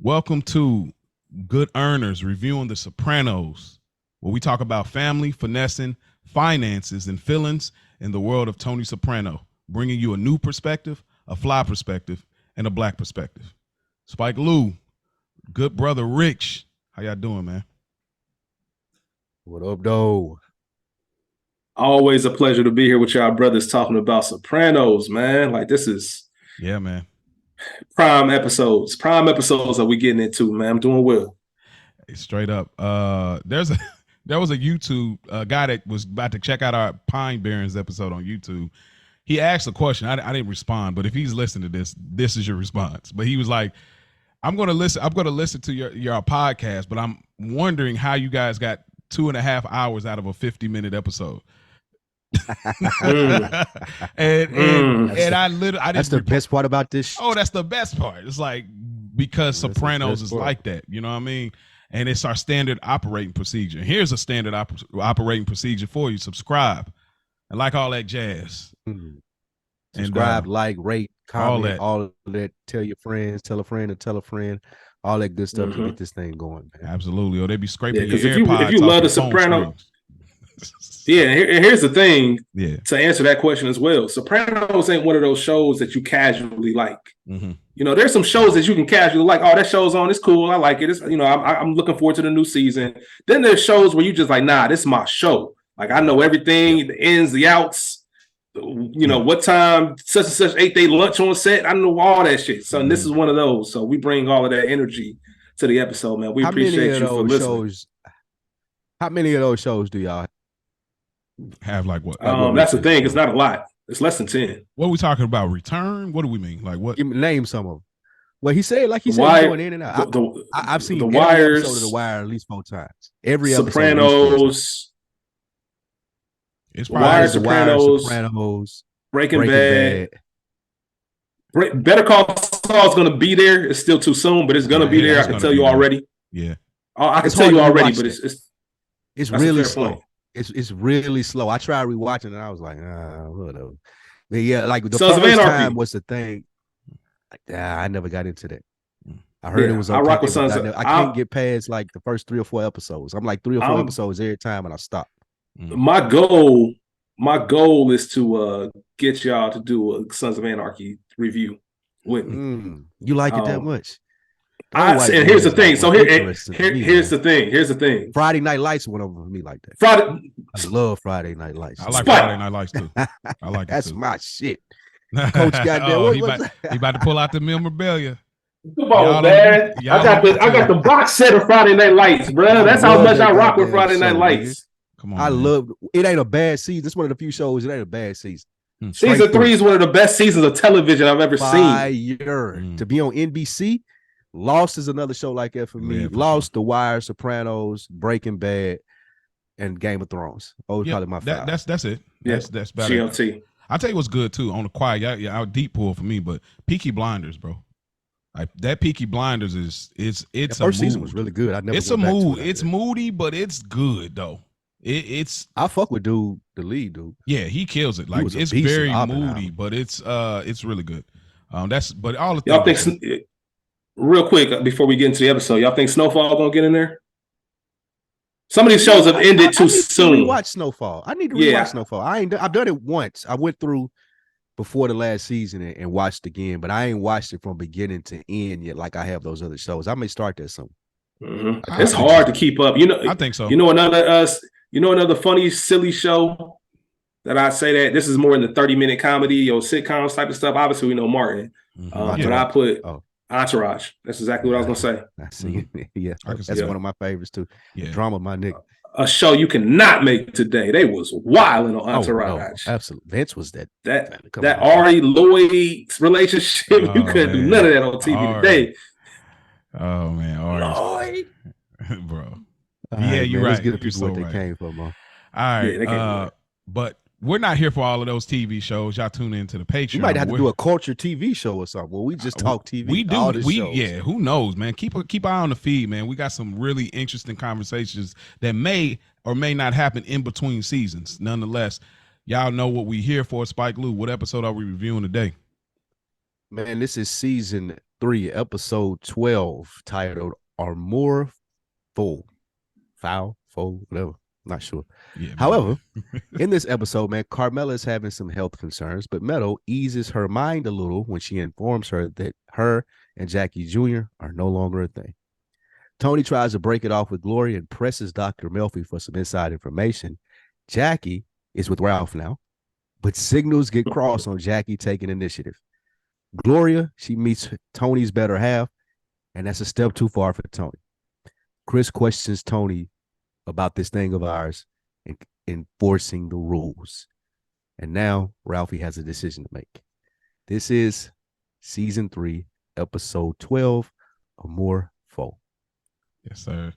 Welcome to Good Earners reviewing The Sopranos, where we talk about family, finessing, finances, and feelings in the world of Tony Soprano, bringing you a new perspective, a fly perspective, and a black perspective. Spike Lou, good brother Rich, how y'all doing, man? What up, though? Always a pleasure to be here with y'all brothers talking about Sopranos, man. Like, this is man. Prime episodes that we getting into, man. I'm doing well. Straight up. There was a YouTube guy that was about to check out our Pine Barrens episode on YouTube. He asked a question. I didn't respond, but if he's listening to this is your response. But he was like, I'm gonna listen to your podcast, but I'm wondering how you guys got 2.5 hours out of a 50-minute episode. and I that's the best part about this. Oh, that's the best part. It's like, because Sopranos is like that, you know what I mean? And it's our standard operating procedure. Here's a standard operating procedure for you. Subscribe and like all that jazz. Subscribe, like, rate, comment, all that. Tell your friends, tell a friend, and tell a friend. All that good stuff to get this thing going, man. Absolutely. Or they be scraping your AirPods. If you love the Sopranos. Yeah, and here's the thing. Yeah. To answer that question as well, Sopranos ain't one of those shows that you casually like. Mm-hmm. You know, there's some shows that you can casually like. Oh, that show's on. It's cool. I like it. It's, you know, I'm looking forward to the new season. Then there's shows where you just like, nah, this is my show. Like, I know everything, the ins, the outs. You know, what time such and such ate they lunch on set. I know all that shit. So this is one of those. So we bring all of that energy to the episode, man. We appreciate you for listening. How many of those shows do y'all have? Like what? That's the thing. It's not a lot. It's less than 10. What are we talking about? Return? What do we mean? Like what? Name some of them. Well, he said he's going in and out. I've seen the every Wires, episode of The Wire at least 4 times. Every Sopranos. It's Wire, Sopranos, Breaking Bad. Better Call Saul is going to be there. It's still too soon, but it's going to be there. I can tell you already. Yeah, I can tell you already, but it's really slow. It's really slow. I tried rewatching it and I was like, whatever. But yeah, like the first time was the thing. Like, I never got into that. I heard it was okay. I rock with Sons of I can't get past like the first 3 or 4 episodes. I'm like 3 or 4 episodes every time and I stop. My goal is to get y'all to do a Sons of Anarchy review with me. You like it that much? And here's the thing. So here's the thing. Friday Night Lights went over for me like that. I love Friday Night Lights. I like Friday Night Lights too. I like that's it too. my shit. Coach goddamn. He about to pull out the memorabilia. Come on, man. I got the box set of Friday Night Lights, bro. That's how much I rock with Friday Night Lights. Come on, I love it. Ain't a bad season. It's one of the few shows. It ain't a bad season. Season 3 is one of the best seasons of television I've ever seen. To be on NBC. Lost is another show like that for me. Yeah, Lost, The Wire, Sopranos, Breaking Bad, and Game of Thrones. Probably my 5. That's it. That's better. GLT. I'll tell you what's good too on the quiet. Yeah, deep pull for me, but Peaky Blinders, bro. Like that Peaky Blinders is the first season was really good. It's a mood. It's moody, but it's good though. It's I fuck with the lead dude. Yeah, he kills it. Like it's very moody, but it's really good. But all the y'all think real quick before we get into the episode, y'all think Snowfall gonna get in there? Some of these shows have ended too soon. Rewatch Snowfall. I need to rewatch Snowfall. I've done it once. I went through before the last season and watched again, but I ain't watched it from beginning to end yet like I have those other shows. I may start that soon. It's hard to keep up. I think so. You know another funny, silly show that I say that this is more in the 30-minute comedy or sitcoms type of stuff. Obviously, we know Martin, but I put Entourage. That's exactly what I was gonna say. I see. Yeah, that's one of my favorites too. Yeah. Drama, my nigga. A show you cannot make today. They was wilding on Entourage. No, absolutely. Vince was that Ari Lloyd relationship. You couldn't do none of that on TV today. Oh man, Ari Lloyd, bro. Yeah, you're right. Let's get the people so what right. they came from. All right, but we're not here for all of those TV shows. Y'all tune into the Patreon. You might have to do a culture TV show or something. Well, we just talk TV. We do. Yeah. Who knows, man? Keep eye on the feed, man. We got some really interesting conversations that may or may not happen in between seasons. Nonetheless, y'all know what we here for. Spike Lou, what episode are we reviewing today? Man, this is season 3, episode 12, titled Amour, foul, whatever. Not sure. Yeah, However, in this episode, man, Carmela is having some health concerns, but Meadow eases her mind a little when she informs her that her and Jackie Jr. are no longer a thing. Tony tries to break it off with Gloria and presses Dr. Melfi for some inside information. Jackie is with Ralph now, but signals get crossed on Jackie taking initiative. Gloria, she meets Tony's better half, and that's a step too far for Tony. Chris questions Tony about this thing of ours and enforcing the rules. And now Ralphie has a decision to make. This is season 3, episode 12, Amour. Yes, sir.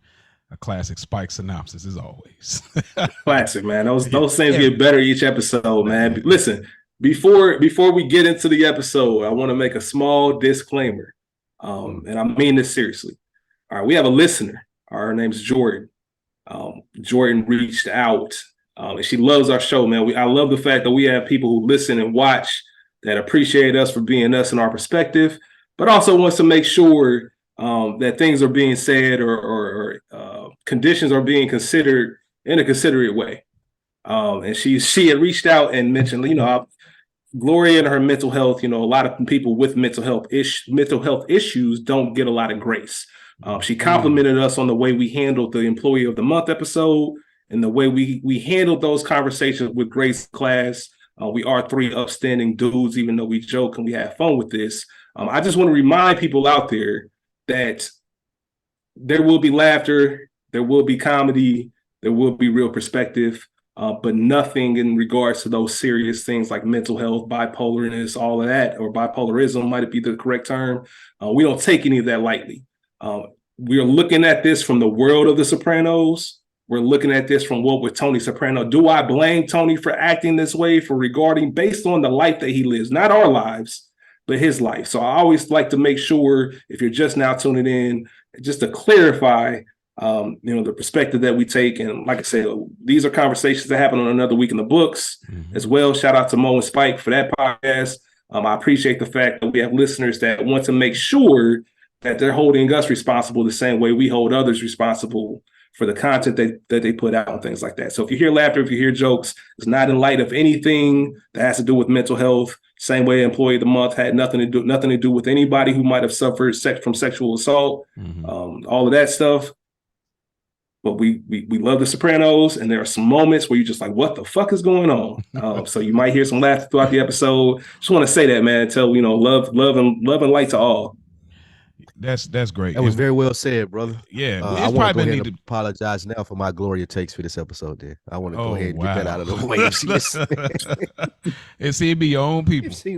A classic Spike synopsis as always. Classic, man. Those things get better each episode, man. Listen, before we get into the episode, I want to make a small disclaimer. And I mean this seriously. All right, we have a listener. Her name's Jordan. Jordan reached out, and she loves our show, man. I love the fact that we have people who listen and watch that appreciate us for being us and our perspective, but also wants to make sure that things are being said or conditions are being considered in a considerate way. And she had reached out and mentioned, Gloria and her mental health. A lot of people with mental health issues don't get a lot of grace. She complimented us on the way we handled the Employee of the Month episode and the way we handled those conversations with Grace class. We are 3 upstanding dudes, even though we joke and we have fun with this. I just want to remind people out there that there will be laughter, there will be comedy, there will be real perspective, but nothing in regards to those serious things like mental health, bipolarness, all of that, or bipolarism might be the correct term. We don't take any of that lightly. We are looking at this from the world of The Sopranos. We're looking at this from what with Tony Soprano. Do I blame Tony for acting this way, based on the life that he lives, not our lives, but his life? So I always like to make sure, if you're just now tuning in, just to clarify, the perspective that we take. And like I said, these are conversations that happen on Another Week in the Books as well. Shout out to Mo and Spike for that podcast. I appreciate the fact that we have listeners that want to make sure that they're holding us responsible the same way we hold others responsible for the content that they put out and things like that. So if you hear laughter, if you hear jokes, it's not in light of anything that has to do with mental health. Same way Employee of the Month had nothing to do with anybody who might have suffered from sexual assault, all of that stuff. But we love The Sopranos, and there are some moments where you're just like, what the fuck is going on? So you might hear some laughter throughout the episode. Just want to say that, man. Tell love and light to all. That's great. That was very well said, brother. Yeah, I want to go ahead and apologize now for my Gloria takes for this episode. There, I want to go ahead and get that out of the way. And see, it be your own people. You see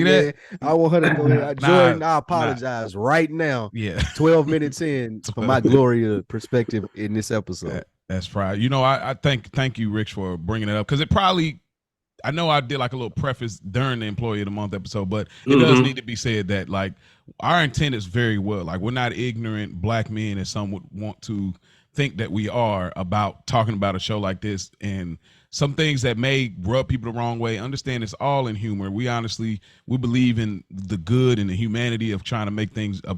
that? Man, I want her to go ahead. Jordan, I apologize right now. Yeah, 12 minutes in for my Gloria perspective in this episode. That's right. I thank you, Rich, for bringing it up, because it probably. I know I did like a little preface during the Employee of the Month episode, but it does need to be said that like our intent is very well. Like, we're not ignorant black men, as some would want to think that we are, about talking about a show like this, and some things that may rub people the wrong way. Understand it's all in humor. We believe in the good and the humanity of trying to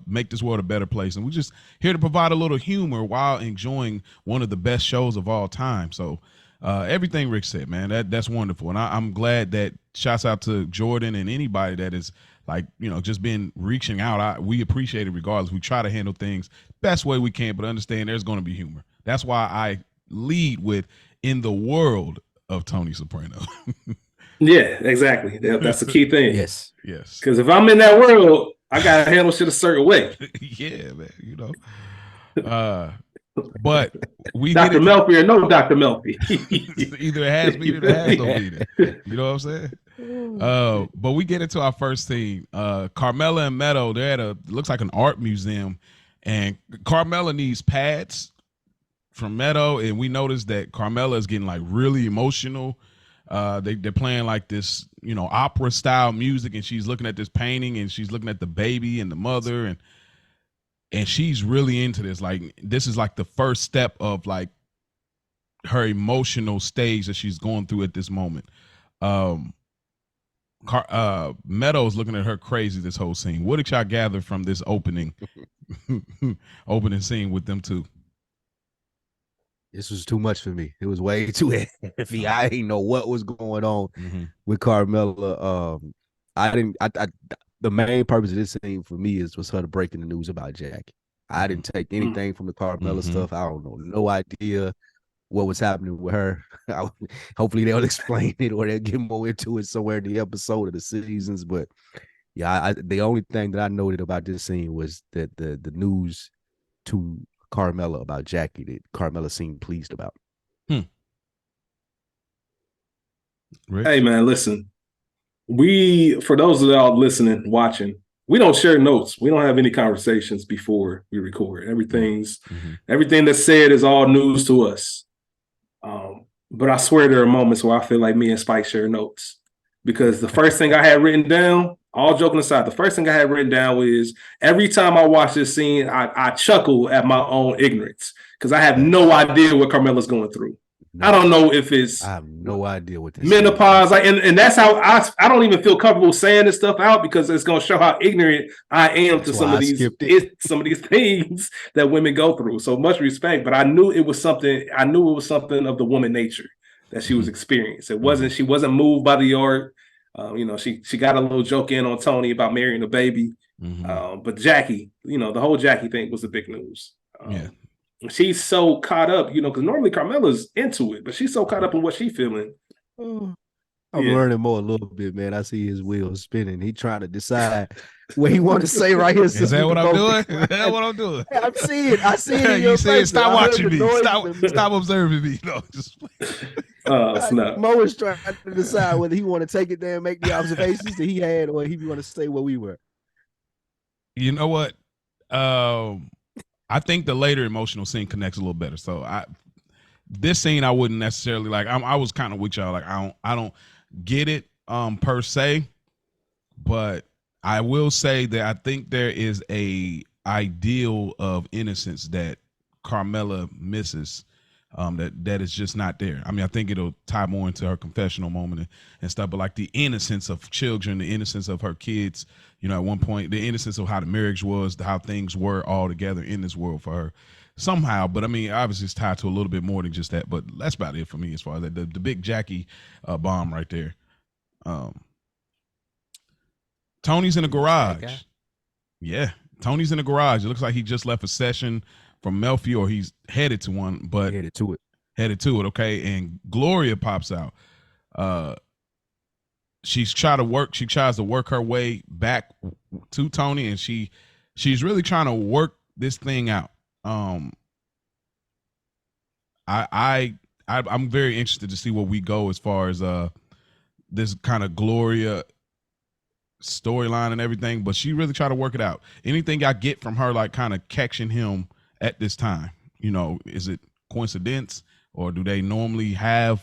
make this world a better place. And we're just here to provide a little humor while enjoying one of the best shows of all time. So everything Rick said, man, that's wonderful. And I'm glad that, shouts out to Jordan and anybody that is like, just been reaching out. We appreciate it regardless. We try to handle things best way we can, but understand there's going to be humor. That's why I lead with in the world of Tony Soprano. Yeah, exactly. That's the key thing. Yes. Because if I'm in that world, I got to handle shit a certain way. Yeah, man, but we Dr. Melfi or no Dr. Melfi. Either it has me or it has no meaning. You know what I'm saying? But we get into our first scene. Carmela and Meadow, they're at looks like an art museum, and Carmela needs pads from Meadow, and we notice that Carmela is getting like really emotional. They're playing like this, opera style music, and she's looking at this painting, and she's looking at the baby and the mother, and she's really into this. Like, this is like the first step of like her emotional stage that she's going through at this moment. Meadows looking at her crazy this whole scene. What did y'all gather from this opening scene with them two? This was too much for me. It was way too heavy. I didn't know what was going on with Carmela. The main purpose of this scene for me was her to breaking the news about Jackie. I didn't take anything from the Carmela stuff. I don't know, no idea what was happening with her. Hopefully they'll explain it or they'll get more into it somewhere in the episode of the seasons. But yeah, the only thing that I noted about this scene was that the news to Carmela about Jackie that Carmela seemed pleased about. Hey man, listen. For those of y'all listening, watching, we don't share notes. We don't have any conversations before we record. Everything that's said is all news to us. But I swear there are moments where I feel like me and Spike share notes, because the first thing I had written down, all joking aside, the first thing I had written down was every time I watch this scene, I chuckle at my own ignorance because I have no idea what Carmela's going through. No, I don't know if it's I have no idea what this menopause, and that's how I don't even feel comfortable saying this stuff out because it's going to show how ignorant I am to some of these things that women go through. So much respect, but I knew it was something. I knew it was something of the woman nature that she was experiencing. It wasn't. She wasn't moved by the art. She got a little joke in on Tony about marrying a baby, but Jackie, the whole Jackie thing was the big news. She's so caught up, because normally Carmela's into it, but she's so caught up in what she's feeling. I'm learning more a little bit, man. I see his wheels spinning. He trying to decide what he want to say right here. Is that what I'm doing? Is that what I'm doing? I see it. I see it in your you said, stop watching me. Stop observing me. No, just Mo is trying to decide whether he want to take it there and make the observations that he had, or he want to stay where we were. You know what? I think the later emotional scene connects a little better. So this scene I wouldn't necessarily like. I was kind of with y'all. Like I don't get it per se, but I will say that I think there is a ideal of innocence that Carmela misses. That is just not there. I mean, I think it'll tie more into her confessional moment and stuff, but like the innocence of children, the innocence of her kids, at one point, the innocence of how the marriage was, how things were all together in this world for her somehow. But I mean, obviously it's tied to a little bit more than just that, but that's about it for me as far as that. The big Jackie bomb right there. Tony's in the garage. Yeah, Tony's in the garage. It looks like he just left a session from Melfi, or he's headed to one, but headed to it. Okay. And Gloria pops out. She tries to work her way back to Tony, and she's really trying to work this thing out. I'm very interested to see where we go as far as this kind of Gloria storyline and everything, but she really tried to work it out. Anything I get from her, like kind of catching him at this time, is it coincidence, or do they normally have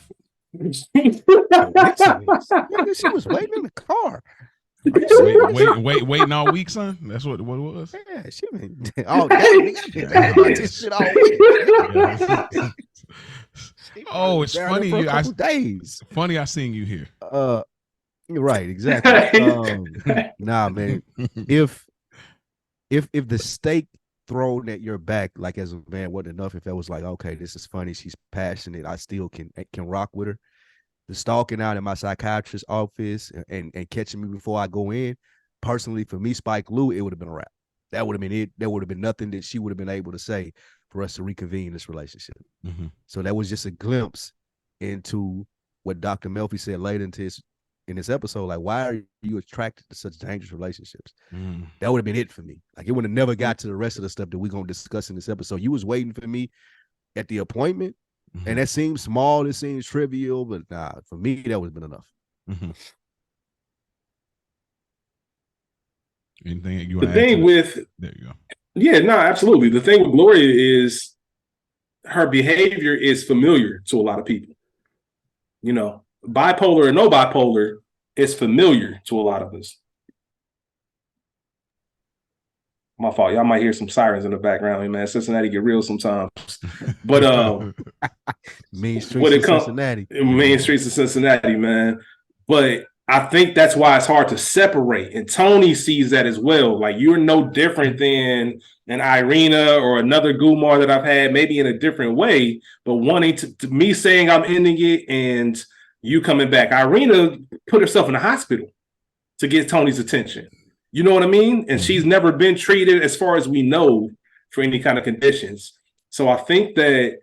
she was waiting in the car. Waiting all week, son? That's what it was? Yeah, she been all day. This shit all week. Oh, it's funny. Days. Funny I seen you here. You're right, exactly. Nah, man. If the stake thrown at your back, like as a man, wasn't enough. If it was like, okay, this is funny, she's passionate, I still can rock with her. The stalking out in my psychiatrist's office and catching me before I go in, personally, for me, Spike Lee, it would have been a wrap. That would have been it. There would have been nothing that she would have been able to say for us to reconvene this relationship. So that was just a glimpse into what Dr. Melfi said later in this episode, like, why are you attracted to such dangerous relationships? That would have been it for me. Like, it would have never got to the rest of the stuff that we're going to discuss in this episode. You was waiting for me at the appointment, and that seems small, it seems trivial, but nah, for me, that would have been enough. Anything you the thing with there you go. Yeah, no, absolutely. The thing with Gloria is her behavior is familiar to a lot of people. Bipolar or no bipolar, it's familiar to a lot of us. My fault. Y'all might hear some sirens in the background, man. Cincinnati get real sometimes. But Main streets of Cincinnati. Main streets of Cincinnati, man. But I think that's why it's hard to separate. And Tony sees that as well. Like, you're no different than an Irina or another Gumar that I've had, maybe in a different way, but wanting to me saying I'm ending it and you coming back. Irina put herself in the hospital to get Tony's attention. You know what I mean? And she's never been treated, as far as we know, for any kind of conditions. So I think that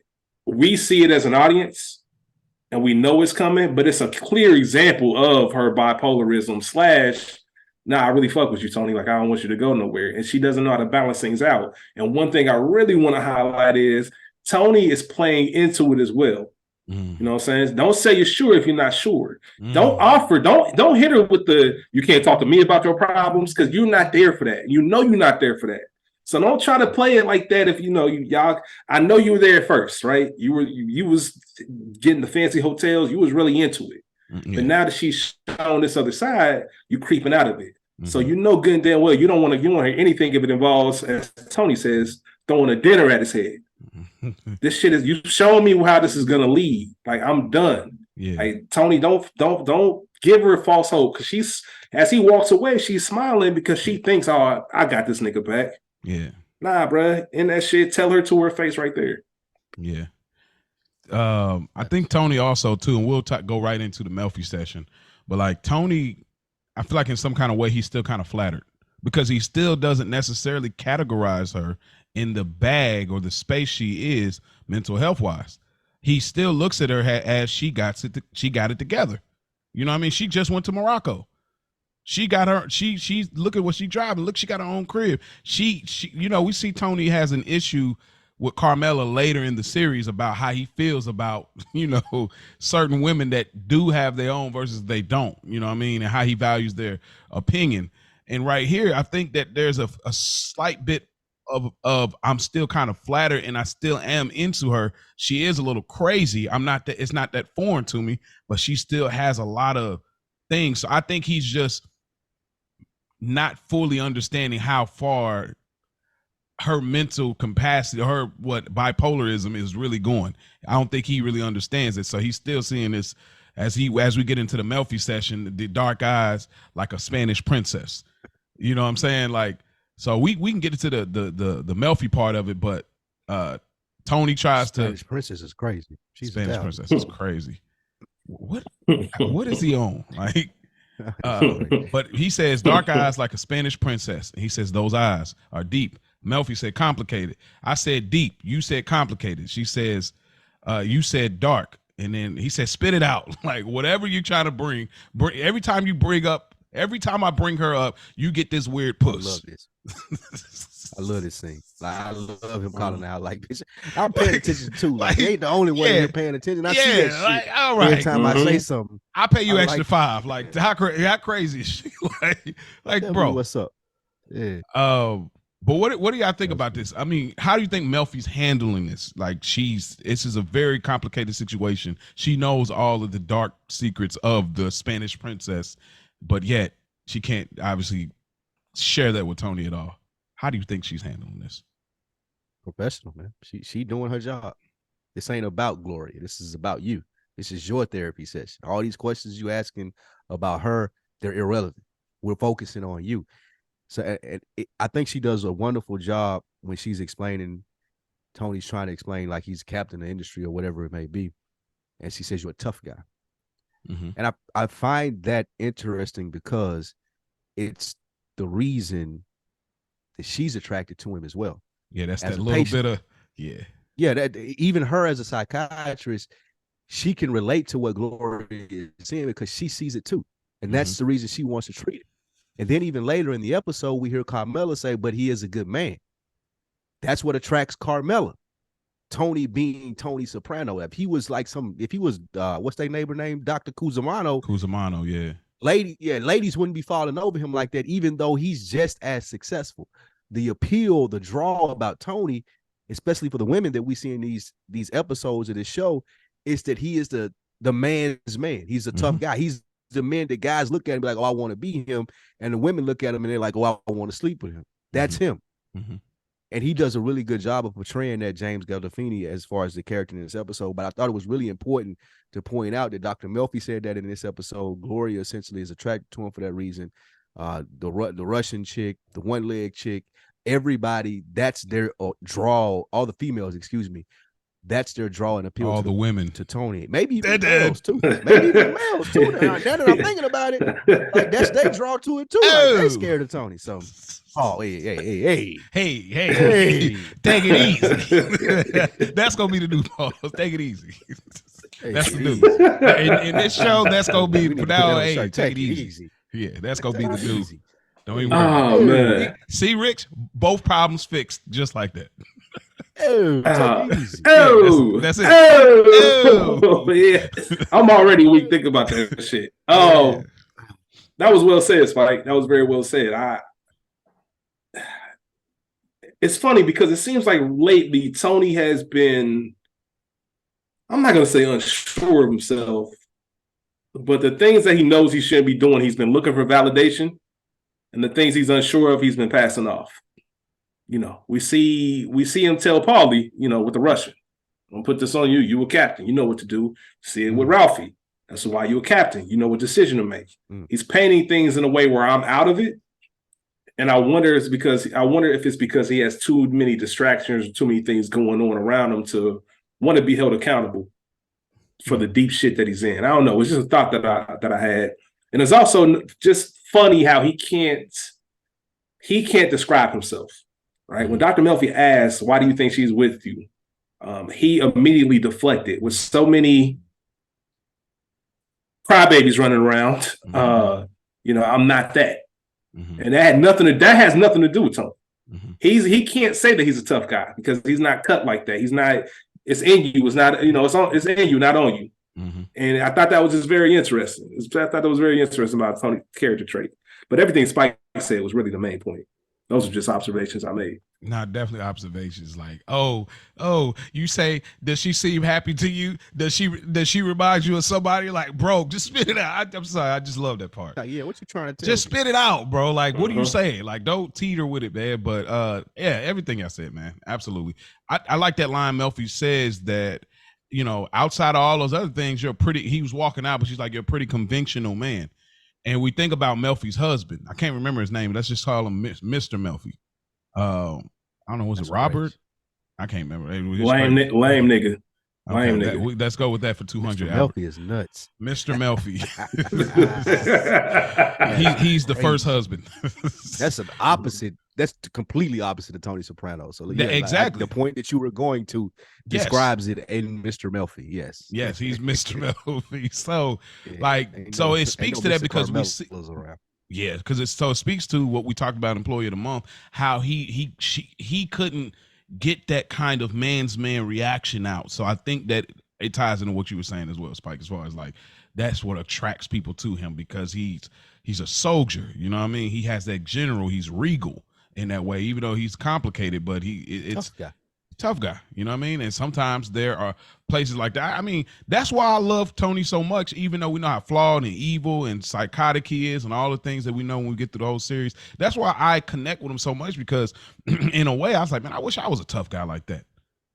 we see it as an audience and we know it's coming, but it's a clear example of her bipolarism / nah, I really fuck with you, Tony. Like, I don't want you to go nowhere. And she doesn't know how to balance things out. And one thing I really want to highlight is Tony is playing into it as well. You know what I'm saying? Don't say you're sure if you're not sure. Don't offer, don't hit her with the, you can't talk to me about your problems, because you're not there for that. You know you're not there for that. So don't try to play it like that. If you know y'all, I know you were there first, right? You was getting the fancy hotels. You was really into it. But now that she's on this other side, you creeping out of it. So you know good and damn well you don't want to hear anything if it involves, as Tony says, throwing a dinner at his head. This shit is, you showing me how this is gonna lead. Like, I'm done. Like, Tony, don't give her false hope, because as he walks away, she's smiling because she thinks, oh, I got this nigga back. Nah, bruh. In that shit, tell her to her face right there. I think Tony also too, and we'll go right into the Melfi session. But like Tony, I feel like in some kind of way he's still kind of flattered, because he still doesn't necessarily categorize her in the bag or the space she is mental health wise. He still looks at her as she got it together. You know what I mean? She just went to Morocco. She got her, she look at what she driving. Look, she got her own crib. She, you know, we see Tony has an issue with Carmela later in the series about how he feels about, you know, certain women that do have their own versus they don't, you know what I mean? And how he values their opinion. And right here, I think that there's a slight bit of I'm still kind of flattered and I still am into her. She is a little crazy. It's not that foreign to me, but she still has a lot of things. So I think he's just not fully understanding how far her mental capacity, her what bipolarism is really going. I don't think he really understands it. So he's still seeing this as we get into the Melfi session, the dark eyes like a Spanish princess. You know what I'm saying? Like, so we can get into the Melfi part of it, but Tony tries Spanish princess is crazy. She's Spanish princess is crazy. What is he on? Like, but he says dark eyes like a Spanish princess. He says those eyes are deep. Melfi said complicated. I said deep. You said complicated. She says, you said dark. And then he said, spit it out. Like, whatever you're trying to bring every time I bring her up, you get this weird push. I love this. I love this scene. Like, I love him calling out like, bitch. I'm paying attention too. Like, he ain't the only one you're paying attention. I see that shit. Like, all right. Every time I say something, I pay you extra $5. Like, how crazy is she? like bro, what's up? Yeah. But what do y'all think about this? I mean, how do you think Melfi's handling this? Like, this is a very complicated situation. She knows all of the dark secrets of the Spanish princess, but yet she can't obviously share that with Tony at all. How do you think she's handling this? Professional, man. She doing her job. This ain't about Gloria. This is about you. This is your therapy session. All these questions you asking about her, they're irrelevant. We're focusing on you. So I think she does a wonderful job when she's explaining, Tony's trying to explain like he's captain of the industry or whatever it may be. And she says, you're a tough guy. And I find that interesting because it's the reason that she's attracted to him as well. Yeah, that's that little bit of, Yeah, that even her as a psychiatrist, she can relate to what Gloria is saying because she sees it too. And that's the reason she wants to treat it. And then even later in the episode, we hear Carmela say, but he is a good man. That's what attracts Carmela. Tony being Tony Soprano. If he was what's their neighbor name? Dr. Cusimano. Yeah. Ladies wouldn't be falling over him like that, even though he's just as successful. The appeal, the draw about Tony, especially for the women that we see in these episodes of this show, is that he is the man's man. He's a tough guy. He's the men that guys look at him and be like, oh, I want to be him. And the women look at him and they're like, oh, I want to sleep with him. That's him. And he does a really good job of portraying that James Gandolfini as far as the character in this episode. But I thought it was really important to point out that Dr. Melfi said that in this episode, Gloria essentially is attracted to him for that reason. The Russian chick, the one-leg chick, everybody, that's their draw, all the females, excuse me, that's their draw and appeal all the women to Tony. Maybe even males too. Maybe even males too. Now that I'm thinking about it, like that's they draw to it too. Like they scared of Tony. So hey. Take it easy. That's gonna be the new pause. Take it easy. That's the new. In this show, that's gonna be now. Hey, take it easy. Yeah, that's gonna be the new. Don't even worry. Oh man. See, Rich, both problems fixed just like that. That's it. Yeah. I'm already weak thinking about that shit. Oh, that was well said, Spike. That was very well said. It's funny because it seems like lately Tony has been, I'm not going to say unsure of himself, but the things that he knows he shouldn't be doing, he's been looking for validation, and the things he's unsure of, he's been passing off. You know, we see him tell Paulie, you know, with the Russian, I'm gonna put this on you. You a captain. You know what to do. See it with Ralphie. That's why you a captain. You know what decision to make. He's painting things in a way where I'm out of it. And I wonder if it's because he has too many distractions, too many things going on around him to want to be held accountable for the deep shit that he's in. I don't know. It's just a thought that I had. And it's also just funny how he can't describe himself. Right. When Dr. Melfi asks, why do you think she's with you? He immediately deflected with so many crybabies running around. You know, I'm not that. And that has nothing to do with Tony. He can't say that he's a tough guy because he's not cut like that. He's not, it's in you. It's not, you know, it's in you, not on you. And I thought that was just very interesting. I thought that was very interesting about Tony's character trait. But everything Spike said was really the main point. Those are just observations I made. No, definitely observations. Like, oh, you say, does she seem happy to you? Does she remind you of somebody? Like, bro, just spit it out. I'm sorry, I just love that part. Yeah, what you trying to tell? Just spit it out, bro. Like, what are you saying? Like, don't teeter with it, man. But yeah, everything I said, man, absolutely. I like that line. Melfi says that, you know, outside of all those other things, he was walking out, but she's like, you're a pretty conventional man. And we think about Melfi's husband. I can't remember his name. Let's just call him Mr. Melfi. I don't know. Was it Robert? Rich. I can't remember. Lame nigga. Okay, let's go with that for 200. Mr. Melfi is nuts. Mr. Melfi. he's the first husband. That's an opposite. That's completely opposite of Tony Soprano. So yeah, exactly the point that you were going to describes it in Mr. Melfi. Yes, he's Mr. Melfi. So it speaks to that because we see. Yeah, because it speaks to what we talked about, Employee of the Month, how he couldn't get that kind of man's man reaction out. So I think that it ties into what you were saying as well, Spike, as far as like that's what attracts people to him because he's a soldier. You know what I mean? He has that general. He's regal in that way, even though he's complicated, but it's tough guy. You know what I mean? And sometimes there are places like that. I mean, that's why I love Tony so much, even though we know how flawed and evil and psychotic he is and all the things that we know when we get through the whole series. That's why I connect with him so much because in a way I was like, man, I wish I was a tough guy like that.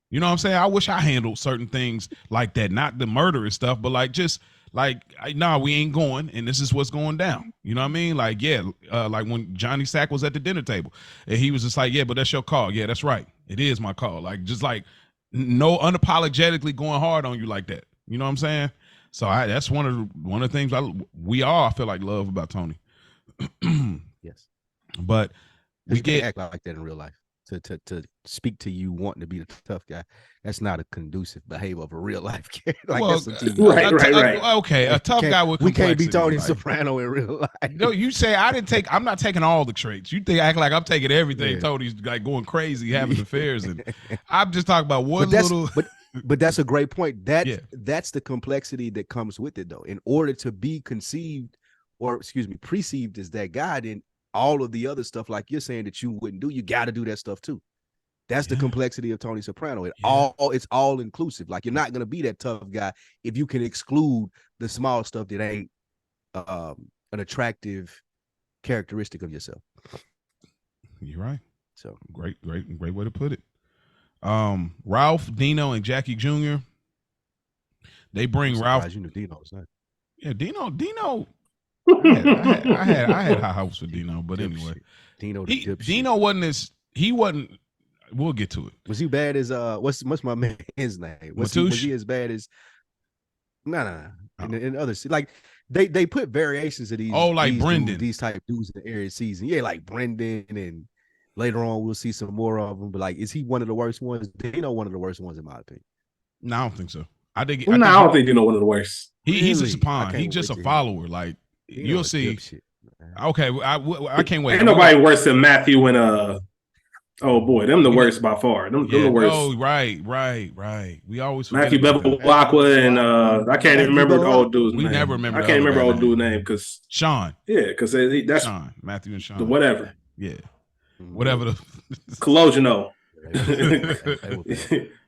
You know what I'm saying? I wish I handled certain things like that, not the murderous stuff, but like just like, nah, we ain't going, and this is what's going down. You know what I mean? Like, yeah, like when Johnny Sack was at the dinner table, and he was just like, yeah, but that's your call. Yeah, that's right. It is my call. Like, just like no unapologetically going hard on you like that. You know what I'm saying? So that's one of the things I feel like love about Tony. Yes, but we can't act like that in real life. To speak to you wanting to be the tough guy, that's not a conducive behavior of a real life kid. Like, well, that's right. Okay, a tough guy with we can't be Tony Soprano in real life. No, you say I'm not taking all the traits. You act like I'm taking everything. Yeah. Tony's like going crazy, having affairs, and I'm just talking about one little. But that's a great point. That's the complexity that comes with it, though. In order to be perceived as that guy, then all of the other stuff, like you're saying, that you wouldn't do, you got to do that stuff too. That's the complexity of Tony Soprano. It's all inclusive. Like, you're not going to be that tough guy if you can exclude the small stuff that ain't an attractive characteristic of yourself. You're right. So great way to put it. Ralph, Dino, and Jackie Jr. They bring Ralph. You know Dino's not. Yeah, Dino. I had high hopes for Dino, but anyway, Dino wasn't as he wasn't. We'll get to it. Was he bad as what's my man's name? Was he as bad as? No. In other like they put variations of these. Oh, like Brendan, these type of dudes in the area season. Yeah, like Brendan, and later on we'll see some more of them. But like, is he one of the worst ones? Dino one of the worst ones in my opinion. No, I don't think so. I don't think Dino one of the worst. He's just a pawn. He's just a follower. Like you'll see. Okay, I can't wait. Ain't nobody worse than Matthew and oh boy, them the worst by far. Them the worst. Oh, right. We always Matthew Bevilacqua and I can't even remember the old dude's name. We never remember. I can't remember old dude's name because Sean. Yeah, because that's Sean, Matthew and Sean. Whatever. Yeah, whatever the Cologino.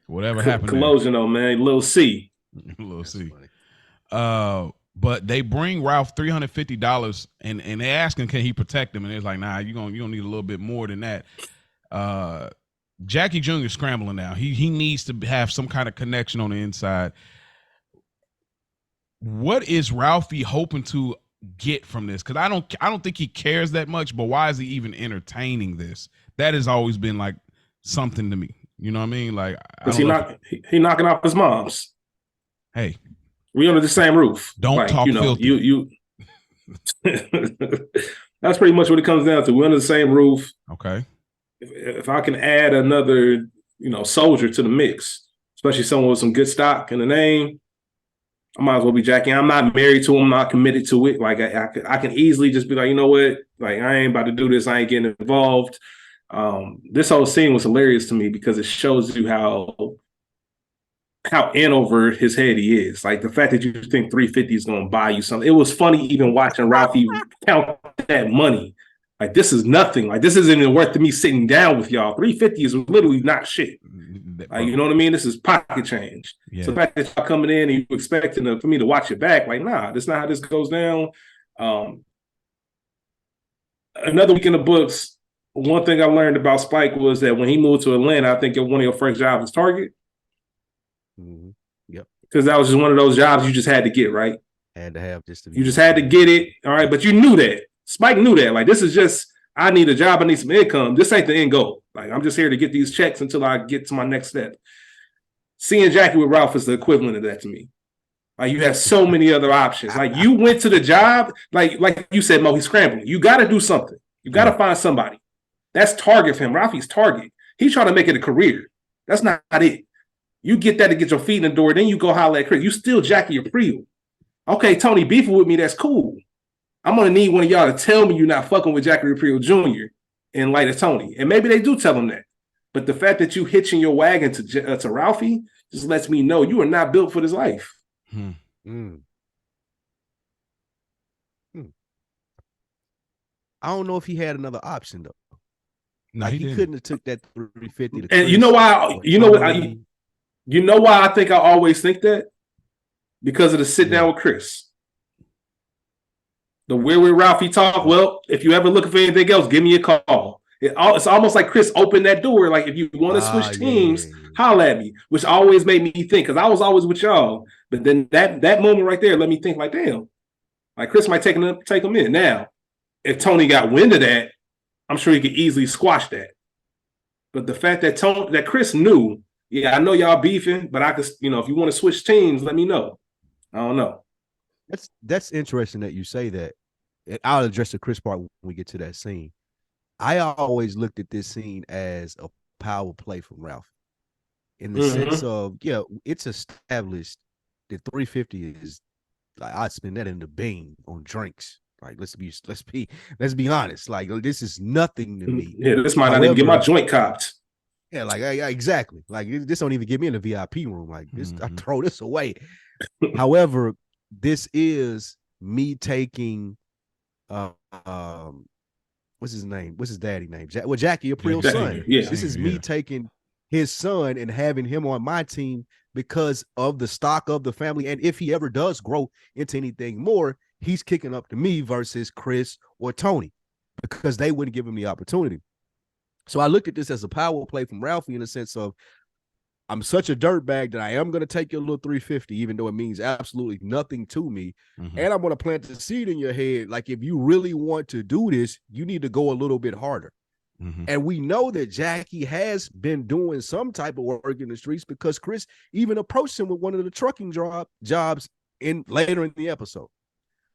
Whatever happened. Cologino, man. Little C. Little C. But they bring Ralph $350 and they ask him, can he protect him? And it's like, nah, you gonna need a little bit more than that. Jackie Jr. scrambling now. He needs to have some kind of connection on the inside. What is Ralphie hoping to get from this? Because I don't think he cares that much, but why is he even entertaining this? That has always been like something to me. You know what I mean? Like, he knocking off his mom's. Hey, we under the same roof. Don't talk filthy. You that's pretty much what it comes down to. We're under the same roof. Okay. If I can add another, soldier to the mix, especially someone with some good stock in the name, I might as well be Jackie. I'm not married to him. I'm not committed to it. Like I can easily just be like, you know what? Like I ain't about to do this. I ain't getting involved. This whole scene was hilarious to me because it shows you how in over his head he is. Like the fact that you think 350 is going to buy you something. It was funny even watching Ralphie count that money. Like this is nothing. Like this isn't even worth me sitting down with y'all. 350 is literally not shit. Like you know what I mean? This is pocket change. Yeah. So the fact that y'all coming in and you expecting for me to watch it back, like nah, that's not how this goes down. Another week in the books. One thing I learned about Spike was that when he moved to Atlanta, I think one of your first jobs was Target. Mm-hmm. Yep. Because that was just one of those jobs you just had to get, right? Had to have just to be. You just had to get it, all right. But you knew that. Spike knew that. Like, this is just, I need a job, I need some income. This ain't the end goal. Like, I'm just here to get these checks until I get to my next step. Seeing Jackie with Ralph is the equivalent of that to me. Like, you have so many other options. Like, you went to the job, like you said, Mo, he's scrambling. You got to do something. You got to find somebody. That's Target for him. Ralphie's Target. He's trying to make it a career. That's not it. You get that to get your feet in the door, then you go holler at Chris. You still Jackie Aprile. Okay, Tony beefing with me, that's cool. I'm going to need one of y'all to tell me you're not fucking with Jackie Aprile Jr. in light of Tony. And maybe they do tell him that. But the fact that you hitching your wagon to Ralphie just lets me know you are not built for this life. I don't know if he had another option, though. No, like, he couldn't have took that 350 to And Chris, you know why? You know why I think I always think that? Because of the sit down with Chris. The Where Ralphie talk. Well, if you ever looking for anything else, give me a call. It's almost like Chris opened that door. Like, if you want to switch teams, holla at me. Which always made me think, because I was always with y'all. But then that moment right there let me think, like, damn, like Chris might take him in. Now, if Tony got wind of that, I'm sure he could easily squash that. But the fact that Chris knew, I know y'all beefing, but I could, if you want to switch teams, let me know. I don't know. That's interesting that you say that. I'll address the Chris part when we get to that scene. I always looked at this scene as a power play from Ralph, in the sense of, it's established that 350 is like, I'd spend that in the bean on drinks. Like, let's be honest. Like, this is nothing to me. Yeah, this might not even get my joint copped. Yeah, like exactly. Like, this don't even get me in the VIP room. Like, this, I throw this away. However, this is me taking, what's his name? What's his daddy name? Jackie Aprile's son. Yeah, this is me taking his son and having him on my team because of the stock of the family. And if he ever does grow into anything more, he's kicking up to me versus Chris or Tony, because they wouldn't give him the opportunity. So I look at this as a power play from Ralphie in the sense of, I'm such a dirtbag that I am going to take your little 350, even though it means absolutely nothing to me. Mm-hmm. And I'm going to plant the seed in your head. Like, if you really want to do this, you need to go a little bit harder. Mm-hmm. And we know that Jackie has been doing some type of work in the streets, because Chris even approached him with one of the trucking jobs later in the episode.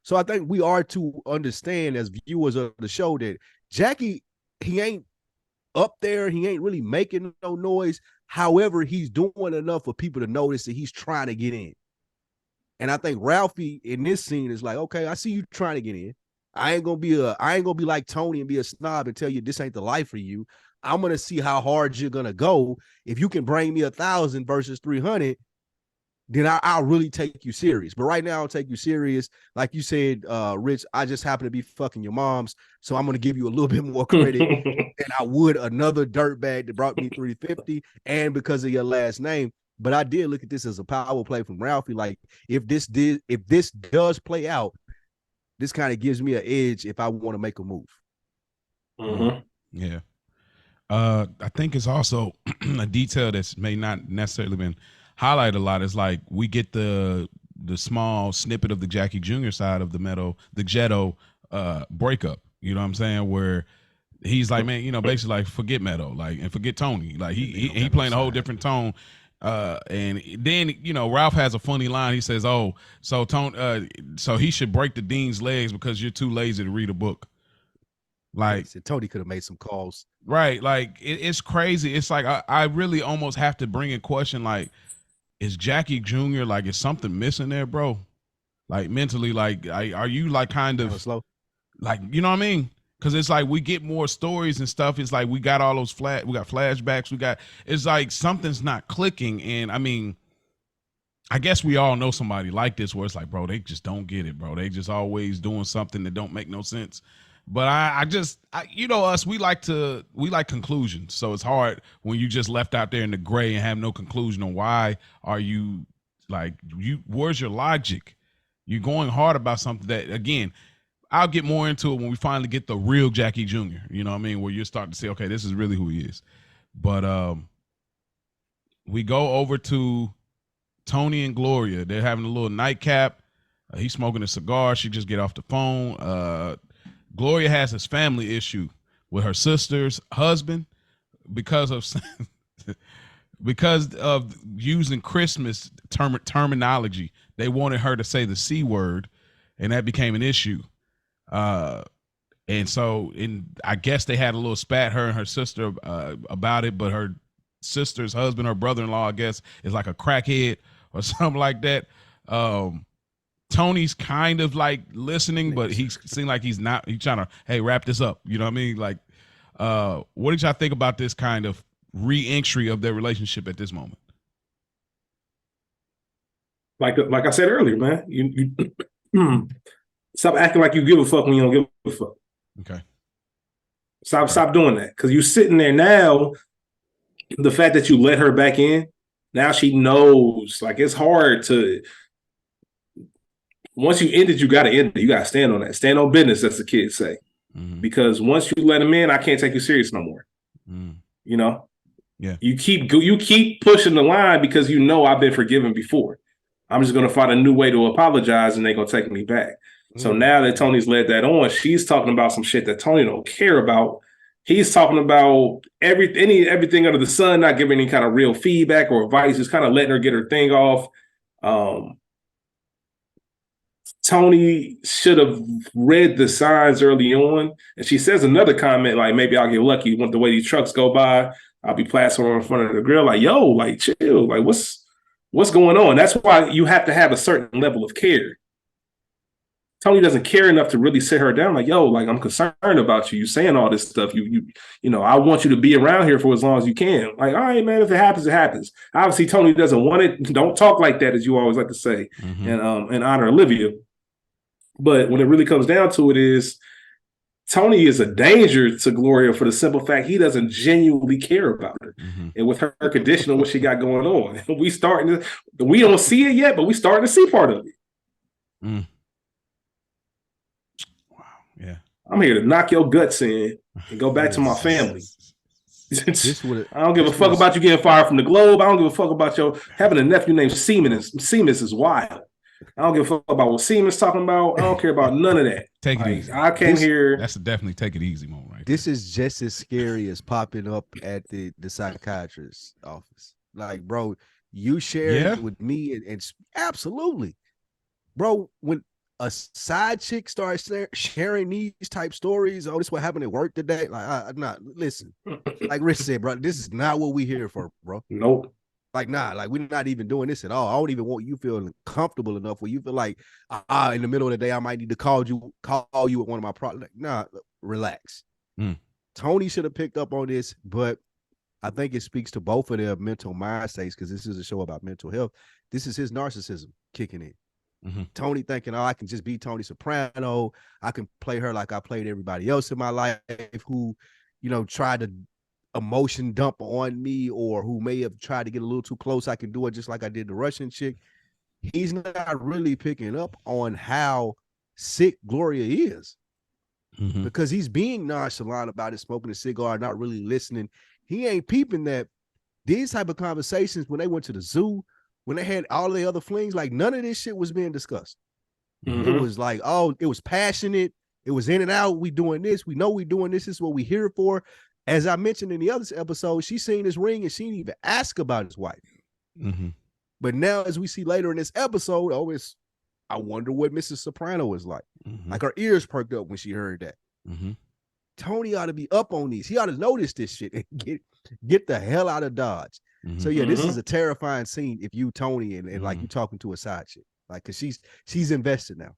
So I think we are to understand as viewers of the show that Jackie, he ain't up there. He ain't really making no noise. However, he's doing enough for people to notice that he's trying to get in. And I think Ralphie in this scene is like, okay, I see you trying to get in. I ain't gonna be like Tony and be a snob and tell you this ain't the life for you. I'm gonna see how hard you're gonna go. If you can bring me 1,000 versus 300, then I'll really take you serious. But right now, I'll take you serious. Like you said, Rich, I just happen to be fucking your moms, so I'm going to give you a little bit more credit than I would another dirtbag that brought me 350, and because of your last name. But I did look at this as a power play from Ralphie. Like, if this does play out, this kind of gives me an edge if I want to make a move. Mm-hmm. Yeah. I think it's also a detail that's may not necessarily been highlight a lot. Is like we get the small snippet of the Jackie Jr. side of the Ghetto breakup. You know what I'm saying? Where he's like, man, basically like, forget Meadow, like, and forget Tony. Like he playing a whole different tone. And then Ralph has a funny line. He says, "Oh, so Tony, so he should break the dean's legs because you're too lazy to read a book." Like, Tony could have made some calls, right? Like it's crazy. It's like I really almost have to bring in question, like, is Jackie Jr. like, is something missing there, bro? Like mentally, like, are you like kind of slow? Like, you know what I mean? Because it's like we get more stories and stuff. It's like we got all those we got flashbacks. It's like something's not clicking. And I mean, I guess we all know somebody like this where it's like, bro, they just don't get it, bro. They just always doing something that don't make no sense. But I us, we like conclusions. So it's hard when you just left out there in the gray and have no conclusion on why are you like, where's your logic? You're going hard about something that, again, I'll get more into it when we finally get the real Jackie Jr., you know what I mean? Where you're starting to say, okay, this is really who he is. But we go over to Tony and Gloria. They're having a little nightcap. He's smoking a cigar. She just get off the phone. Gloria has this family issue with her sister's husband because of using Christmas terminology. They wanted her to say the C word, and that became an issue. And so I guess they had a little spat, her and her sister, about it, but her sister's husband, her brother-in-law, I guess, is like a crackhead or something like that. Tony's kind of like listening, but he seemed like he's not. He's trying to, hey, wrap this up. You know what I mean? Like, what did y'all think about this kind of re-entry of their relationship at this moment? Like I said earlier, man, you stop acting like you give a fuck when you don't give a fuck. Okay. Stop doing that, because you sitting there now. The fact that you let her back in, now she knows. Like, it's hard to. Once you end it, you got to end it. You got to stand on that. Stand on business, as the kids say. Mm-hmm. Because once you let him in, I can't take you serious no more. Mm. You know? Yeah. You keep pushing the line because I've been forgiven before. I'm just going to find a new way to apologize, and they're going to take me back. Mm. So now that Tony's led that on, she's talking about some shit that Tony don't care about. He's talking about everything under the sun, not giving any kind of real feedback or advice, just kind of letting her get her thing off. Tony should have read the signs early on. And she says another comment, like, maybe I'll get lucky when the way these trucks go by. I'll be plastered in front of the grill. Like, yo, like, chill. Like, what's going on? That's why you have to have a certain level of care. Tony doesn't care enough to really sit her down. Like, yo, like, I'm concerned about you. You saying all this stuff. I want you to be around here for as long as you can. Like, all right, man, if it happens, it happens. Obviously, Tony doesn't want it. Don't talk like that, as you always like to say, mm-hmm. and honor Olivia. But when it really comes down to it, is Tony is a danger to Gloria for the simple fact he doesn't genuinely care about her. Mm-hmm. And with her condition and what she got going on, we don't see it yet, but we starting to see part of it. Mm. Wow. Yeah. I'm here to knock your guts in and go back to my family. I don't give a fuck about you getting fired from the Globe. I don't give a fuck about having a nephew named Seamus. Seamus is wild. I don't give a fuck about what Seamus talking about. I don't care about none of that. Take it easy. I came here. That's definitely take it easy moment, right? This is just as scary as popping up at the psychiatrist's office. Like, bro, you shared it with me, and absolutely, bro. When a side chick starts sharing these type stories, oh, this is what happened at work today. Like, I'm not listen. Like Rich said, bro, this is not what we here for, bro. Nope. Like, nah, like we're not even doing this at all. I don't even want you feeling comfortable enough where you feel like, in the middle of the day, I might need to call you at one of my problems. Like, nah, relax. Tony should have picked up on this, but I think it speaks to both of their mental mind states because this is a show about mental health. This is his narcissism kicking in. Tony thinking, I can just be Tony Soprano. I can play her like I played everybody else in my life who, tried to emotion dump on me or who may have tried to get a little too close. I can do it just like I did the Russian chick. He's not really picking up on how sick Gloria is because he's being nonchalant about it, smoking a cigar, not really listening. He ain't peeping that these type of conversations when they went to the zoo, when they had all the other flings, like none of this shit was being discussed. It was like, it was passionate. It was in and out. We doing this. We know we doing this. This is what we here for. As I mentioned in the other episode, she seen his ring and she didn't even ask about his wife. But now, as we see later in this episode, I wonder what Mrs. Soprano is like. Like her ears perked up when she heard that. Tony ought to be up on these. He ought to notice this shit and get the hell out of Dodge. So yeah, this is a terrifying scene if you Tony and like you talking to a side chick, like because she's invested now.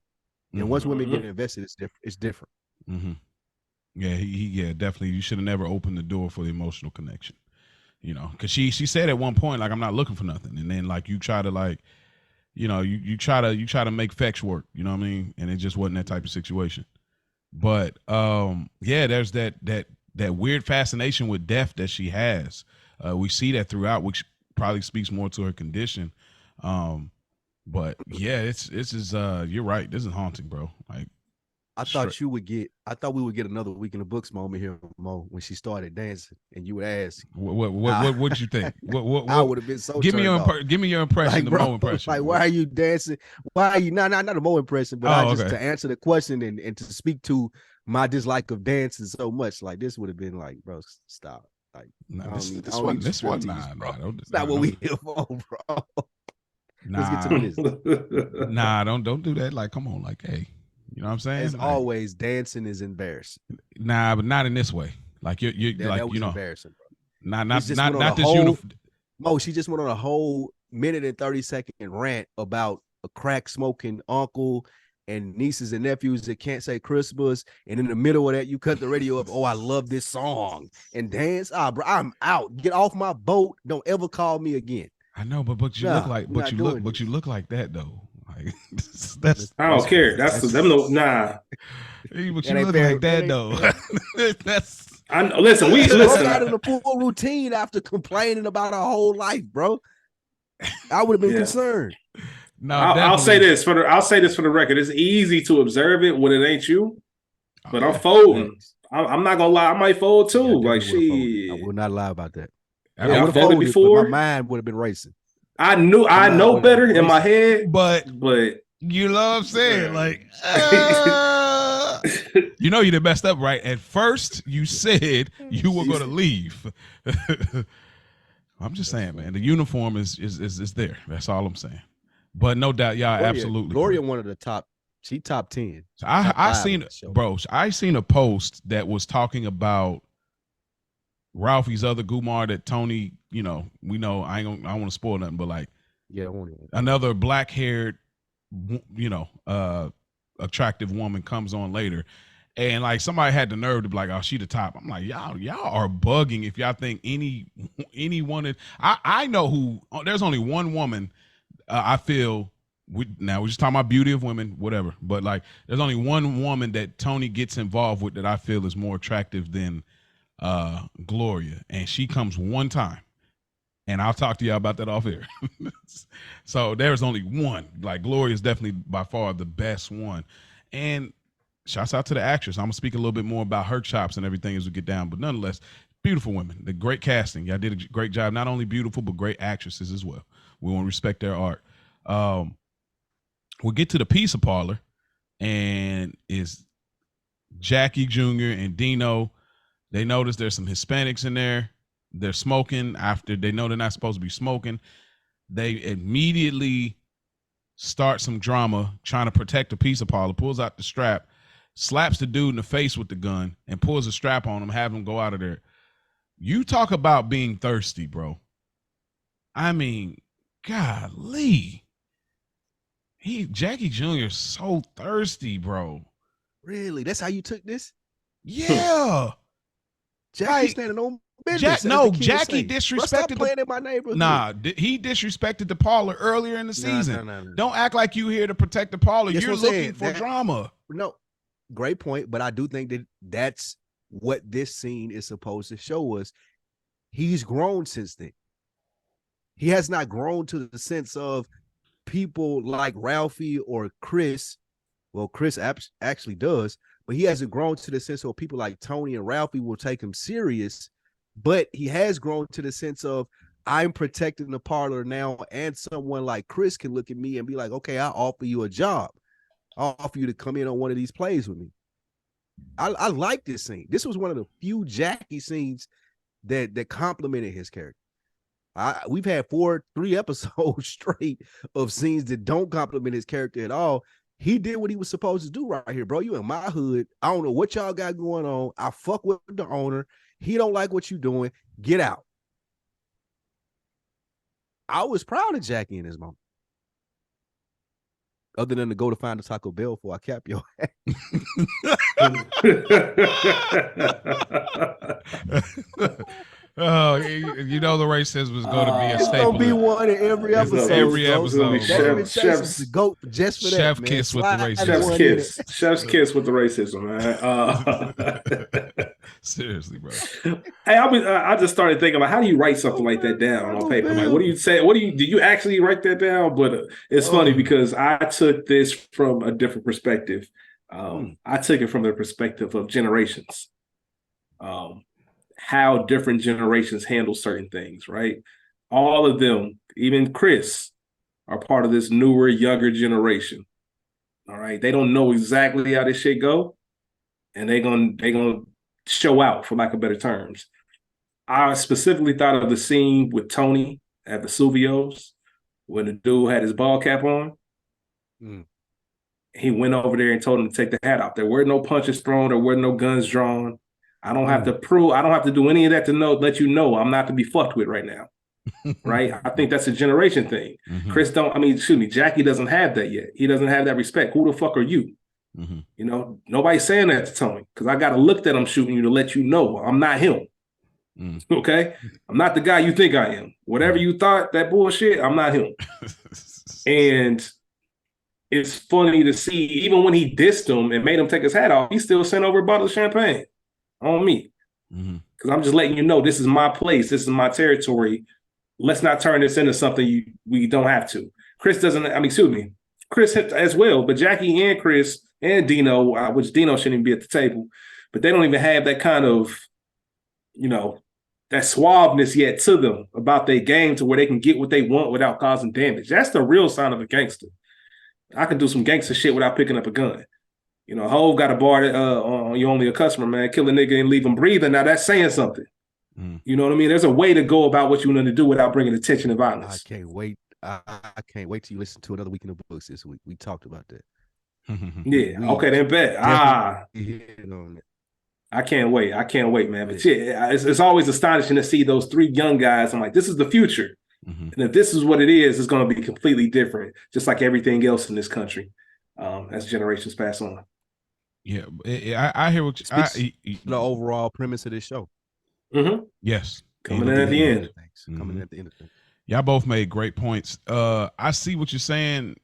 And once women get invested, it's different. Yeah, definitely. You should have never opened the door for the emotional connection, because she said at one point, like, I'm not looking for nothing. And then like you try to like, you try to make fetch work, you know what I mean? And it just wasn't that type of situation. But there's that weird fascination with death that she has. We see that throughout, which probably speaks more to her condition. But yeah, this is you're right. This is haunting, bro. Like, I thought we would get another week in the books moment here, Mo, when she started dancing, and you would ask, "What you think?" What I would have been so. Give me your impression, like, the bro, Mo impression. Like, why are you dancing? Why are you not a Mo impression? But to answer the question and to speak to my dislike of dancing so much, like this would have been like, bro, stop. Like, this wasn't not what we here for, bro. Let's get to the Nah, don't do that. Like, come on, like, hey. You know what I'm saying? As always, dancing is embarrassing. Nah, but not in this way. Like you're like, that was embarrassing, bro. Not this uniform. Mo, she just went on a whole minute and 30-second rant about a crack smoking uncle and nieces and nephews that can't say Christmas. And in the middle of that, you cut the radio up. Oh, I love this song and dance. Bro, I'm out. Get off my boat. Don't ever call me again. I know, but you look like like that though. Like, I don't care. That's them. Nah. But you look like that though. That's. I know. Listen. Out in the full routine after complaining about our whole life, bro. I would have been concerned. No, I'll say this for the record. It's easy to observe it when it ain't you, but I'm folding. I'm not gonna lie. I might fold too. Like shit. I will not lie about that. I would have folded before. My mind would have been racing. I know better in my head, but you know what I'm saying? Like, you're the messed up, right? At first, you said you were going to leave. I'm just saying, man. The uniform is there. That's all I'm saying. But no doubt, y'all absolutely. Gloria, one of the top. She top 10. So I seen a post that was talking about Ralphie's other Gumar that Tony, we know I don't want to spoil nothing, but like, another black-haired, attractive woman comes on later, and like somebody had the nerve to be like, "Oh, she the top." I'm like, y'all are bugging if y'all think anyone. I know who. There's only one woman. I feel. We're just talking about beauty of women, whatever. But like, there's only one woman that Tony gets involved with that I feel is more attractive than Gloria, and she comes one time, and I'll talk to y'all about that off air. So there's only one. Like, Gloria is definitely by far the best one, and shouts out to the actress. I'm gonna speak a little bit more about her chops and everything as we get down, but nonetheless, beautiful women. The great casting. Y'all did a great job. Not only beautiful, but great actresses as well. We want to respect their art. We'll get to the pizza parlor, and it's Jackie Jr. and Dino. They notice there's some Hispanics in there. They're smoking after they know they're not supposed to be smoking. They immediately start some drama trying to protect the pizza parlor, pulls out the strap, slaps the dude in the face with the gun, and pulls the strap on him, have him go out of there. You talk about being thirsty, bro. I mean, golly. Jackie Jr. is so thirsty, bro. Really? That's how you took this? Yeah. Jackie standing on business. Jackie disrespected. Stop playing in my neighborhood. Nah, he disrespected the parlor earlier in the season. No. Don't act like you here to protect the parlor. You're looking for drama. No, great point. But I do think that's what this scene is supposed to show us. He's grown since then. He has not grown to the sense of people like Ralphie or Chris. Well, Chris actually does, but he hasn't grown to the sense of people like Tony and Ralphie will take him serious. But he has grown to the sense of I'm protecting the parlor now, and someone like Chris can look at me and be like, okay, I'll offer you a job. I'll offer you to come in on one of these plays with me. I like this scene. This was one of the few Jackie scenes that complimented his character. We've had 3 episodes straight of scenes that don't compliment his character at all. He did what he was supposed to do right here, bro. You in my hood. I don't know what y'all got going on. I fuck with the owner. He don't like what you doing. Get out. I was proud of Jackie in this moment. Other than to go to find a Taco Bell before I cap your ass. Oh, you know the racism was going to be a staple. It's going to be one in every episode. Every episode. Chef's the GOAT just for Chef that, kiss man. with the racism. Chef's kiss with the racism, man. Seriously, bro. Hey, I just started thinking about how do you write something like that down on paper? Like, what do you say? Do you actually write that down? But it's funny because I took this from a different perspective. I took it from the perspective of generations. How different generations handle certain things, right? All of them, even Chris, are part of this newer, younger generation. All right. They don't know exactly how this shit go. And they're gonna show out, for lack of better terms. I specifically thought of the scene with Tony at Vesuvio's when the dude had his ball cap on. He went over there and told him to take the hat off. There were no punches thrown, there were no guns drawn. I don't have to prove, I don't have to do any of that to let you know I'm not to be fucked with right now. Right? I think that's a generation thing. Jackie doesn't have that yet. He doesn't have that respect. Who the fuck are you? You know, nobody's saying that to Tony because I got to look that I'm shooting you to let you know I'm not him. Okay? I'm not the guy you think I am. Whatever you thought, that bullshit, I'm not him. And it's funny to see, even when he dissed him and made him take his hat off, he still sent over a bottle of champagne on me. Because I'm just letting you know this is my place. This is my territory. Let's not turn this into something we don't have to. Chris as well, but Jackie and Chris and Dino, which Dino shouldn't even be at the table, but they don't even have that kind of, that suaveness yet to them about their game to where they can get what they want without causing damage. That's the real sign of a gangster. I can do some gangster shit without picking up a gun. Hove got a bar on You Only a Customer, man. Kill a nigga and leave him breathing. Now that's saying something. You know what I mean? There's a way to go about what you want to do without bringing attention and violence. I can't wait. I can't wait till you listen to another week in the books this week. We talked about that. Okay, then bet. I can't wait. I can't wait, man. But yeah, it's always astonishing to see those 3 young guys. I'm like, this is the future. And if this is what it is, it's going to be completely different, just like everything else in this country as generations pass on. Yeah, I hear what the overall premise of this show. Yes. Coming in at the end. Coming at the end of things. Y'all both made great points. I see what you're saying,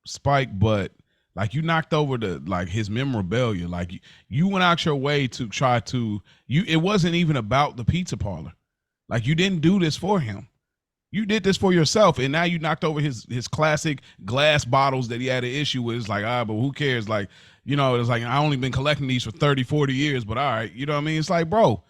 Spike, but like you knocked over his memorabilia. Like you went out your way to try to it wasn't even about the pizza parlor. Like you didn't do this for him. You did this for yourself, and now you knocked over his classic glass bottles that he had an issue with. It's like, but who cares? Like, it's like I only been collecting these for 30, 40 years, but all right, you know what I mean? It's like, bro,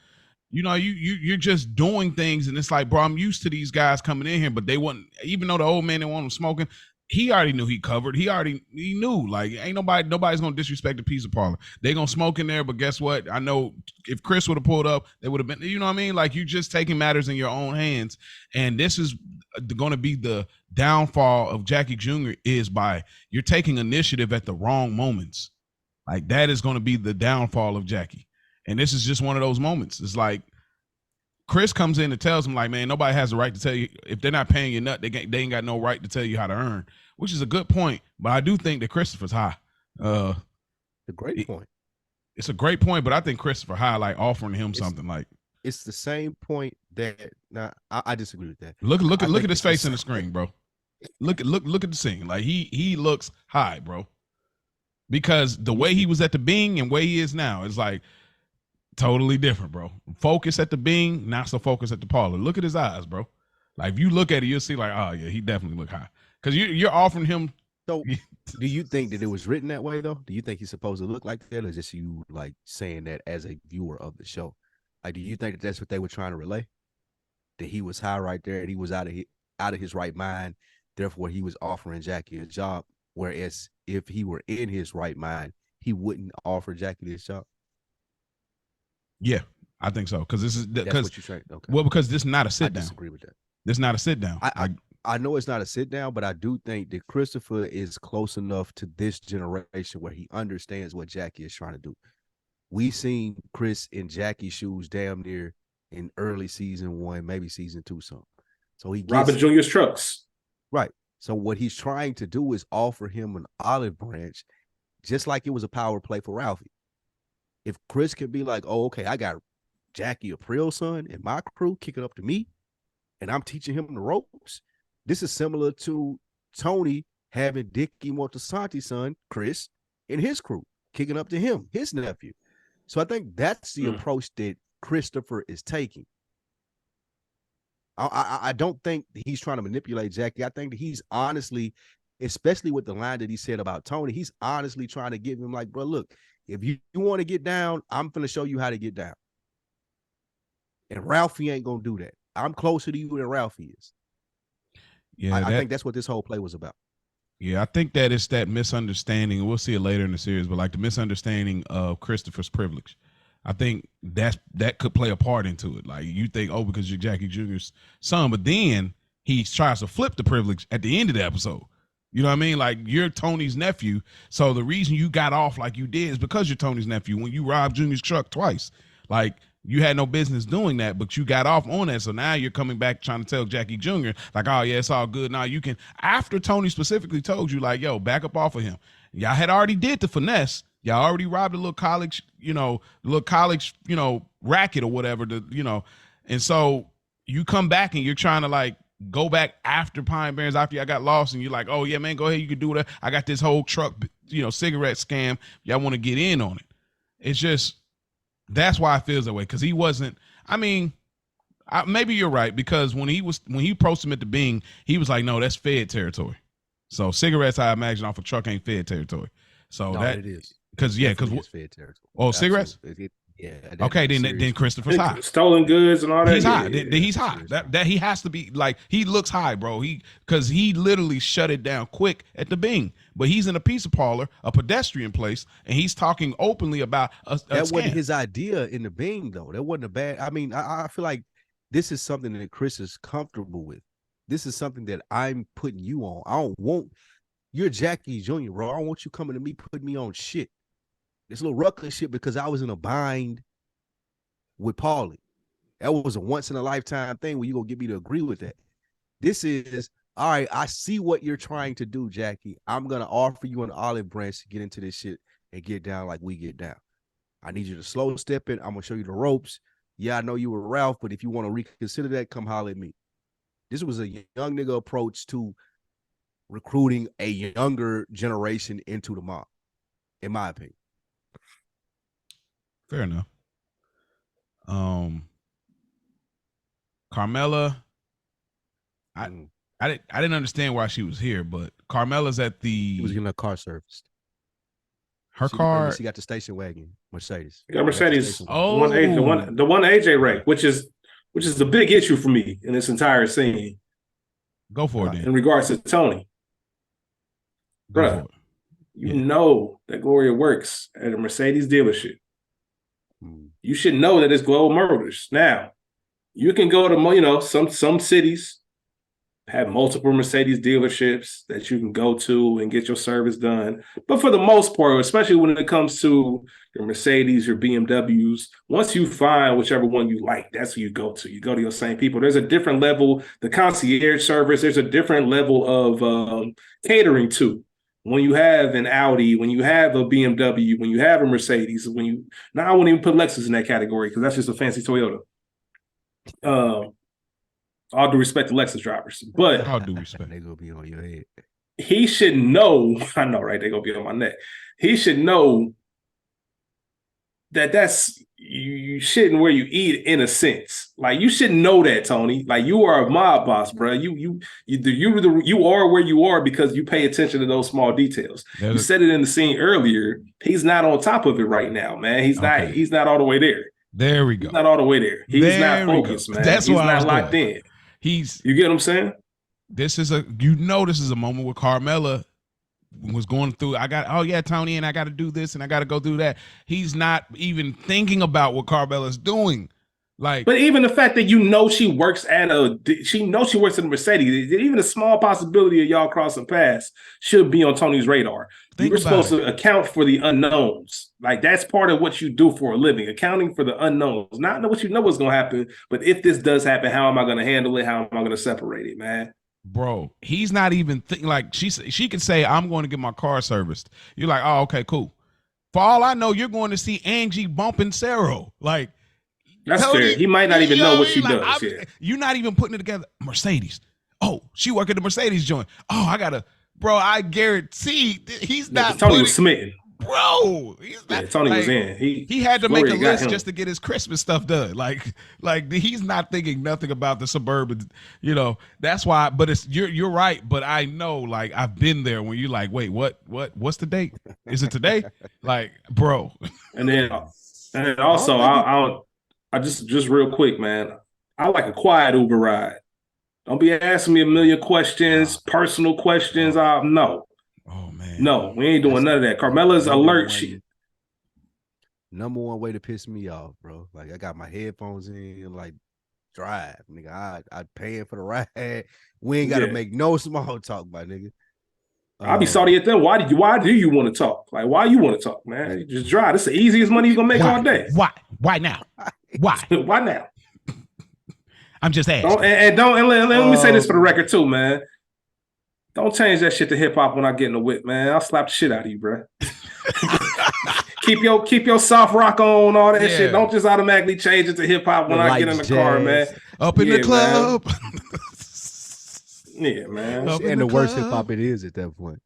You know, you're just doing things, and it's like, bro, I'm used to these guys coming in here, but they wouldn't. Even though the old man didn't want them smoking, he already knew he covered. He knew, like, ain't nobody's gonna disrespect the pizza parlor. They gonna smoke in there, but guess what? I know if Chris would have pulled up, they would have been. You know what I mean? Like, you just taking matters in your own hands, and this is going to be the downfall of Jackie Jr. is by you're taking initiative at the wrong moments. Like, that is going to be the downfall of Jackie. And this is just one of those moments. It's like Chris comes in and tells him, like, man, nobody has the right to tell you if they're not paying your nut, they ain't got no right to tell you how to earn, which is a good point. But I do think that Christopher's high. A great point. It's a great point, but I think Christopher high, like offering him something like. It's the same point that I disagree with that. Look at his face in the screen, bro. Look at the scene. Like he looks high, bro. Because the way he was at the Bing and way he is now is like totally different, bro. Focus at the Bing, not so focus at the parlor. Look at his eyes, bro. Like, if you look at it, you'll see like, oh yeah, he definitely look high. Because you're offering him. So, do you think that it was written that way though? Do you think he's supposed to look like that, or just you like saying that as a viewer of the show? Like, do you think that that's what they were trying to relay? That he was high right there, and he was out of his right mind. Therefore, he was offering Jackie a job. Whereas if he were in his right mind, he wouldn't offer Jackie this job. Yeah, I think so. Because this is that's what you're saying. Okay. Well, because this is not a sit down. I disagree with that. This is not a sit down. I know it's not a sit down, but I do think that Christopher is close enough to this generation where he understands what Jackie is trying to do. We seen Chris in Jackie's shoes damn near in early season 1, maybe season 2, something. So he Robin Jr.'s trucks. Right. So what he's trying to do is offer him an olive branch, just like it was a power play for Ralphie. If Chris can be like, oh, okay, I got Jackie April's son and my crew kicking up to me, and I'm teaching him the ropes. This is similar to Tony having Dickie Montesanti's son, Chris, and his crew kicking up to him, his nephew. So I think that's the approach that Christopher is taking. I don't think he's trying to manipulate Jackie. I think that he's honestly, especially with the line that he said about Tony, he's honestly trying to give him like, bro, look, if you want to get down, I'm going to show you how to get down. And Ralphie ain't going to do that. I'm closer to you than Ralphie is. Yeah, I think that's what this whole play was about. Yeah, I think that it's that misunderstanding. We'll see it later in the series, but like the misunderstanding of Christopher's privilege. I think that could play a part into it. Like, you think, oh, because you're Jackie Jr.'s son, but then he tries to flip the privilege at the end of the episode. You know what I mean? Like, you're Tony's nephew, so the reason you got off like you did is because you're Tony's nephew. When you robbed Junior's truck twice, like, you had no business doing that, but you got off on that. So now you're coming back trying to tell Jackie Jr. like, oh yeah, it's all good. Now you can, after Tony specifically told you like, yo, back up off of him. Y'all had already did the finesse. Y'all already robbed a little college, racket or whatever, and so you come back and you're trying to like go back after Pine Barrens after y'all got lost, and you're like, oh yeah, man, go ahead, you can do that. I got this whole truck, cigarette scam. Y'all want to get in on it. It's just, that's why it feels that way. Cause he wasn't, maybe you're right, because when he approached him at the Bing, he was like, no, that's Fed territory. So cigarettes, I imagine, off a truck ain't Fed territory. So no, that it is. Because it's Fed territory. Oh, absolutely. Cigarettes? Yeah. Okay, then Christopher's high. Stolen goods and all that. He's high. He's high. That he has to be like, he looks high, bro. Because he literally shut it down quick at the Bing. But he's in a pizza parlor, a pedestrian place, and he's talking openly about a that scam. wasn't his idea in the Bing, though. That wasn't a bad. I feel like this is something that Chris is comfortable with. This is something that I'm putting you on. I don't want. You're Jackie Jr., bro. I don't want you coming to me putting me on shit. This little ruckus shit because I was in a bind with Paulie. That was a once in a lifetime thing where you gonna get me to agree with that. This is, all right, I see what you're trying to do, Jackie. I'm gonna offer you an olive branch to get into this shit and get down like we get down. I need you to slow step it. I'm gonna show you the ropes. Yeah, I know you were Ralph, but if you want to reconsider that, come holler at me. This was a young nigga approach to recruiting a younger generation into the mob, in my opinion. Fair enough. Carmella, I didn't understand why she was here, but Carmella's at the. She was getting her car serviced. Her car. She got the station wagon, Mercedes. Got Mercedes. Oh, the one AJ wreck, which is the big issue for me in this entire scene. Go for it, then. In regards to Tony, bro, you know that Gloria works at a Mercedes dealership. You should know that it's Globe Motors. Now, you can go to some cities have multiple Mercedes dealerships that you can go to and get your service done. But for the most part, especially when it comes to your Mercedes, your BMWs, once you find whichever one you like, that's who you go to. You go to your same people. There's a different level, the concierge service, there's a different level of catering to. When you have an Audi, when you have a BMW, when you have a Mercedes, now I won't even put Lexus in that category because that's just a fancy Toyota. All due respect to Lexus drivers, but all due respect, they gonna be on your head. He should know. I know, right? They gonna be on my neck. He should know that's you shouldn't where you eat in a sense. Like you should know that, Tony. Like you are a mob boss, bro. You are where you are because you pay attention to those small details. You said it in the scene earlier. He's not on top of it right now, man. He's not all the way there. There we go. He's not all the way there. He's not focused, man. That's he's why not locked in. You get what I'm saying? This is a moment where Carmella was going through. Tony, and I got to do this and I got to go do that. He's not even thinking about what Carmella's doing. But even the fact that she works at a Mercedes, even a small possibility of y'all crossing paths should be on Tony's radar. You're supposed to account for the unknowns. Like that's part of what you do for a living, accounting for the unknowns. Not what you know what's going to happen, but if this does happen, how am I going to handle it? How am I going to separate it, man? Bro, he's not even thinking. Like she could say, "I'm going to get my car serviced." You're like, "Oh, okay, cool." For all I know, you're going to see Angie bumping Sarah. Like that's fair. He might not even know what she does. You're not even putting it together. Mercedes. Oh, she work at the Mercedes joint. Oh, I gotta. Bro, I guarantee he's not. Tony was smitten. Bro, he's not. Tony was in. He had to make a list just to get his Christmas stuff done. Like he's not thinking nothing about the suburban. That's why. But you're right. But I know, like I've been there when you're like, wait, what's the date? Is it today? Like, bro. And then also, I just real quick, man. I like a quiet Uber ride. Don't be asking me a million questions, personal questions. No. Oh man. No, we ain't doing none of that. Carmella's alert shit. Number one way to piss me off, bro. Like I got my headphones in, like drive, nigga. I paying for the ride. We ain't gotta make no small talk, my nigga. I'll be salty at them. Why do you want to talk? Like, why you want to talk, man? Just drive. It's the easiest money you're gonna make all day. Why now? Why? Why now? I'm just asking. Let me say this for the record too, man. Don't change that shit to hip hop when I get in the whip, man. I'll slap the shit out of you, bro. keep your soft rock on, all that shit. Don't just automatically change it to hip hop when I get in the car, man. Up in the club. Yeah, man. And the worst hip hop it is at that point.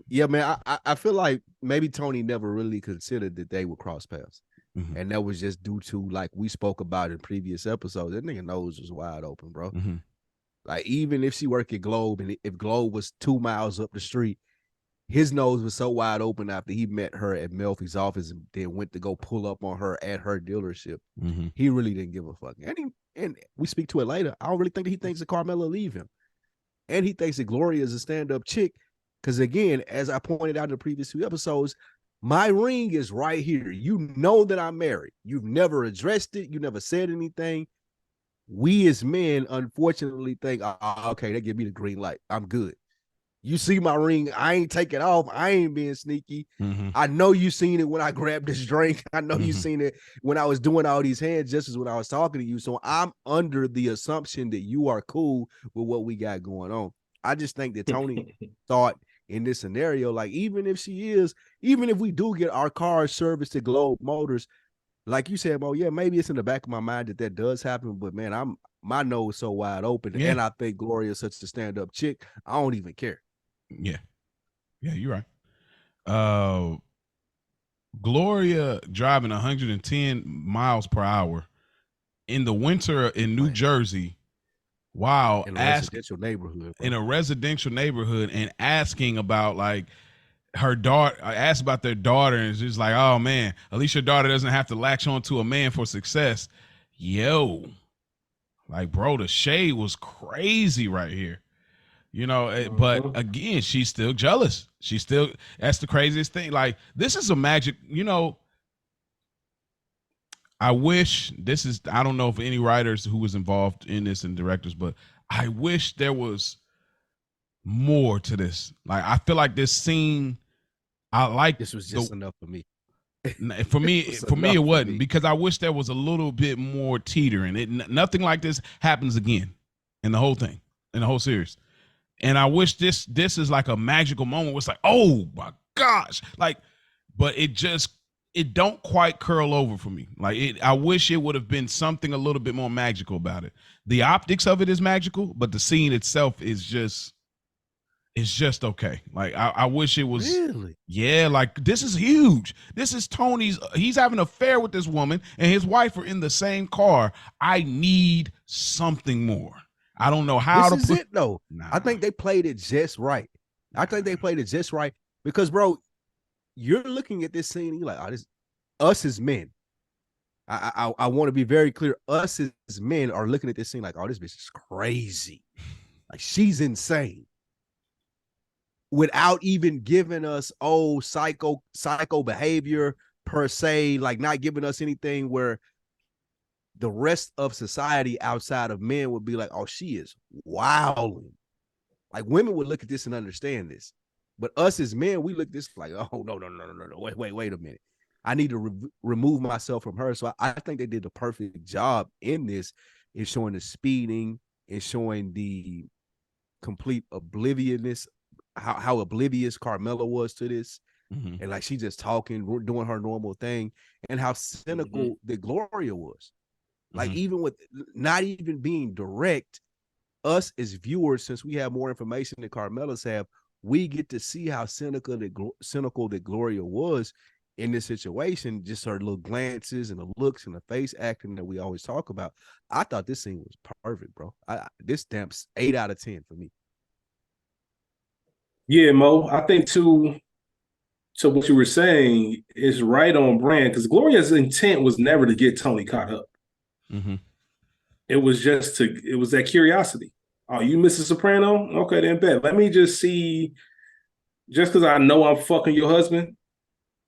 Yeah, man. I feel like maybe Tony never really considered that they would cross paths. Mm-hmm. And that was just due to, like we spoke about in previous episodes, that nigga nose was wide open, bro. Mm-hmm. Like, even if she worked at Globe and if Globe was 2 miles up the street, his nose was so wide open after he met her at Melfi's office and then went to go pull up on her at her dealership. Mm-hmm. He really didn't give a fuck. And we speak to it later. I don't really think that he thinks that Carmella leave him. And he thinks that Gloria is a stand-up chick. Because, again, as I pointed out in the previous 2 episodes, my ring is right here. You know that I'm married. You've never addressed it. You never said anything. We as men, unfortunately, think, okay, they give me the green light. I'm good. You see my ring. I ain't take it off. I ain't being sneaky. Mm-hmm. I know you seen it when I grabbed this drink. I know you seen it when I was doing all these hand gestures when I was talking to you. So I'm under the assumption that you are cool with what we got going on. I just think that Tony thought in this scenario, like, even if we do get our car serviced at Globe Motors, like you said, Mo, yeah, maybe it's in the back of my mind that does happen, but man, my nose so wide open, and I think Gloria is such a stand-up chick, I don't even care. Yeah, you're right. Gloria driving 110 miles per hour in the winter in New Jersey. Wow, in a residential neighborhood, and asking about, like, her daughter, I asked about their daughter, and it's just like, oh man, at least your daughter doesn't have to latch on to a man for success. Yo, like, bro, the shade was crazy right here. You know, but again, she's still jealous. She's still, that's the craziest thing. Like, this is a magic, you know, I wish this is, I don't know if any writers who was involved in this and directors, but I wish there was more to this. Like, I feel like this scene, I like this was just enough for me. For me, it wasn't, because I wish there was a little bit more teetering. Nothing like this happens again in the whole thing, in the whole series. And I wish this is like a magical moment where it's like, oh my gosh, like, but it don't quite curl over for me. Like, I wish it would have been something a little bit more magical about it. The optics of it is magical, but the scene itself is just, it's just okay. Like, I wish it was really, yeah, like, this is huge. This is Tony's, he's having an affair with this woman and his wife are in the same car. I need something more. I don't know how this is it though. Nah. I think they played it just right. Because, bro, you're looking at this scene and you're like, oh, this, us as men. I want to be very clear. Us as men are looking at this scene like, oh, this bitch is crazy. Like, she's insane. Without even giving us psycho behavior per se, like not giving us anything where the rest of society outside of men would be like, oh, she is wilding. Like, women would look at this and understand this. But us as men, we look at this like, oh, no. Wait a minute. I need to remove myself from her. So I think they did the perfect job in this, in showing the speeding, in showing the complete oblivioususness, how oblivious Carmela was to this. Mm-hmm. And like, she just talking, doing her normal thing, and how cynical that Gloria was. Like, even with not even being direct, us as viewers, since we have more information than Carmela's have, we get to see how cynical that Gloria was in this situation. Just her little glances and the looks and the face acting that we always talk about. I thought this scene was perfect, bro. This stamps 8 out of 10 for me. Yeah, Mo, I think to what you were saying is right on brand, because Gloria's intent was never to get Tony caught up. Mm-hmm. It was that curiosity. Oh, you Mrs. Soprano? Okay, then bet. Let me just see, just because I know I'm fucking your husband,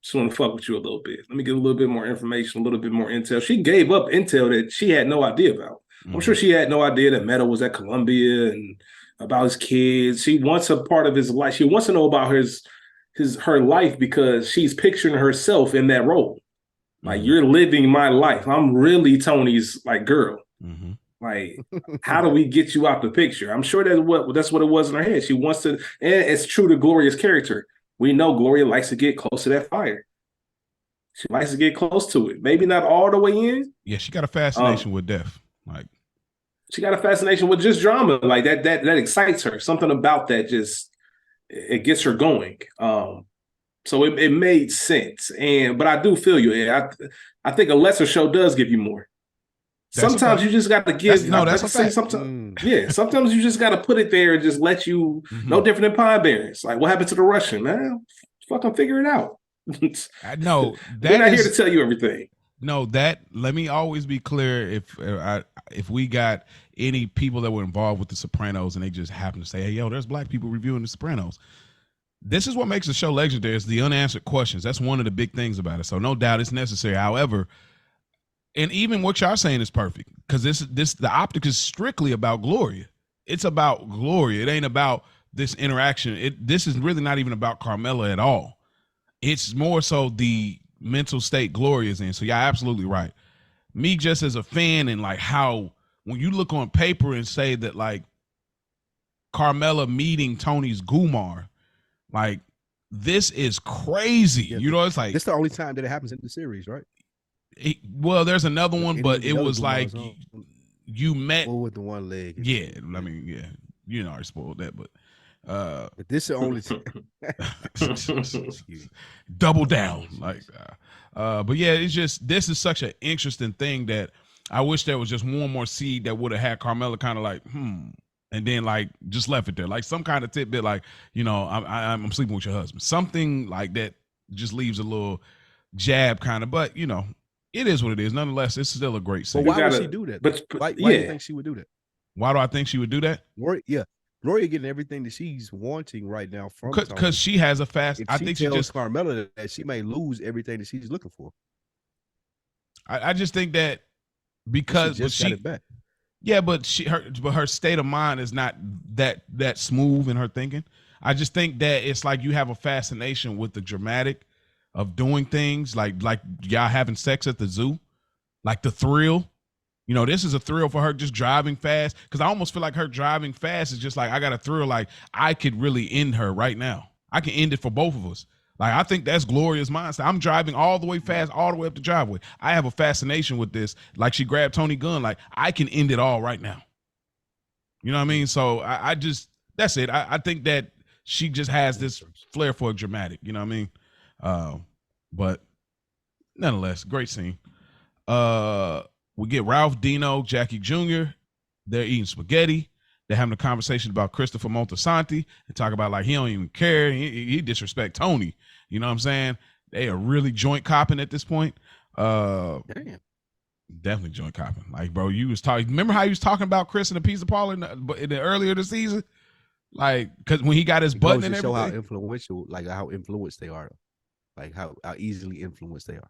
just want to fuck with you a little bit. Let me get a little bit more information, a little bit more intel. She gave up intel that she had no idea about. Mm-hmm. I'm sure she had no idea that Meadow was at Columbia and about his kids. She wants a part of his life. She wants to know about her life because she's picturing herself in that role. Like, you're living my life. I'm really Tony's like girl. Mm-hmm. Like, how do we get you out the picture? I'm sure that's what it was in her head. She wants to, and it's true to Gloria's character. We know Gloria likes to get close to that fire. She likes to get close to it. Maybe not all the way in. Yeah, she got a fascination with death. Like, she got a fascination with just drama. Like, that excites her. Something about that just, it gets her going. So it made sense. But I do feel you. I think a lesser show does give you more. Sometimes you just got to give. Sometimes you just got to put it there and just let you. No different than Pine Barrens. Like, what happened to the Russian, man? Fucking figure it out. No, we're not here to tell you everything. No, let me always be clear. If we got any people that were involved with the Sopranos and they just happen to say, "Hey, yo, there's black people reviewing the Sopranos," this is what makes the show legendary. Is the unanswered questions. That's one of the big things about it. So no doubt it's necessary. However, and even what y'all saying is perfect, because the optic is strictly about Gloria. It's about Gloria. It ain't about this interaction. This is really not even about Carmela at all. It's more so the mental state Gloria's in. So y'all absolutely right. Me just as a fan, and like how when you look on paper and say that like Carmela meeting Tony's Gumar, like, this is crazy. Yeah, you know, it's like, it's the only time that it happens in the series, right? Well, there's another one, but it was like you met with the one leg. Yeah, I mean, yeah, you know, I spoiled that, but this is only double down, like, but yeah, it's just, this is such an interesting thing that I wish there was just one more seed that would have had Carmela kind of like, and then like just left it there, like some kind of tidbit, like I'm sleeping with your husband, something like that, just leaves a little jab kind of. But it is what it is. Nonetheless, it's still a great scene. But why would she do that? But why do you think she would do that? Why do I think she would do that? Gloria getting everything that she's wanting right now from because she has a fast. I think she tells Carmela that she may lose everything that she's looking for. I just think that because she got it back. Yeah, but her state of mind is not that smooth in her thinking. I just think that it's like you have a fascination with the dramatic of doing things, like y'all having sex at the zoo, like the thrill. This is a thrill for her, just driving fast. Because I almost feel like her driving fast is just like, I got a thrill. Like, I could really end her right now. I can end it for both of us. Like, I think that's Gloria's mindset. I'm driving all the way fast, all the way up the driveway. I have a fascination with this. Like, she grabbed Tony Gunn. Like, I can end it all right now. You know what I mean? So I just, that's it. I think that she just has this flair for a dramatic. You know what I mean? But nonetheless, great scene. We get Ralph, Dino, Jackie Jr. They're eating spaghetti. They're having a conversation about Christopher Moltisanti and talk about like he don't even care. He disrespect Tony. You know what I'm saying? They are really joint copping at this point. Damn. Definitely joint copping. Like, bro, you was talking. Remember how you was talking about Chris in the pizza parlor in the earlier the season? Like, because when he got his button and everything. Show how influential, like how influenced they are, like how easily influenced they are.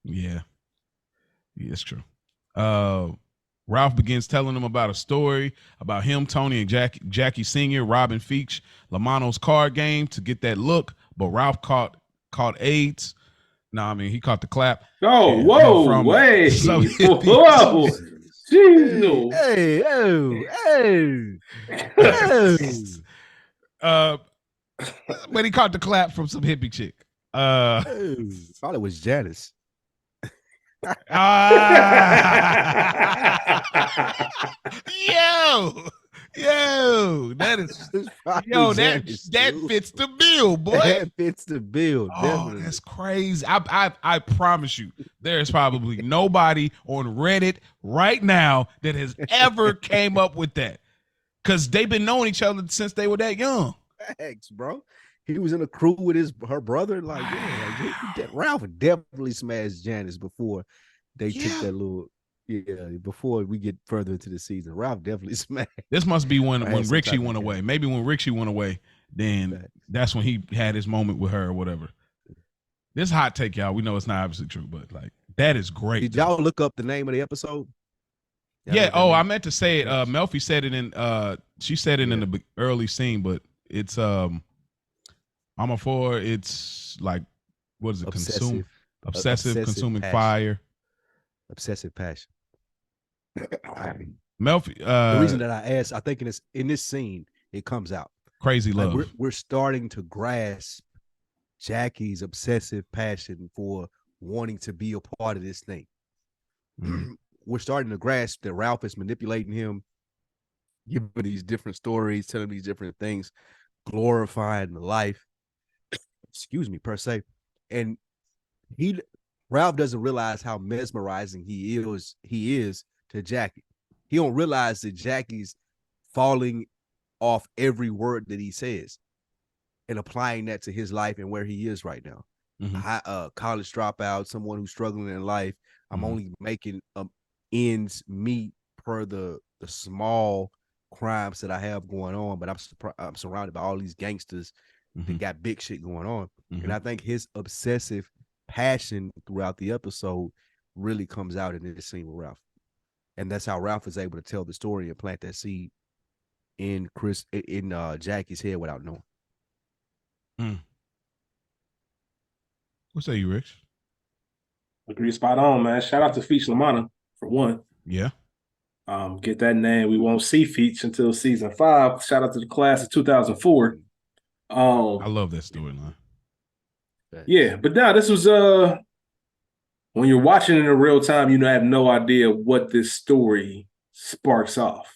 Yeah, it's true. Ralph begins telling them about a story about him, Tony, and Jackie Sr. robbing Feach Lamano's card game to get that look, but Ralph caught AIDS. No, I mean he caught the clap. Oh, whoa, wait, whoa, jeez, but he caught the clap from some hippie chick. Thought it was Janice. Yo, that fits the bill, boy. That fits the bill. Oh, definitely. That's crazy. I promise you, there's probably nobody on Reddit right now that has ever came up with that, because they've been knowing each other since they were that young. Thanks, bro. He was in a crew with her brother. Like, Ralph definitely smashed Janice before they took that little. Yeah, before we get further into the season, Ralph definitely smashed. This must be when Richie went away. Maybe when Richie went away, then that's when he had his moment with her or whatever. This hot take, y'all. We know it's not obviously true, but like that is great. Did y'all look up the name of the episode? Yeah. Oh, I meant to say it. Melfi said it in. She said it in the early scene, but it's Amour. It's like, what is it? Obsessive consuming passion. Fire. Obsessive passion. Melfi. The reason that I asked, I think in this scene, it comes out. Crazy love. Like we're starting to grasp Jackie's obsessive passion for wanting to be a part of this thing. Mm-hmm. We're starting to grasp that Ralph is manipulating him, giving these different stories, telling these different things, glorifying the life. Excuse me, per se. And Ralph doesn't realize how mesmerizing he is to Jackie. He don't realize that Jackie's falling off every word that he says and applying that to his life and where he is right now. Mm-hmm. College dropout, someone who's struggling in life. I'm only making ends meet per the small crimes that I have going on, but I'm surrounded by all these gangsters that got big shit going on. And I think his obsessive passion throughout the episode really comes out in this scene with Ralph. And that's how Ralph is able to tell the story and plant that seed in Jackie's head without knowing. What say you, Rich? Agree, spot on, man. Shout out to Feach Lamana for one. Yeah. Get that name. We won't see Feach until season 5. Shout out to the class of 2004. I love that storyline. Yeah, but now this was when you're watching in real time, you have no idea what this story sparks off.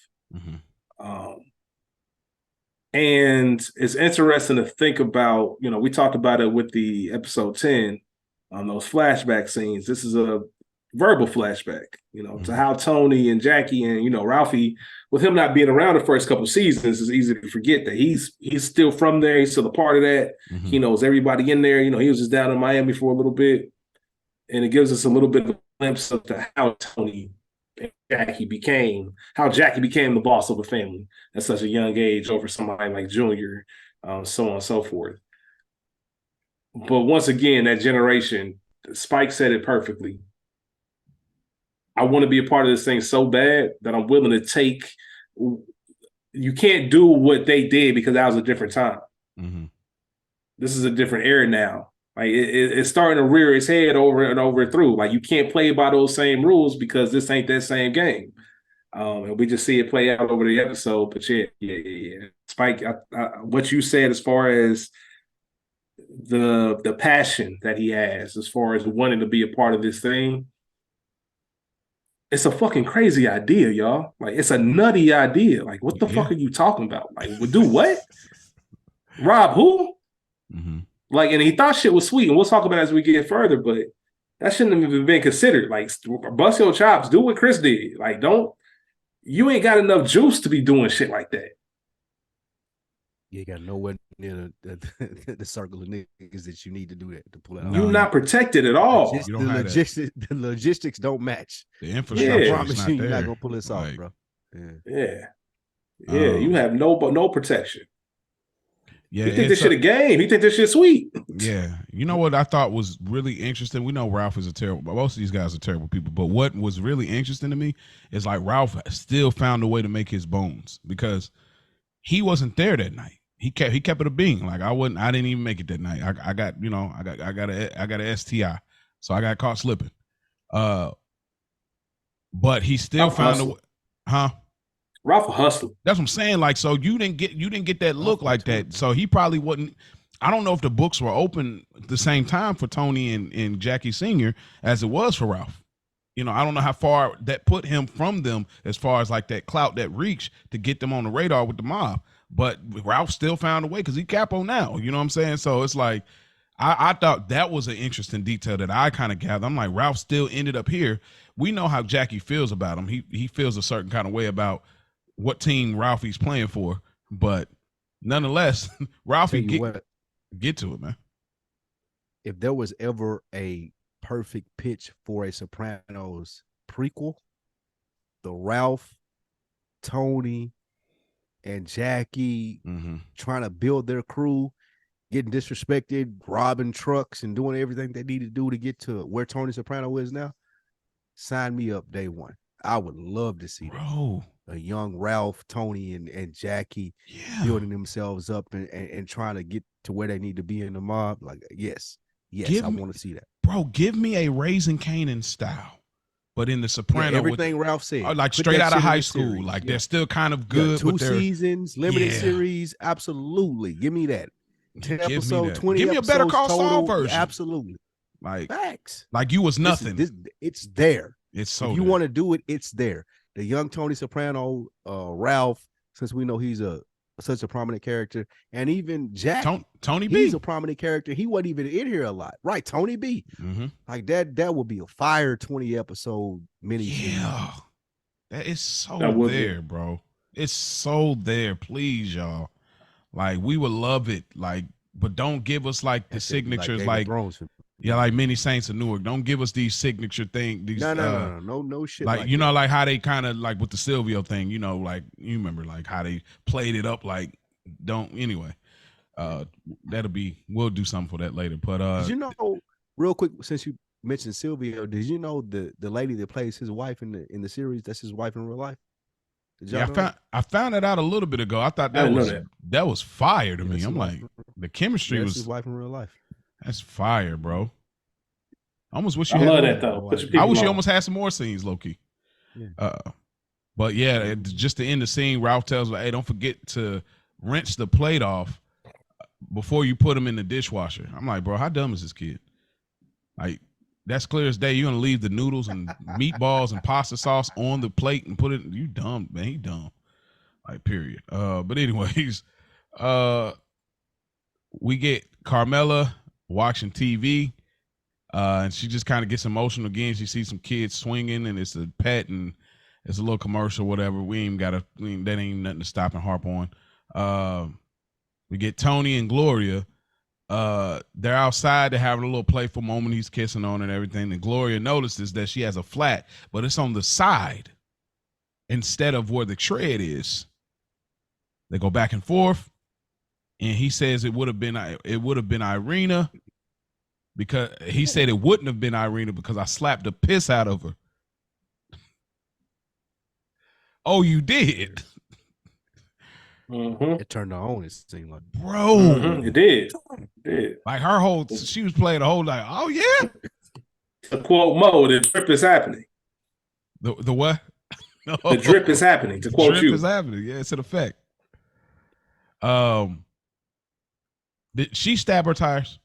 And it's interesting to think about, we talked about it with the episode 10 on those flashback scenes. This is a verbal flashback, to how Tony and Jackie and Ralphie, with him not being around the first couple seasons, it's easy to forget that he's still from there. He's still a part of that. Mm-hmm. He knows everybody in there. He was just down in Miami for a little bit, and it gives us a little bit of a glimpse of how Tony and Jackie became the boss of the family at such a young age over somebody like Junior, so on and so forth. But once again, that generation, Spike said it perfectly. I want to be a part of this thing so bad that I'm willing to take. You can't do what they did because that was a different time. Mm-hmm. This is a different era now. Like it's starting to rear its head over and over through. Like you can't play by those same rules because this ain't that same game. And we just see it play out over the episode. But yeah. Spike, what you said as far as the passion that he has, as far as wanting to be a part of this thing. It's a fucking crazy idea, y'all. Like, it's a nutty idea. Like, what the fuck are you talking about? Like, we do what? Rob who? Mm-hmm. Like, and he thought shit was sweet, and we'll talk about it as we get further, but that shouldn't have even been considered. Like, bust your chops, do what Chris did. Like, you ain't got enough juice to be doing shit like that. You got nowhere near the circle of niggas that you need to do that to pull it out. You're not protected at all. The logistics don't match. The infrastructure. I promise you're not gonna pull this off, bro. Yeah. You have no protection. Yeah, you think this shit a game? You think this shit sweet? Yeah. You know what I thought was really interesting? We know Ralph is most of these guys are terrible people, but what was really interesting to me is like Ralph still found a way to make his bones because he wasn't there that night. He kept it a being. Like I didn't even make it that night. I got a STI. So I got caught slipping. But he still found a way. Huh? Ralph a hustler. That's what I'm saying. Like, so you didn't get that look like that. So he probably wouldn't. I don't know if the books were open at the same time for Tony and Jackie Sr. as it was for Ralph. I don't know how far that put him from them as far as like that clout, that reach to get them on the radar with the mob. But Ralph still found a way because he capo now. You know what I'm saying? So it's like, I thought that was an interesting detail that I kind of gathered. I'm like, Ralph still ended up here. We know how Jackie feels about him. He feels a certain kind of way about what team Ralphie's playing for. But nonetheless, Ralphie get to it, man. If there was ever a perfect pitch for a Sopranos prequel, the Ralph, Tony, and Jackie trying to build their crew, getting disrespected, robbing trucks, and doing everything they need to do to get to where Tony Soprano is now. Sign me up day one. I would love to see that. A young Ralph, Tony, and Jackie building themselves up and trying to get to where they need to be in the mob. Like, yes, I want to see that. Bro, give me a Raising Kanan style. But in the Soprano, everything Ralph said, like straight out of high school, like they're still kind of good. 2 seasons, limited series, absolutely. Give me that. 10 episodes, 20. Give me a Better Call Saul version, absolutely. Like facts, like you was nothing. It's there. It's so. If you want to do it, it's there. The young Tony Soprano, Ralph, since we know he's such a prominent character, and even Jack, Tony B, he's a prominent character. He wasn't even in here a lot, right? Tony B, like that would be a fire 20 episode mini. Yeah, that is so there, bro. It's so there. Please, y'all. Like we would love it. Like, but don't give us like the signatures, like like Many Saints of Newark. Don't give us these signature things. These no shit. Like you know, like how they kind of like with the Silvio thing. You know, like you remember like how they played it up. Like anyway. We'll do something for that later. But did you know, real quick, since you mentioned Silvio, did you know the lady that plays his wife in the series, that's his wife in real life? I found that out a little bit ago. I thought that was fire to me. I'm like, the chemistry was his wife in real life. That's fire, bro. I almost wish I love that though. I wish you almost had some more scenes, low-key. Yeah. But yeah, just to end the scene, Ralph tells her, "Hey, don't forget to rinse the plate off before you put them in the dishwasher." I'm like, bro, how dumb is this kid? Like, that's clear as day. You're gonna leave the noodles and meatballs and pasta sauce on the plate and put it. You dumb, man. He dumb. Like, period. But anyways, we get Carmela watching TV. And she just kind of gets emotional again. She sees some kids swinging, and it's a pet, and it's a little commercial, whatever. That ain't nothing to stop and harp on. We get Tony and Gloria. They're outside. They're having a little playful moment. He's kissing on her and everything. And Gloria notices that she has a flat, but it's on the side instead of where the tread is. They go back and forth, and he says it would have been Irina, because he said it wouldn't have been Irina because I slapped the piss out of her. Oh, you did? Mm-hmm. It turned her on. It seemed like, bro, it did. Like her whole, she was playing the whole like, oh yeah. To quote Mo, the drip is happening. The what? The drip is happening. To quote you, the drip is happening. Yeah, it's an effect. Did she stab her tires?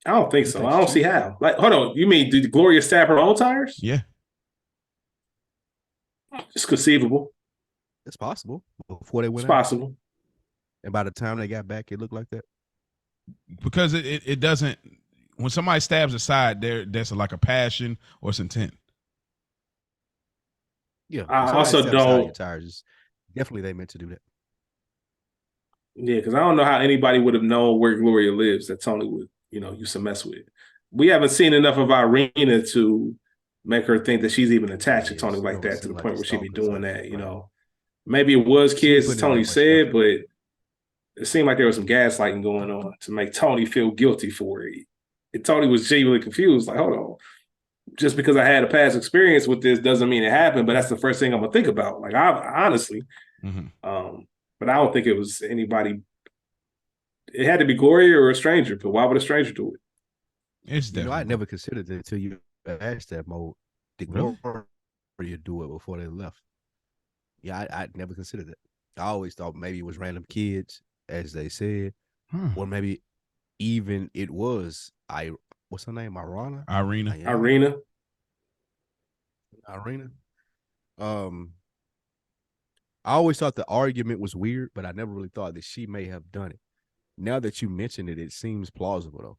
I don't think so. I don't see how. Like, hold on. You mean did Gloria stab her own tires? Yeah. It's conceivable. It's possible. Before they went out. Possible. And by the time they got back, it looked like that. Because it doesn't. When somebody stabs a side, there's like a passion or it's intent. Yeah. I also don't. Tires, definitely they meant to do that. Yeah, because I don't know how anybody would have known where Gloria lives that Tony would, used to mess with. We haven't seen enough of Irina to make her think that she's even attached to Tony like that, to the point where she'd be doing that, Maybe it was kids, as Tony said, but it seemed like there was some gaslighting going on to make Tony feel guilty for it. And Tony was genuinely confused, like, hold on. Just because I had a past experience with this doesn't mean it happened, but that's the first thing I'm gonna think about. Like, I honestly, but I don't think it was anybody. It had to be Gloria or a stranger, but why would a stranger do it? It's definitely. I never considered it until you asked that, Mo. Did Gloria do it before they left? Yeah, I never considered it. I always thought maybe it was random kids, as they said, or maybe even it was what's her name? Irina. I always thought the argument was weird, but I never really thought that she may have done it. Now that you mention it, it seems plausible, though.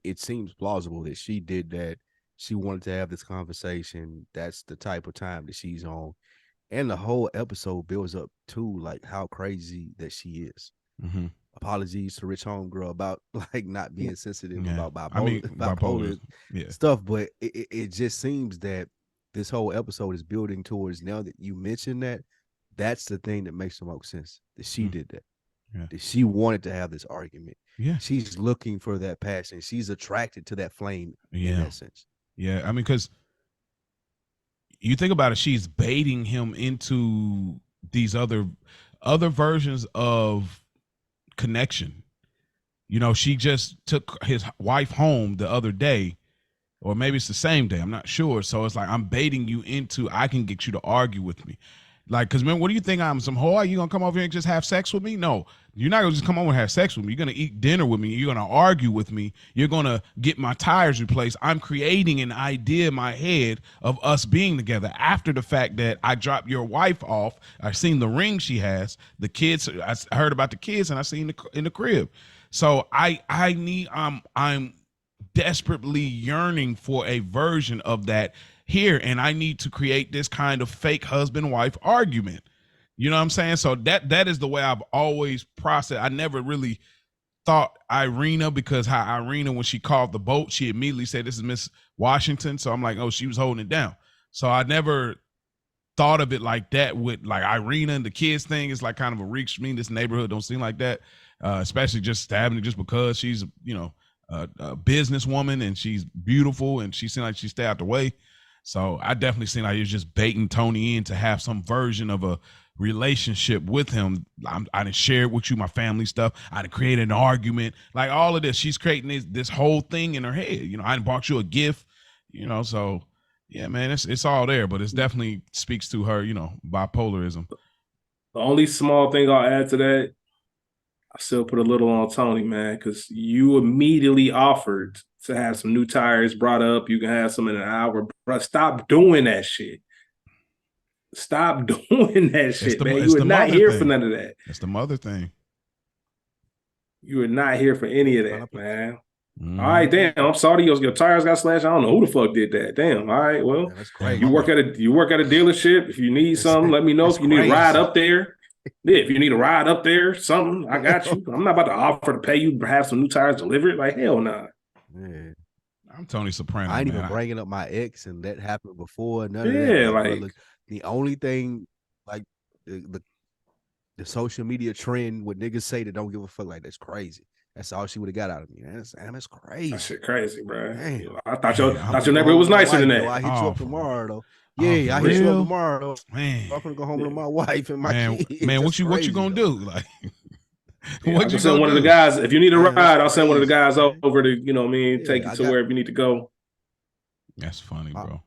It seems plausible that she did that. She wanted to have this conversation. That's the type of time that she's on. And the whole episode builds up to like how crazy that she is. Apologies to Rich Homegirl about like not being sensitive about bipolar stuff, but it just seems that this whole episode is building towards, now that you mentioned that, that's the thing that makes the most sense. That she did that. That she wanted to have this argument. Yeah. She's looking for that passion. She's attracted to that flame in that sense. Yeah. I mean, because you think about it, she's baiting him into these other versions of connection. She just took his wife home the other day, or maybe it's the same day, I'm not sure. So it's like, I'm baiting you into, I can get you to argue with me. Like, because man, what do you think, I'm some whore? You gonna come over here and just have sex with me? No, you're not gonna just come over and have sex with me. You're gonna eat dinner with me. You're gonna argue with me. You're gonna get my tires replaced. I'm creating an idea in my head of us being together after the fact that I dropped your wife off. I've seen the ring she has, the kids. I heard about the kids, and I seen in the crib. So I'm desperately yearning for a version of that here, and I need to create this kind of fake husband-wife argument. You know what I'm saying? So that is the way I've always processed. I never really thought Irina, because how Irina, when she called the boat, she immediately said, this is Miss Washington. So I'm like, oh, she was holding it down. So I never thought of it like that with like Irina and the kids thing. Is like kind of a reach to me. This neighborhood don't seem like that, especially just stabbing it just because she's, a businesswoman and she's beautiful and she seemed like she stayed out the way. So I definitely seem like you're just baiting Tony in to have some version of a relationship with him. I didn't share it with you, my family stuff. I didn't create an argument, like all of this. She's creating this whole thing in her head. I didn't bought you a gift, so yeah, man, it's all there, but it definitely speaks to her, bipolarism. The only small thing I'll add to that, I still put a little on Tony, man, because you immediately offered to have some new tires brought up. You can have some in an hour. Bro, stop doing that shit. Stop doing that shit, man. You were not here for none of that. It's the mother thing. You are not here for any of that, man. All right, damn. I'm sorry, your tires got slashed. I don't know who the fuck did that. Damn. All right, well, that's crazy. you work at a dealership. If you need something, let me know. If you need a ride up there, if you need a ride up there, something, I got you. I'm not about to offer to pay you to have some new tires delivered. Like hell, nah. Yeah. I'm Tony Soprano. I ain't man. even bringing up my ex, and that happened before. None of that. Yeah, Like, like bro, the only thing, like the social media trend, what niggas say that don't give a fuck, like that's crazy. That's all she would have got out of me. That's crazy. that shit crazy, bro. Damn. I thought your neighborhood was nicer than that. Though. I hit you up tomorrow, though. Oh, Yeah, I hit you up tomorrow, though. Man, I'm gonna go home to my wife and my kids. Man, what you gonna do? Like, what you send one of the guys. If you need a ride, I'll send one of the guys over to, you know what I mean, take you to wherever you need to go. That's funny, bro.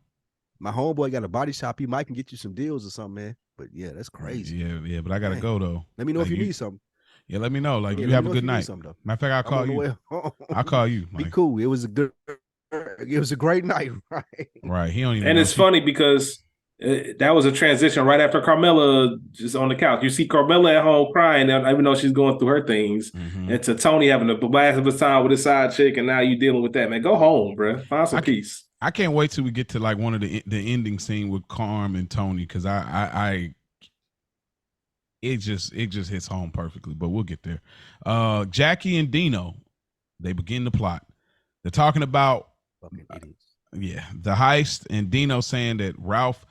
My homeboy got a body shop. He might can get you some deals or something, man. But yeah, that's crazy. Yeah, but I gotta go though. Let me know if you need something. Yeah, let me know. Like, you have a good night. Matter of fact, I'll call you. I'll call you. Be cool. It was a great night, right? Right. He don't even. And it's funny because that was a transition right after Carmela just on the couch. You see Carmela at home crying, even though she's going through her things, and to Tony having a blast of his time with his side chick, and now you dealing with that, man. Go home, bro. Find some peace. I can't wait till we get to like one of the ending scene with Carm and Tony, because it just hits home perfectly. But we'll get there. Jackie and Dino, they begin the plot. They're talking about the heist, and Dino saying that Ralph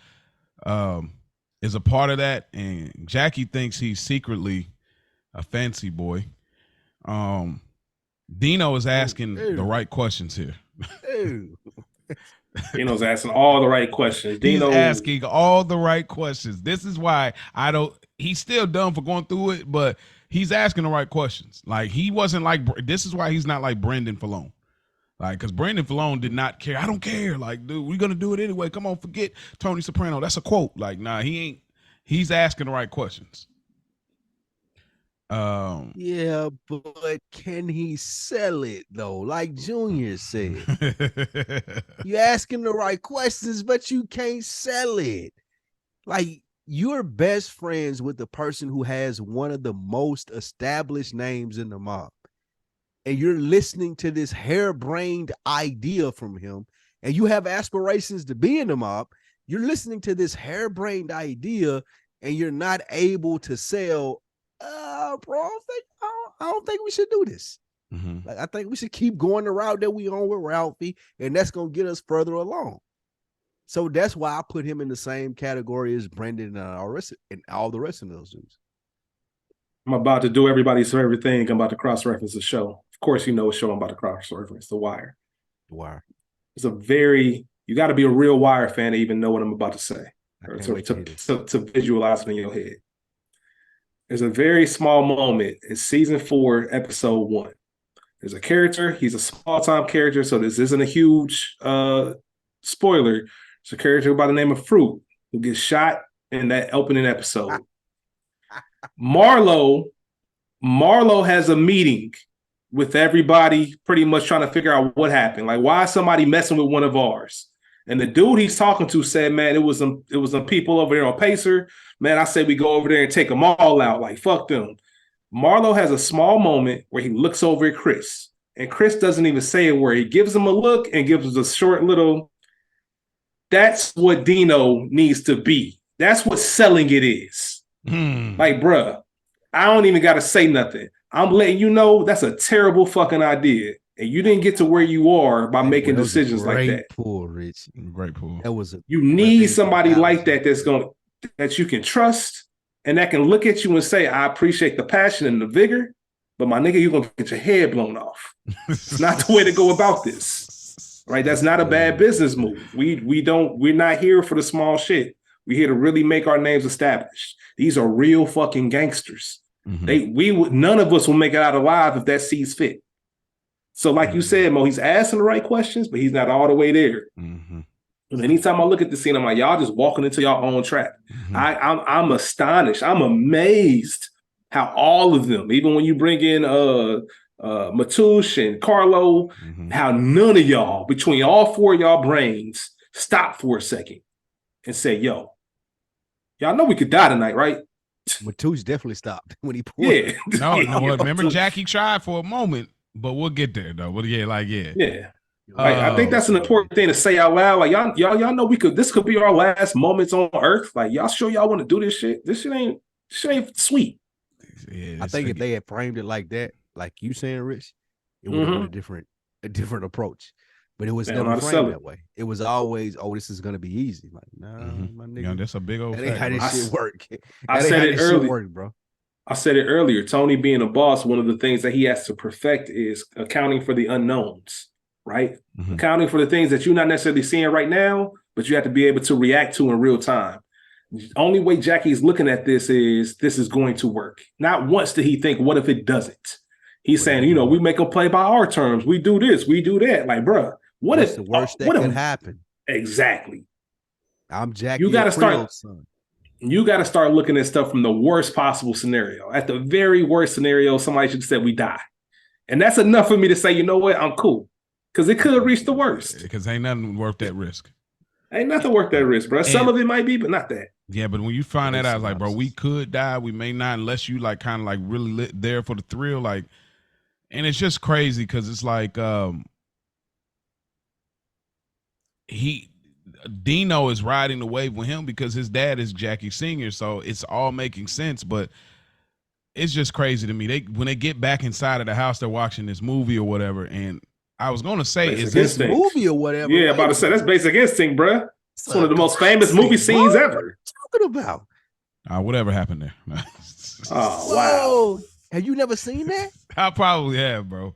is a part of that, and Jackie thinks he's secretly a fancy boy. Dino is asking the right questions here. Dino's asking all the right questions. He's asking all the right questions. This is why I don't. He's still dumb for going through it, but he's asking the right questions. Like, he wasn't like. This is why he's not like Brendan Falone. Like, because Brendan Falone did not care. I don't care. Like, dude, we're gonna do it anyway. Come on, forget Tony Soprano. That's a quote. Like, nah, he ain't. He's asking the right questions. Yeah, but can he sell it though? Like Junior said, you asking the right questions, but you can't sell it. Like, you're best friends with the person who has one of the most established names in the mob, and you're listening to this harebrained idea from him, and you have aspirations to be in the mob. You're listening to this harebrained idea, and you're not able to sell. Bro, I don't think we should do this. Like, I think we should keep going the route that we on with Ralphie, and that's gonna get us further along. So that's why I put him in the same category as Brendan and all the rest of those dudes. I'm about to do everybody's favorite thing. I'm about to cross-reference the show. Of course, you know what show I'm about to cross-reference, The Wire. The Wire. It's you got to be a real Wire fan to even know what I'm about to say, or to visualize it in your head. There's a very small moment in season 4, episode 1. There's a character. He's a small-time character, so this isn't a huge spoiler. It's a character by the name of Fruit who gets shot in that opening episode. Marlo has a meeting with everybody, pretty much trying to figure out what happened. Like, why is somebody messing with one of ours? And the dude he's talking to said, man, it was some people over there on Pacer. Man, I say we go over there and take them all out. Like, fuck them. Marlo has a small moment where he looks over at Chris, and Chris doesn't even say a word. He gives him a look and gives us a short little. That's what Dino needs to be. That's what selling it is. Like, bruh, I don't even got to say nothing. I'm letting you know that's a terrible fucking idea. And you didn't get to where you are by making decisions like that. Pool, Rich. Great pool. That was you need somebody like that that you can trust and that can look at you and say, I appreciate the passion and the vigor, but my nigga, you're gonna get your head blown off. It's not the way to go about this. Right? That's not a bad business move. We're not here for the small shit. We're here to really make our names established. These are real fucking gangsters. None of us will make it out alive if that sees fit. So like you said, Mo, he's asking the right questions, but he's not all the way there. Anytime I look at the scene, I'm like, y'all just walking into your own trap. I'm astonished. I'm amazed how all of them, even when you bring in Matush and Carlo, how none of y'all, between all 4 of y'all brains, stop for a second and say, yo, y'all know we could die tonight, right? Matouche definitely stopped when he pulled. Yeah. No. Remember, Jackie tried for a moment, but we'll get there though. But yeah. Like, I think that's an important thing to say out loud. Like y'all know this could be our last moments on Earth. Like y'all sure y'all want to do this shit? This shit ain't sweet. Yeah, I think if they had framed it like that, like you saying, Rich, it would have been a different approach. But it was never framed that way. It was always, oh, this is gonna be easy. Like, nah, my nigga, that's a big old. That ain't how this shit work. I said it earlier, bro. I said it earlier. Tony being a boss, one of the things that he has to perfect is accounting for the unknowns, right? Accounting for the things that you're not necessarily seeing right now, but you have to be able to react to in real time. The only way Jackie's looking at this is going to work. Not once did he think, what if it doesn't? He's saying, we make them play by our terms. We do this, we do that. Like, bruh, what's the worst that could happen? Exactly. I'm Jackie. You got to start. You got to start looking at stuff from the worst possible scenario. At the very worst scenario, somebody should have said we die, and that's enough for me to say, you know what, I'm cool, because it could reach the worst. Because ain't nothing worth that risk. Ain't nothing worth that risk, bro. Some of it might be, but not that. Yeah, but when you find that out, I was like, bro, we could die. We may not, unless you like kind of like really there for the thrill, like. And it's just crazy because it's like Dino is riding the wave with him because his dad is Jackie Sr., so it's all making sense. But it's just crazy to me. When they get back inside of the house, they're watching this movie or whatever. And I was gonna say, Basic is this Instinct. Movie or whatever? Yeah, about to say that's Basic Instinct, bro. It's one of the most famous movie scenes ever. What you talking about? Whatever happened there. Oh wow. Have you never seen that? I probably have, bro.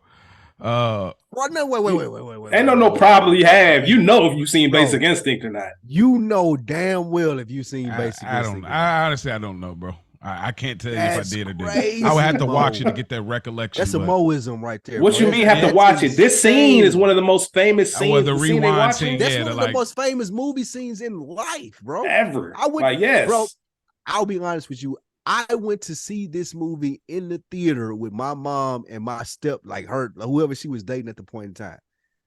Well, no, wait. Ain't no probably have. You know if you've seen Basic Instinct or not. You know damn well if you've seen Basic Instinct. I honestly, I don't know, bro. I can't tell you if I did or didn't. I would have to watch it to get that recollection. That's a Moism right there. What you mean have to watch it? This scene is one of the most famous scenes. The rewind scene. That's one of the most famous movie scenes in life, bro. Ever. I would, yes. Bro, I'll be honest with you. I went to see this movie in the theater with my mom and my whoever she was dating at the point in time.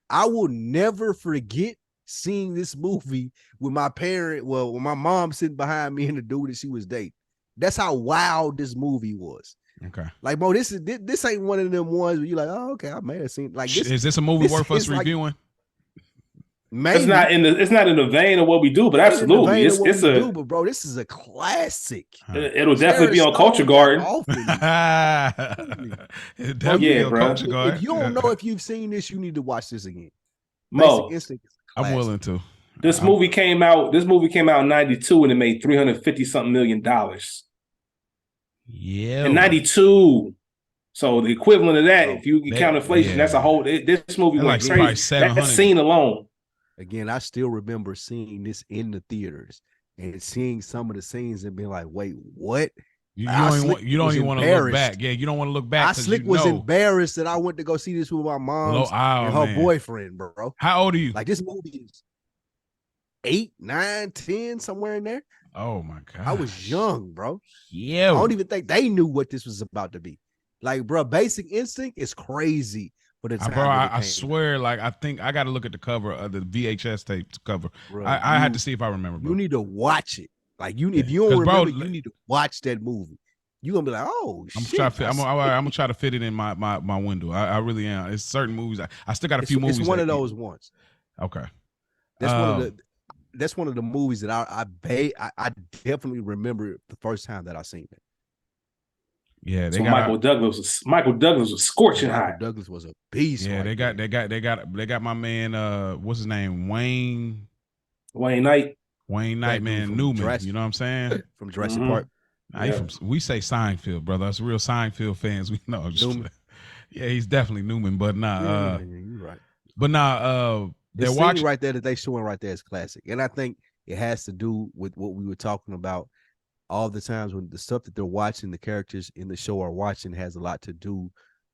I will never forget seeing this movie with my with my mom sitting behind me and the dude that she was dating. That's how wild this movie was. Okay. Like, bro, this ain't one of them ones where you're like, oh, okay, I may have seen. Like, is this a movie worth us reviewing? Maybe. It's not in the vein of what we do, but absolutely, but bro, this is a classic. It'll definitely be on Culture Garden. It'll definitely be on Culture Garden. If you don't know if you've seen this, you need to watch this again. Mo, I'm willing to. This movie came out in 92 and it made $350-something million. Yeah. In 92. So the equivalent of that, if you count inflation, that's a whole. This movie went crazy. That scene alone. Again, I still remember seeing this in the theaters and seeing some of the scenes and being like, "Wait, what?" You don't even want to look back. Yeah, you don't want to look back. Was embarrassed that I went to go see this with my mom and her boyfriend, bro. How old are you? Like, this movie is 8, 9, 10, somewhere in there. Oh my god, I was young, bro. Yeah, I don't even think they knew what this was about to be. Like, bro, Basic Instinct is crazy. Bro, I swear, like, I think I got to look at the cover of the VHS tape cover. Bro, I had to see if I remember. Bro. You need to watch it. Like, if you don't remember, you need to watch that movie. You're gonna be like, oh shit. I'm gonna try to fit it in my window. I really am. It's certain movies. I still got a few movies. It's one of those ones. Okay. That's one of the movies that I definitely remember the first time that I seen it. Yeah, Michael Douglas was scorching hot. Michael Douglas was a beast. Yeah, they got my man. What's his name? Wayne Knight. Wayne Knight, man, Newman. Jurassic, you know what I'm saying? From Jurassic Park. We say Seinfeld, brother. Us real Seinfeld fans. We know. Yeah, he's definitely Newman, but nah. You're right. But nah. The scene right there that they showing right there is classic, and I think it has to do with what we were talking about. All the times when the stuff that they're watching, the characters in the show are watching, has a lot to do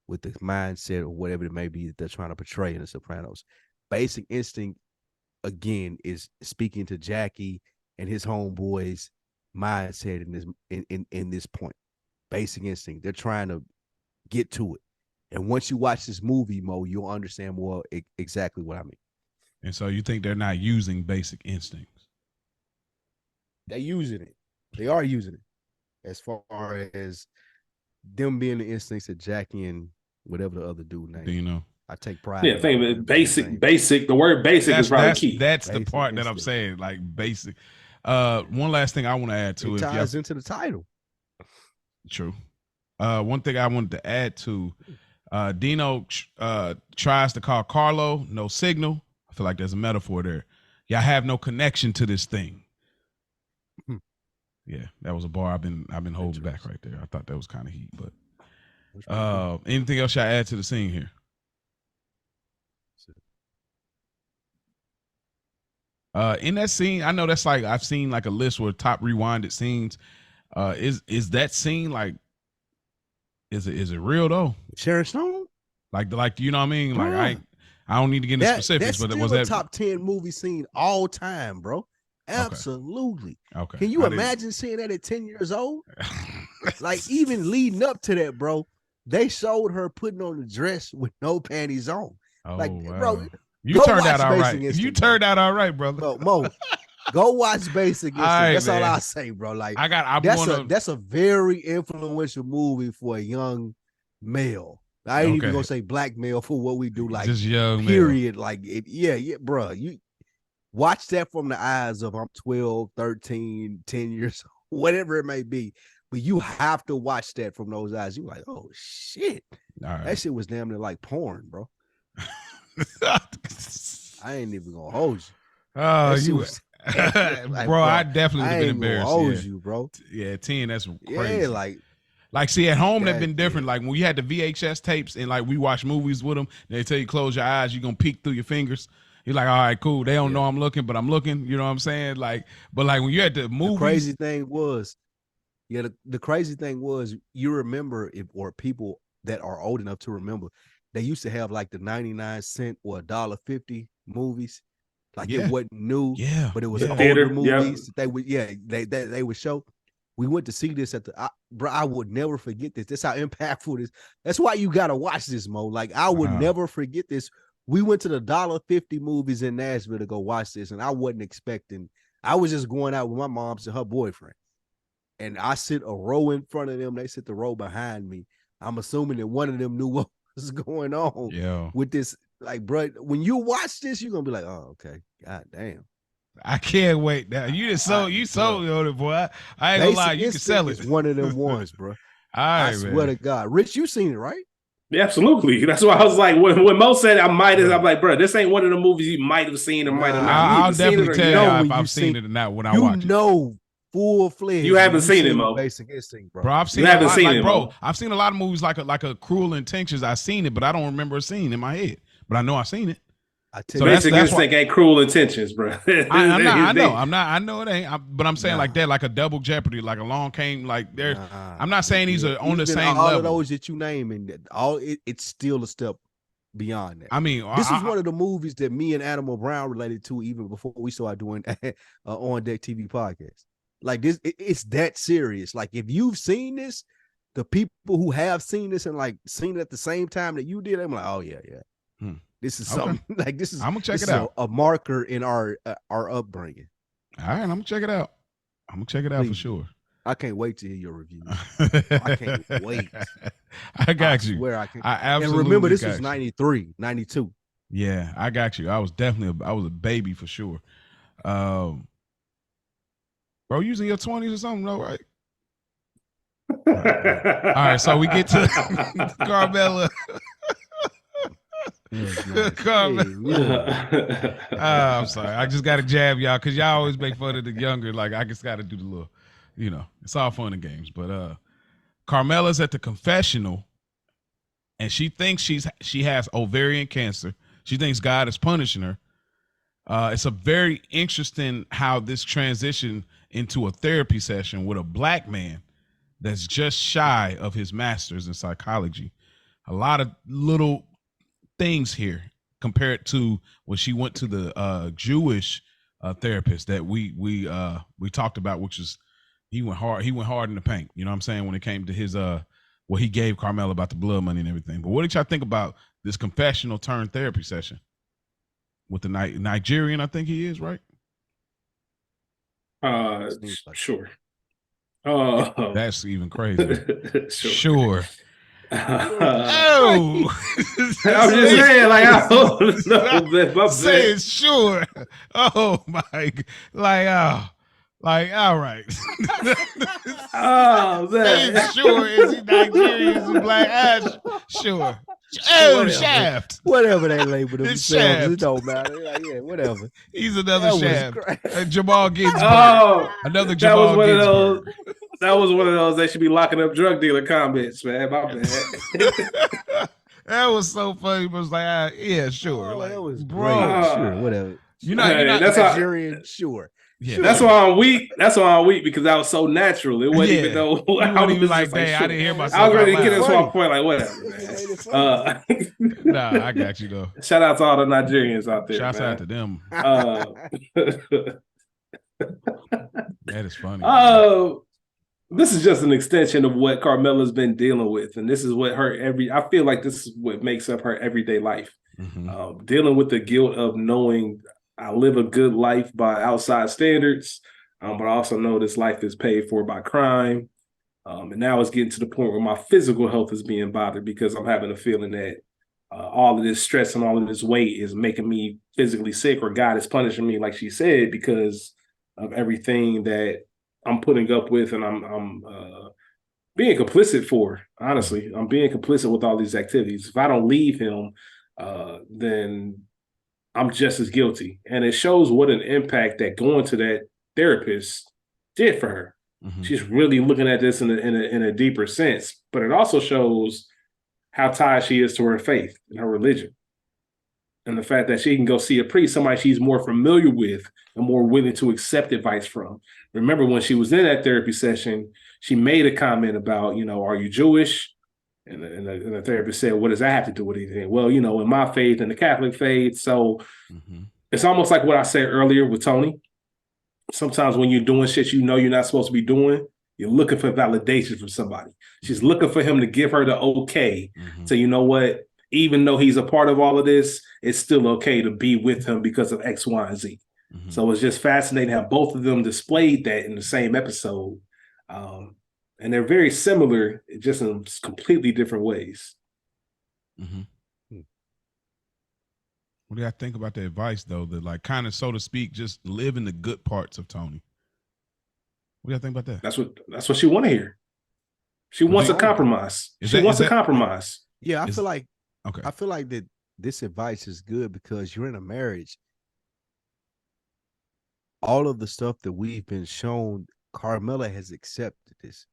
with the mindset or whatever it may be that they're trying to portray in The Sopranos. Basic Instinct, again, is speaking to Jackie and his homeboys' mindset in this point. Basic Instinct, they're trying to get to it, and once you watch this movie, Mo, you'll understand more exactly what I mean. And so you think they're not using Basic Instincts? They're using it. They are using it. as far as them being the instincts of Jackie and whatever the other dude name. Do you know? I take pride. Yeah, think of it. Basic. The word basic is probably key. That's the part that I'm saying, like basic. One last thing I want to add to it ties into the title. True. One thing I wanted to add to, Dino tries to call Carlo no signal. I feel like there's a metaphor there. Y'all have no connection to this thing. Yeah, that was a bar I've been holding back right there. I thought that was kind of heat, but anything else y'all add to the scene here? In that scene, I know that's like I've seen like a list with top rewinded scenes. Is that scene like is it real though? Sharon Stone? Like you know what I mean? Like I don't need to get into specifics, but was that top 10 movie scene all time, bro? Absolutely. Okay. Can you imagine seeing that at 10 years old? Like even leading up to that, bro, they showed her putting on the dress with no panties on. Oh, like, wow. Bro, you turned out all right. You turned out all right, brother. Bro, Mo, go watch Basic Instinct. That's all I say, bro. Like that's a very influential movie for a young male. I ain't even gonna say black male for what we do. Like just young period. Male. Like yeah, bro. You watch that from the eyes of I'm 12, 13, 10 years old, whatever it may be. But you have to watch that from those eyes. You're like, oh shit. Right. That shit was damn near like porn, bro. I ain't even gonna hold you. Oh, you was, like, bro, I definitely would have been embarrassed. Hold you, bro. Yeah, 10, that's crazy. Yeah, like see at home that'd been different. Like when you had the VHS tapes and like we watch movies with them, they tell you close your eyes, you're gonna peek through your fingers. You're like, all right, cool. They don't know I'm looking, but I'm looking. You know what I'm saying? Like, but like when you had the movies, the crazy thing was, the crazy thing was, you remember or people that are old enough to remember, they used to have like the 99-cent or $1.50 movies. Like it wasn't new, but it was older movies that they would, they would show. We went to see this at bro. I would never forget this. That's how impactful it is. That's why you gotta watch this, Mo. Like I would never forget this. We went to the $1.50 movies in Nashville to go watch this, and I wasn't expecting. I was just going out with my mom and her boyfriend, and I sit a row in front of them. They sit the row behind me. I'm assuming that one of them knew what was going on with this. Like, bro, when you watch this, you're gonna be like, "Oh, okay, god damn." I can't wait. Now you sold it, boy. I ain't gonna lie, you can sell it. It's one of them ones, bro. I swear to God, Rich, you seen it, right? Yeah, absolutely. That's why I was like, when Mo said I'm like, bro, this ain't one of the movies you might have seen or might have not. I'll definitely tell you if I've seen it or not when I watch it. You know, full-fledged. You haven't seen it, Mo. Basic Instinct, bro. I've seen it, bro. I've seen a lot of movies like a Cruel Intentions. I've seen it, but I don't remember a scene in my head. But I know I've seen it. Basic Instinct ain't Cruel Intentions, bro. I know it ain't. But I'm saying like that, like a Double Jeopardy, like Along Came, like there. I'm not saying these are on the same all level. Of those that you name, and it's still a step beyond that. I mean, this is one of the movies that me and Animal Brown related to even before we started doing OnDeckTv podcast. Like this, it's that serious. Like if you've seen this, the people who have seen this and like seen it at the same time that you did, I'm like, oh yeah. This is something like this is. I'm gonna check it out. A marker in our upbringing. All right, I'm gonna check it out. I'm gonna check it out for sure. I can't wait to hear your review. I can't wait. I got you. Where I can. I absolutely. And remember, this was 93, 92. Yeah, I got you. I was a baby for sure. Bro, you was in your 20s or something, though, right? All right, so we get to Carmella. I'm sorry. I just got to jab y'all because y'all always make fun of the younger. Like I just got to do the little, it's all fun and games. But Carmella's at the confessional, and she thinks she has ovarian cancer. She thinks God is punishing her. It's a very interesting how this transition into a therapy session with a black man that's just shy of his master's in psychology. A lot of little things here compared to when she went to the Jewish therapist that we talked about, which is he went hard in the paint, you know what I'm saying, when it came to his what he gave Carmella about the blood money and everything. But what did y'all think about this confessional turn therapy session with the Nigerian, I think he is, right? Sure. Oh, That's even crazier. sure. Sure. Oh, I'm just saying, like, I don't know. My say bad. it, sure. Oh my, like, oh, like, all right. Oh, Say it, man. sure. Is he Nigerian? Is he black? Sure. Oh, Whatever. Shaft. Whatever they label It's themselves, it Shaft. don't matter. Like, yeah, whatever. He's another That was Shaft. great. Jamal Ginsburg. Oh, Another that was Jamal one of Ginsburg. those. That was one of those they should be locking up drug dealer comments, man. My bad. That was so funny. But it was like, yeah, sure. Oh, Like, that was bro, great. Sure, whatever. you're Hey, not. that's how. Nigerian, sure. Yeah, Sure. That's sure. why I'm weak. That's why I'm weak because that was so natural. It wasn't even Yeah. though You I weren't even was like, just like, dang, I sure. didn't hear I myself was ready out to get into loud. my point, like whatever, man. Nah, I got you though. Shout out to all the Nigerians out there. Shouts man. out to them. That is funny. This is just an extension of what Carmela's been dealing with, and this is what I feel like this is what makes up her everyday life. Mm-hmm. Dealing with the guilt of knowing I live a good life by outside standards, but I also know this life is paid for by crime. And now it's getting to the point where my physical health is being bothered because I'm having a feeling that all of this stress and all of this weight is making me physically sick, or God is punishing me, like she said, because of everything that I'm putting up with, and I'm being complicit for. Honestly, I'm being complicit with all these activities. If I don't leave him, then I'm just as guilty. And it shows what an impact that going to that therapist did for her. Mm-hmm. She's really looking at this in a deeper sense, but it also shows how tied she is to her faith and her religion. And the fact that she can go see a priest, somebody she's more familiar with and more willing to accept advice from. Remember when she was in that therapy session, she made a comment about, are you Jewish? And the therapist said, what does that have to do with anything? Well, in my faith and the Catholic faith. So It's almost like what I said earlier with Tony. Sometimes when you're doing shit you're not supposed to be doing, you're looking for validation from somebody. She's looking for him to give her the okay. So you know what? Even though he's a part of all of this, it's still okay to be with him because of X, Y, and Z. So it's just fascinating how both of them displayed that in the same episode. And they're very similar, just in completely different ways. What do I think about the advice, though? That, like, kind of, so to speak, just live in the good parts of Tony. What do you think about that? That's what she want to hear. She wants a compromise. She wants a compromise. Yeah, I feel like that this advice is good because you're in a marriage. All of the stuff that we've been shown, Carmela has accepted this.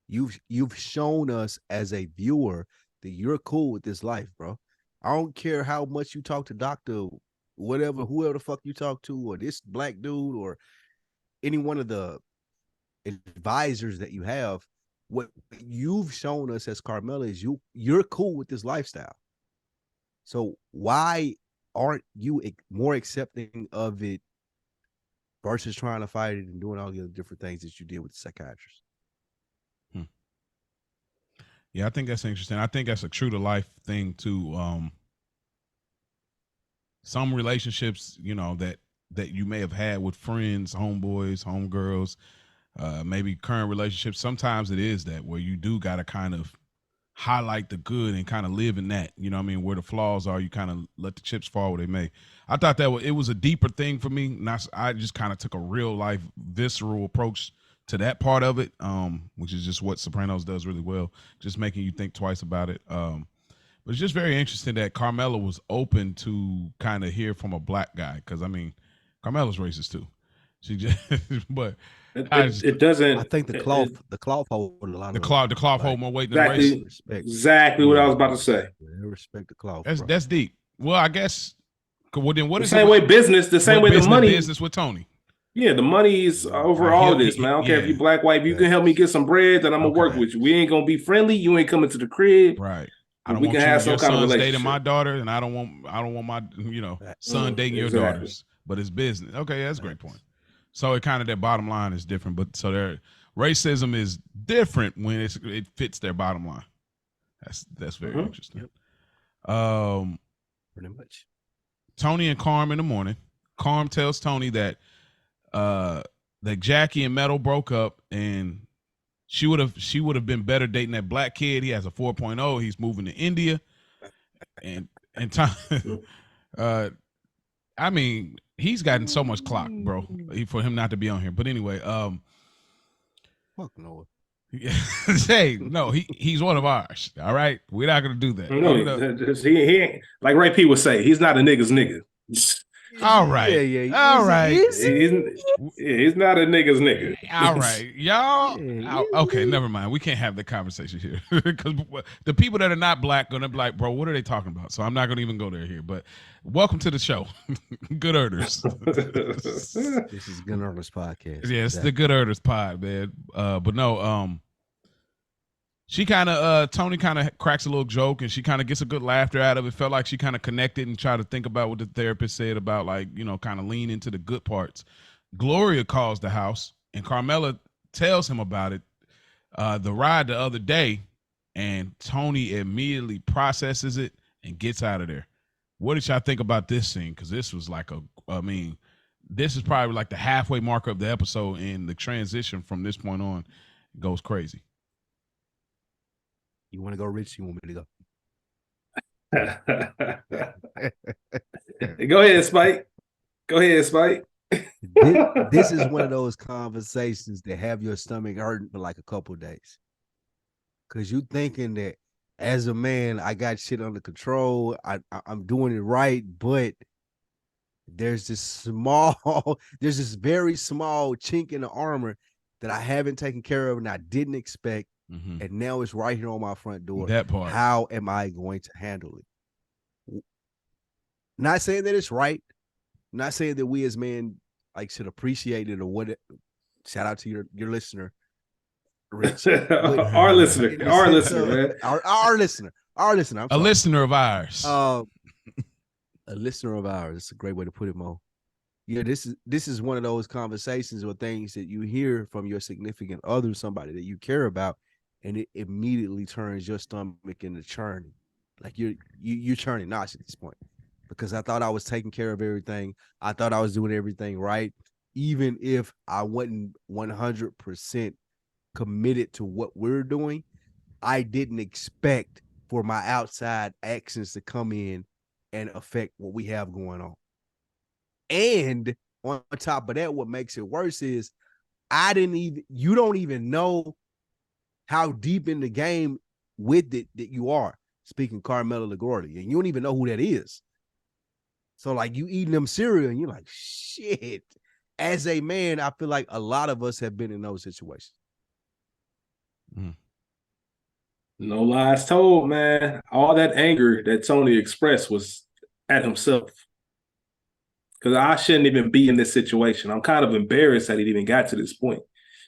You've shown us as a viewer that you're cool with this life, bro. I don't care how much you talk to Dr. whoever the fuck you talk to, or this black dude, or any one of the advisors that you have. What you've shown us as Carmela is you're cool with this lifestyle. So why aren't you more accepting of it versus trying to fight it and doing all the other different things that you did with the psychiatrist? Yeah, I think that's interesting. I think that's a true to life thing too. Some relationships, that you may have had with friends, homeboys, homegirls, maybe current relationships. Sometimes it is that where you do got to kind of highlight the good and kind of live in that, where the flaws are, you kind of let the chips fall where they may. I thought that it was a deeper thing for me. I just kind of took a real life visceral approach to that part of it, which is just what Sopranos does really well, just making you think twice about it. But it's just very interesting that Carmela was open to kind of hear from a black guy, because Carmela's racist too. She just, but it doesn't. I think the cloth hold a lot. The cloth hold more weight than exactly, race. Exactly what I was about to say. Yeah, respect the cloth. That's deep. Well, I guess. Well, then what the is same way business? The same way the money business with Tony. Yeah, the money's over all of this, man. I don't care if you black, white. If you can help me get some bread, then I'm gonna work with you. We ain't gonna be friendly. You ain't coming to the crib, right? I don't want you and your son dating my daughter, and I don't want my son dating your daughters. But it's business. Okay, that's a great point. So it kind of their bottom line is different, but so their racism is different when it fits their bottom line. That's very interesting. Yep. Pretty much. Tony and Carm in the morning. Carm tells Tony that that Jackie and Metal broke up, and she would have been better dating that black kid. He has a 4.0. He's moving to India, and time. I mean, he's gotten so much clock, bro, for him not to be on here. But anyway, fuck no. Hey, no, he's one of ours. All right, we're not gonna do that. No, he ain't, like Ray P would say, he's not a nigga's nigga. All right, all right. He's not a nigga's nigga. All right, y'all. Okay, never mind. We can't have the conversation here because the people that are not black gonna be like, bro, what are they talking about? So I'm not gonna even go there here. But welcome to the show, Good Earners. This is Good Earners podcast. Yeah, it's the Good Earners pod, man. But no, Tony kind of cracks a little joke, and she kind of gets a good laughter out of it. Felt like she kind of connected and tried to think about what the therapist said about, like, you know, kind of lean into the good parts. Gloria calls the house, and Carmela tells him about it, the ride the other day, and Tony immediately processes it and gets out of there. What did y'all think about this scene? Because this was like this is probably like the halfway marker of the episode, and the transition from this point on goes crazy. You want to go, Rich? You want me to go? Go ahead, Spike. This is one of those conversations that have your stomach hurting for like a couple of days. Because you thinking that as a man, I got shit under control. I'm doing it right, but there's this very small chink in the armor that I haven't taken care of and I didn't expect. Mm-hmm. And now it's right here on my front door. That part. How am I going to handle it? Not saying that it's right. Not saying that we as men like should appreciate it or what. Shout out to your listener, Rich. Our listener, man. Our listener. A listener of ours. A listener of ours. It's a great way to put it, Mo. Yeah, this is one of those conversations or things that you hear from your significant other, somebody that you care about, and it immediately turns your stomach into churning. Like you're churning knots at this point. Because I thought I was taking care of everything. I thought I was doing everything right. Even if I wasn't 100% committed to what we're doing, I didn't expect for my outside actions to come in and affect what we have going on. And on top of that, what makes it worse is you don't even know how deep in the game with it that you are. Speaking Carmela LaGuardia, and you don't even know who that is. So like you eating them cereal and you're like, shit. As a man, I feel like a lot of us have been in those situations. No lies told, man. All that anger that Tony expressed was at himself. Because I shouldn't even be in this situation. I'm kind of embarrassed that it even got to this point.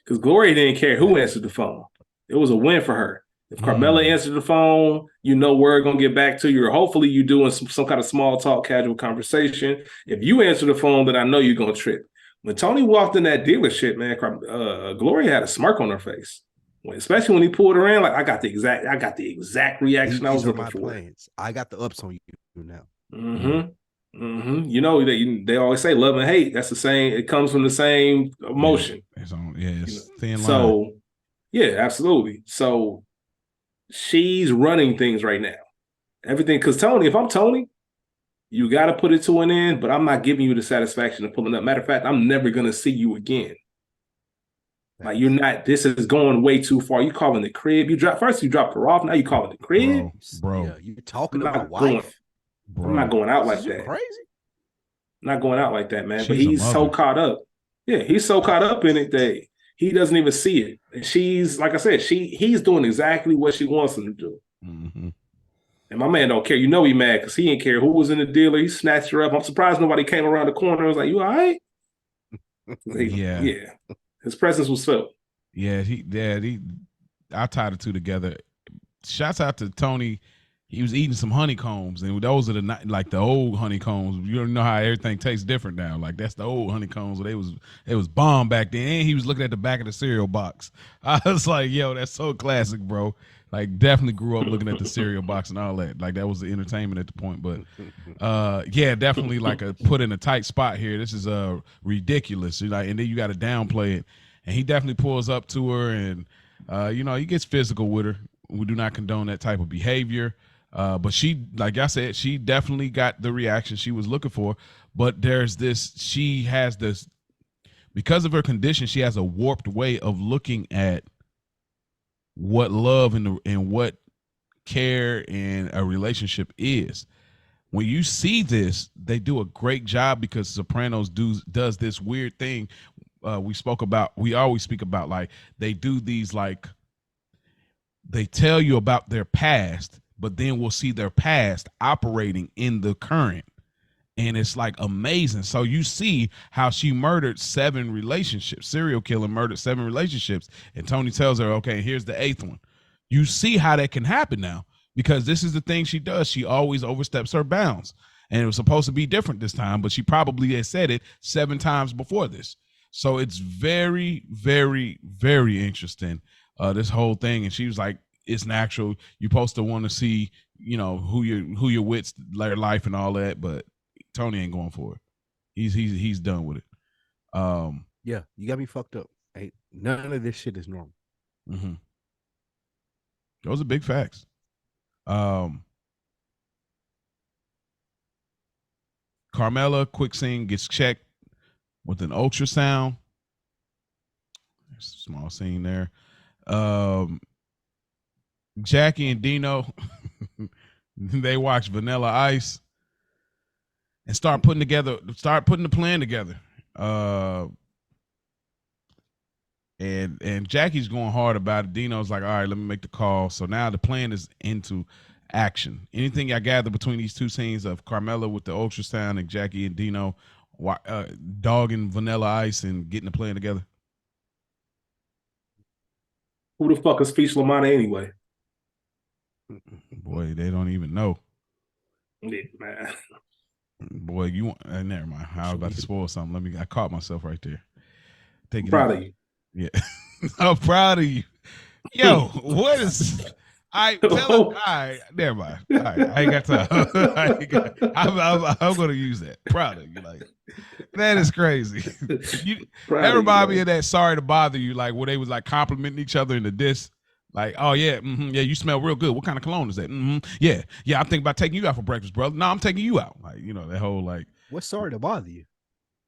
Because Gloria didn't care who answered the phone. It was a win for her. If Carmela answered the phone, you know word going to get back to you, or hopefully you doing some kind of small talk, casual conversation. If you answer the phone, then I know you're going to trip. When Tony walked in that dealership, man, Gloria had a smirk on her face. Especially when he pulled her in, like I got the exact reaction I was looking for. Plans. I got the ups on you now. You know, they always say love and hate. That's the same. It comes from the same emotion. It's thin line. So, yeah, absolutely. So she's running things right now. Everything, because Tony, if I'm Tony, you got to put it to an end, but I'm not giving you the satisfaction of pulling up. Matter of fact, I'm never going to see you again. Like you're not, this is going way too far. You calling the crib. You dropped her off. Now you calling the crib. Bro. Yeah, you're talking to my wife. I'm not going out like that. Crazy. I'm not going out like that, man. But he's so caught up. Yeah, he's so caught up in it that he doesn't even see it. And she's, like I said, he's doing exactly what she wants him to do. Mm-hmm. And my man don't care. You know he mad because he didn't care who was in the dealer. He snatched her up. I'm surprised nobody came around the corner and was like, you all right? Yeah. His presence was felt. Yeah, I tied the two together. Shouts out to Tony he was eating some honeycombs, and those are the old honeycombs. You don't know how everything tastes different now. Like that's the old honeycombs. They was bomb back then. And he was looking at the back of the cereal box. I was like, yo, that's so classic, bro. Like definitely grew up looking at the cereal box and all that. Like that was the entertainment at the point. But yeah, definitely like a put in a tight spot here. This is ridiculous. Like, and then you got to downplay it. And he definitely pulls up to her, and he gets physical with her. We do not condone that type of behavior. But she, like I said, she definitely got the reaction she was looking for. But she has this, because of her condition, she has a warped way of looking at what love and what care and a relationship is. When you see this, they do a great job because Sopranos does this weird thing we always speak about, like they do these, like they tell you about their past, but then we'll see their past operating in the current. And it's like amazing. So you see how she murdered 7 relationships, serial killer murdered 7 relationships. And Tony tells her, okay, here's the 8th one. You see how that can happen now, because this is the thing she does. She always oversteps her bounds. And it was supposed to be different this time, but she probably had said it 7 times before this. So it's very, very, very interesting, this whole thing. And she was like, it's natural. You're supposed to want to see, who your wits, their life and all that. But Tony ain't going for it. He's done with it. Yeah, you got me fucked up. Hey, none of this shit is normal. Mm-hmm. Those are big facts. Carmela, quick scene, gets checked with an ultrasound. There's a small scene there. Jackie and Dino, they watch Vanilla Ice and start putting the plan together. And Jackie's going hard about it. Dino's like, all right, let me make the call. So now the plan is into action. Anything I gather between these two scenes of Carmela with the ultrasound and Jackie and Dino dogging Vanilla Ice and getting the plan together? Who the fuck is Feast Lamana anyway? Boy, they don't even know. Yeah, man. Boy, you want? Never mind. I was about to spoil something. I caught myself right there. I'm proud of you. Yeah, I'm proud of you. Yo, what is? All right, never mind. All right, I ain't got time. I'm going to use that. Proud of you. Like, that is crazy. That remind me of that Sorry to Bother You, like where they was like complimenting each other in the diss. Like, oh yeah, yeah, you smell real good. What kind of cologne is that? Yeah, I'm thinking about taking you out for breakfast, brother. No, I'm taking you out. Like, that whole like. What's Sorry to Bother You?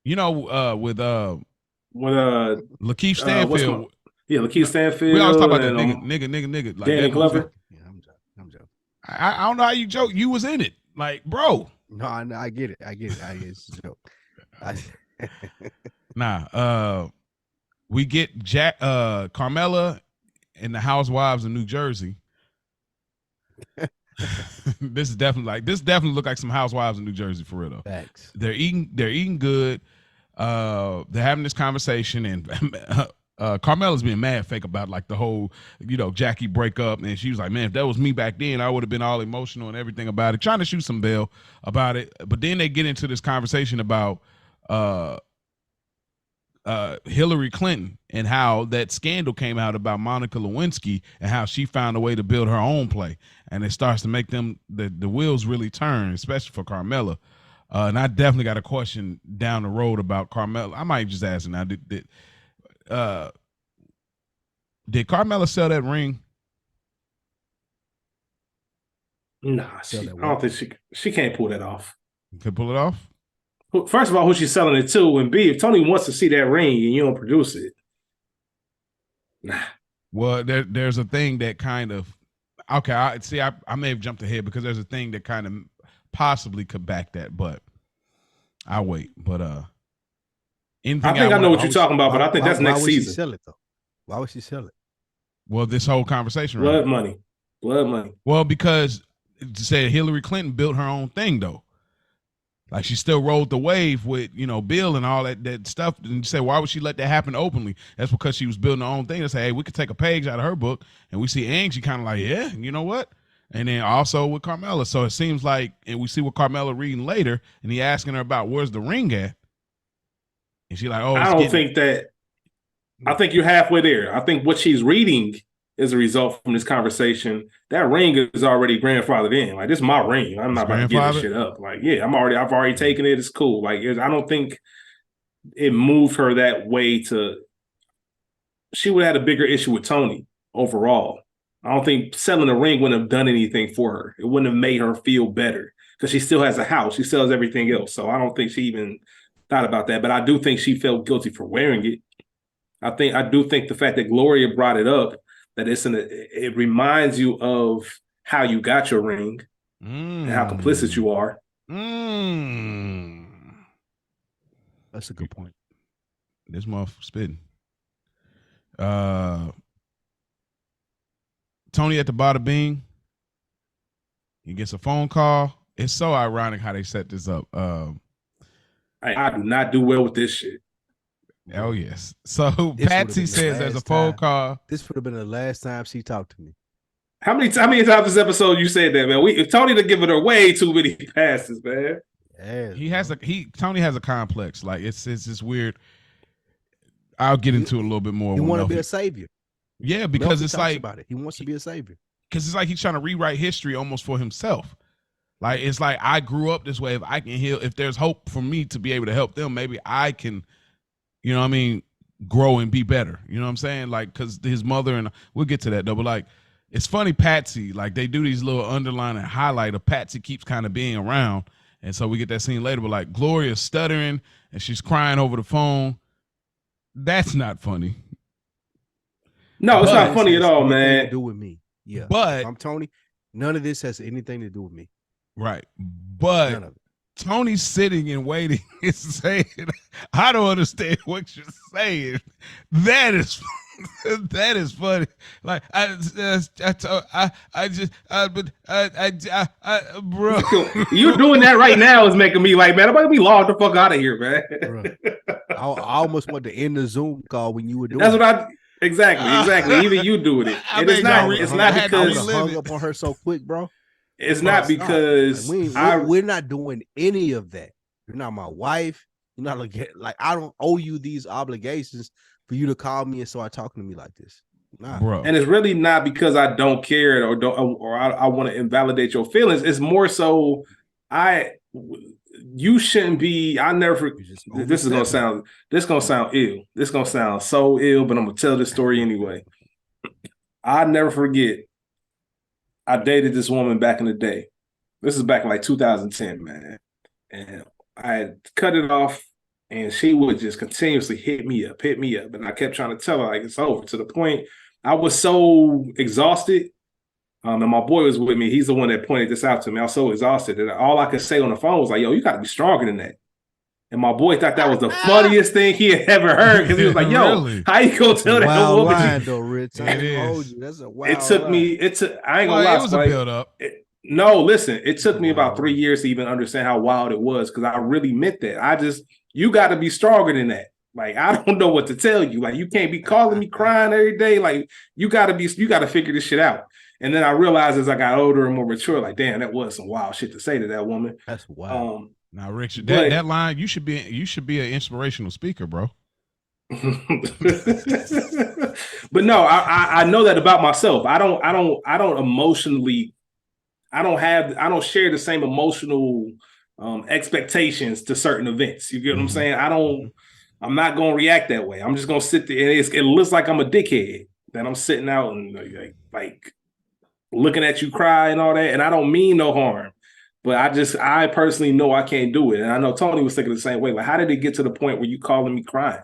With Lakeith Stanfield. Lakeith Stanfield. We always talk about that nigga. Like Danny Glover. Yeah, I'm joking. I don't know how you joke. You was in it, like, bro. No, I get it. It's a joke. We get Carmela and the Housewives of New Jersey. This definitely look like some Housewives of New Jersey for real though. Facts. They're eating good. They're having this conversation, and Carmela's being mad fake about like the whole, Jackie breakup, and she was like, man, if that was me back then, I would have been all emotional and everything about it, trying to shoot some bail about it. But then they get into this conversation about Hillary Clinton and how that scandal came out about Monica Lewinsky and how she found a way to build her own play, and it starts to make them the wheels really turn, especially for Carmela. And I definitely got a question down the road about Carmela. I might just ask her now. Did Carmela sell that ring? Nah, I don't think she can't pull that off. Could pull it off? First of all, who she's selling it to, and B, if Tony wants to see that ring and you don't produce it, nah. Well, there's a thing that kind of I may have jumped ahead because there's a thing that kind of possibly could back that, but I'll wait. But I think I know what you're talking about, but I think that's next season. Why would she sell it though? Why would she sell it? Well, this whole conversation, blood money. Well, because to say Hillary Clinton built her own thing though. Like she still rode the wave with, Bill and all that stuff. And you say, why would she let that happen openly? That's because she was building her own thing. They say, hey, we could take a page out of her book. And we see Angie kind of like, yeah, you know what? And then also with Carmella. So it seems like, and we see what Carmella reading later, and he asking her about where's the ring at. And she's like, oh, I don't think that. I think you're halfway there. I think what she's reading is a result from this conversation. That ring is already grandfathered in. Like, this is my ring. I'm not about to give this shit up. Like, yeah, I've already taken it. It's cool. Like, I don't think it moved her that way she would have had a bigger issue with Tony overall. I don't think selling a ring wouldn't have done anything for her. It wouldn't have made her feel better because she still has a house. She sells everything else. So I don't think she even thought about that. But I do think she felt guilty for wearing it. I do think the fact that Gloria brought it up, that it reminds you of how you got your ring and how complicit you are. That's a good point. This motherfucker spitting. Tony at the bada bing. He gets a phone call. It's so ironic how they set this up. I do not do well with this shit. Oh yes. So Patsy says there's a phone call. This would have been the last time she talked to me. How many times this episode you said that, man? Tony to giving her way too many passes, man. Yes, Tony has a complex. Like it's just weird. I'll get into it a little bit more. He want to be a savior. Yeah, because it's like about it. He wants to be a savior. Because it's like he's trying to rewrite history almost for himself. Like it's like I grew up this way. If I can heal, if there's hope for me to be able to help them, maybe I can, you know what I mean, grow and be better. You know what I'm saying? Like, because his mother, and we'll get to that though, but like it's funny, Patsy, like they do these little underline and highlight of Patsy keeps kind of being around. And so we get that scene later, but like Gloria's stuttering and she's crying over the phone. That's not funny. No, it's not funny at all, man. To do with me. Yeah. But I'm Tony. None of this has anything to do with me. Right. But None of it. Tony's sitting and waiting and saying, I don't understand what you're saying. That is funny. Like bro. You doing that right now is making me like, man, I'm gonna be logged the fuck out of here, man. I almost want to end the Zoom call when you were doing. That's what exactly. Even you doing it. It's not because I hung up on her so quick, bro. It's not because we're not doing any of that. You're not my wife. You're not like I don't owe you these obligations for you to call me and start talking to me like this. Nah. Bro. And it's really not because I don't care or I want to invalidate your feelings. It's more so you shouldn't be. I never. This is gonna sound ill. This is gonna sound so ill, but I'm gonna tell this story anyway. I never forget. I dated this woman back in the day. This is back in like 2010, man. And I had cut it off, and she would just continuously hit me up. And I kept trying to tell her like it's over, to the point I was so exhausted. And my boy was with me. He's the one that pointed this out to me. I was so exhausted that all I could say on the phone was like, yo, you got to be stronger than that. And my boy thought that was the funniest thing he had ever heard, because he was like, yo, really? How you gonna tell that woman? Line, though, Rich. I told you. That's a wild I ain't gonna lie. It was a build up. No, listen, it took me about 3 years to even understand how wild it was, because I really meant that. You got to be stronger than that. Like, I don't know what to tell you. Like, you can't be calling me crying every day. Like, you got to figure this shit out. And then I realized as I got older and more mature, like, damn, that was some wild shit to say to that woman. That's wild. Now, Richard, that line, you should be an inspirational speaker, bro. But no, I know that about myself. I don't emotionally, I don't share the same emotional expectations to certain events. You get what I'm saying? I'm not gonna react that way. I'm just gonna sit there, and it looks like I'm a dickhead that I'm sitting out and like looking at you cry and all that. And I don't mean no harm, but I personally know I can't do it. And I know Tony was thinking the same way. Like, how did it get to the point where you calling me crying?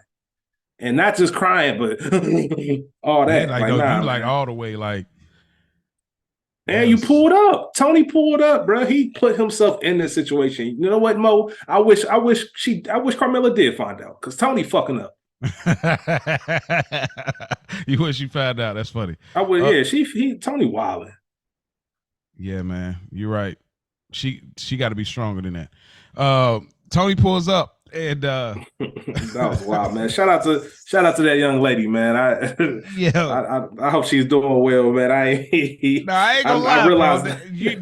And not just crying, but all that. Like you like all the way, like. And you pulled up. Tony pulled up, bro. He put himself in this situation. You know what, Mo? I wish Carmella did find out, because Tony fucking up. You wish you found out. That's funny. I would. Tony wilding. Yeah, man, you're right. She got to be stronger than that. Tony pulls up, And that was wild, man. Shout out to that young lady, man. I hope she's doing well, man. I ain't gonna lie, I realize bro.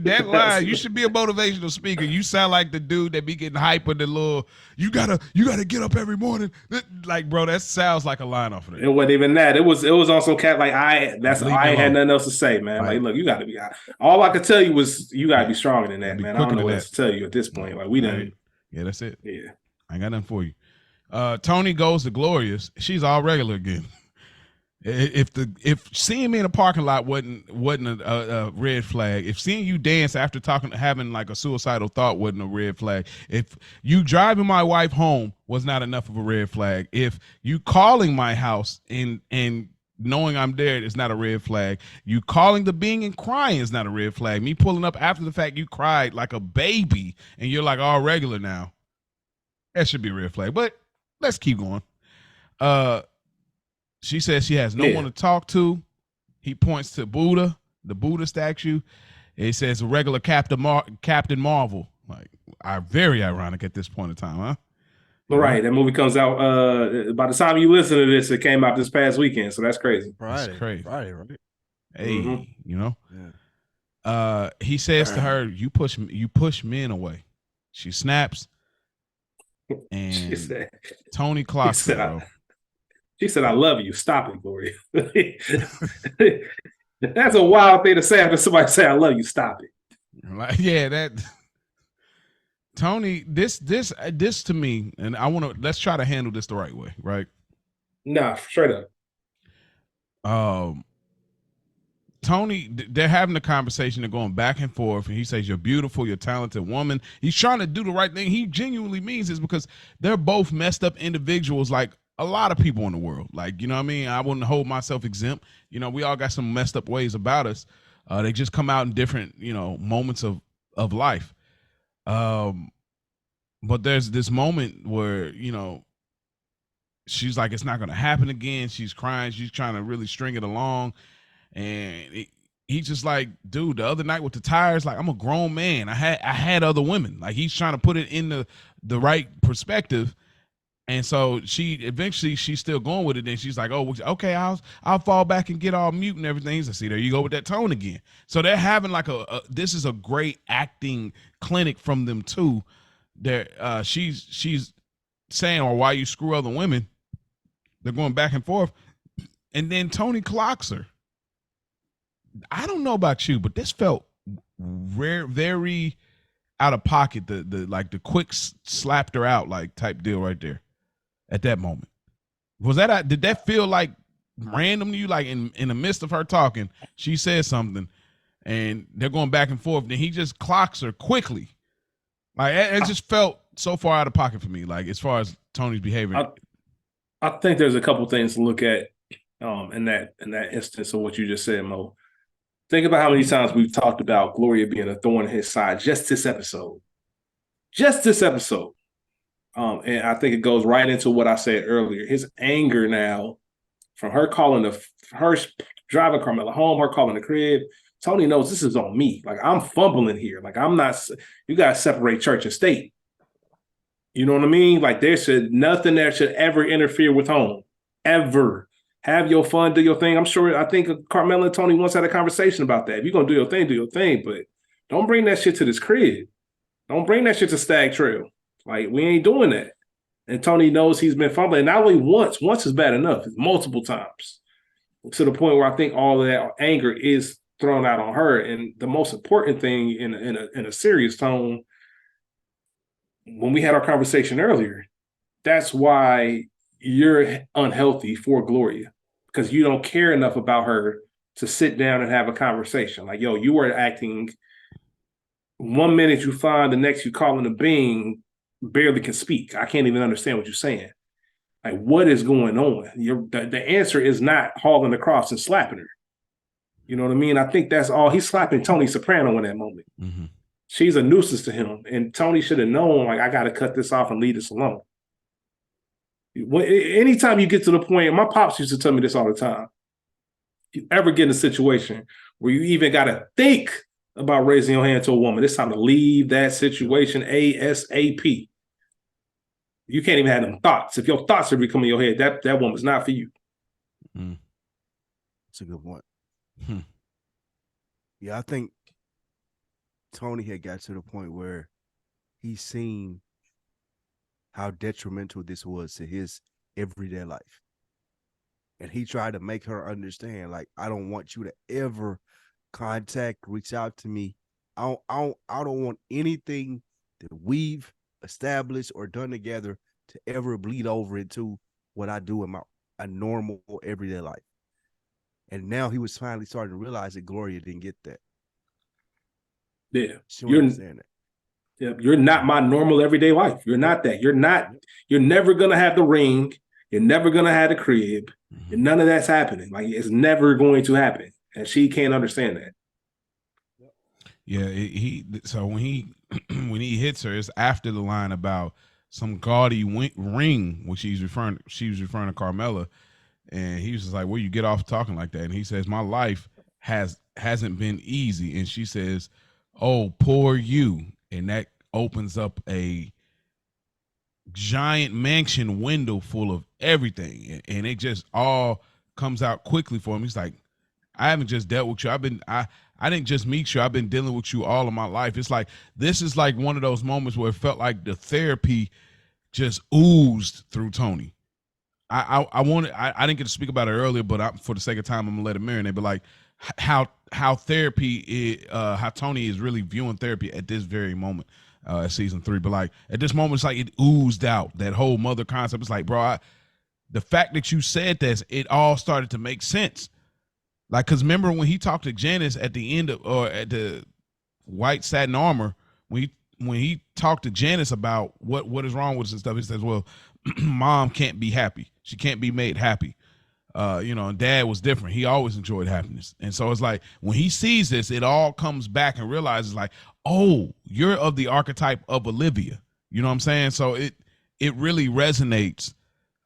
That line, you should be a motivational speaker. You sound like the dude that be getting hype with the little. You gotta get up every morning. Like, bro, that sounds like a line off of it. It wasn't even that. It was on some cat like I ain't had nothing else to say, man. Like, look, you got to be. All I could tell you was you got to be stronger than that, man. I don't know what else to tell you at this point. Like we done. Yeah, that's it. Yeah. I ain't got nothing for you. Tony goes to Glorious. She's all regular again. If seeing me in a parking lot wasn't a red flag, if seeing you dance after having like a suicidal thought wasn't a red flag, if you driving my wife home was not enough of a red flag, if you calling my house and knowing I'm there is not a red flag, you calling the Bing and crying is not a red flag, me pulling up after the fact you cried like a baby and you're like all regular now, that should be a red flag. But let's keep going. She says she has no one to talk to. He points to Buddha, the Buddha statue. It says a regular Captain Marvel. Like, very ironic at this point in time, huh? All right, that movie comes out. By the time you listen to this, it came out this past weekend, so that's crazy. That's crazy. Friday, right? Hey, you know. Yeah. He says to her, "You push men away." She snaps, and Tony clocks her, bro. She said, "I love you. Stop it, Gloria." That's a wild thing to say after somebody say, "I love you." Stop it. Like, yeah, that Tony. This to me, and let's try to handle this the right way, right? Nah, straight up. Tony, they're having a conversation. They're going back and forth, and he says, "You're beautiful. You're a talented woman." He's trying to do the right thing. He genuinely means this because they're both messed up individuals, like a lot of people in the world. Like, you know what I mean? I wouldn't hold myself exempt. You know, we all got some messed up ways about us. They just come out in different, moments of life. But there's this moment where, she's like, it's not going to happen again. She's crying. She's trying to really string it along. And he's just like, dude, the other night with the tires, like, I'm a grown man. I had other women. Like, he's trying to put it in the right perspective. And so she's still going with it. Then she's like, oh, okay, I'll fall back and get all mute and everything. He's like, see, there you go with that tone again. So they're having like this is a great acting clinic from them too. She's saying, or why you screw other women. They're going back and forth. And then Tony clocks her. I don't know about you, but this felt very out of pocket. The quick slapped her out like type deal right there. At that moment, did that feel like random to you? Like in the midst of her talking, she says something, and they're going back and forth. Then he just clocks her quickly. Like it just felt so far out of pocket for me. Like as far as Tony's behavior, I think there's a couple things to look at in that instance of what you just said, Mo. Think about how many times we've talked about Gloria being a thorn in his side. Just this episode. And I think it goes right into what I said earlier. His anger now from her her driving Carmela home, her calling the crib. Tony knows this is on me. Like, I'm fumbling here. Like, you got to separate church and state. You know what I mean? Like, nothing that should ever interfere with home. Ever. Have your fun, do your thing. I think Carmela and Tony once had a conversation about that. If you're going to do your thing. But don't bring that shit to this crib. Don't bring that shit to Stag Trail. Like, we ain't doing that. And Tony knows he's been fumbling. Not only once is bad enough, it's multiple times. To the point where I think all of that anger is thrown out on her. And the most important thing in a serious tone, when we had our conversation earlier, that's why you're unhealthy for Gloria. Because you don't care enough about her to sit down and have a conversation. Like, yo, you are acting 1 minute you fine, the next you calling a Bing, barely can speak. I can't even understand what you're saying. Like, what is going on? The answer is not hauling across and slapping her. You know what I mean? I think that's all. He's slapping Tony Soprano in that moment. Mm-hmm. She's a nuisance to him. And Tony should have known, like, I got to cut this off and leave this alone. Anytime you get to the point, my pops used to tell me this all the time. If you ever get in a situation where you even got to think about raising your hand to a woman, it's time to leave that situation ASAP. You can't even have them thoughts. If your thoughts are becoming your head, that woman's not for you. That's a good point. Yeah, I think Tony had got to the point where he's seen how detrimental this was to his everyday life. And he tried to make her understand, like, I don't want you to ever reach out to me. I don't want anything that we've established or done together to ever bleed over into what I do in a normal everyday life. And now he was finally starting to realize that Gloria didn't get that. Yeah, she don't understand that. Yeah, you're not my normal everyday life. You're not that. You're never gonna have the ring. You're never gonna have the crib. And none of that's happening. Like, it's never going to happen. And she can't understand that. Yeah, so when he when he hits her, it's after the line about some gaudy ring, which she was referring to Carmella, and he was just like, "Where you get off talking like that?" And he says, "My life hasn't been easy," and she says, "Oh, poor you," and that opens up a giant mansion window full of everything, and it just all comes out quickly for him. He's like, I haven't just dealt with you. I didn't just meet you. I've been dealing with you all of my life. It's like, this is like one of those moments where it felt like the therapy just oozed through Tony. I didn't get to speak about it earlier, but for the sake of time, I'm gonna let it marinate. But like how therapy how Tony is really viewing therapy at this very moment, at season 3. But like at this moment, it's like it oozed out, that whole mother concept. It's like, bro, the fact that you said this, it all started to make sense. Like, cause remember when he talked to Janice at the end of, or at the white satin armor, when he talked to Janice about what is wrong with us and stuff, he says, well, mom can't be happy. She can't be made happy. And dad was different. He always enjoyed happiness. And so it's like, when he sees this, it all comes back and realizes like, oh, you're of the archetype of Olivia. You know what I'm saying? So it really resonates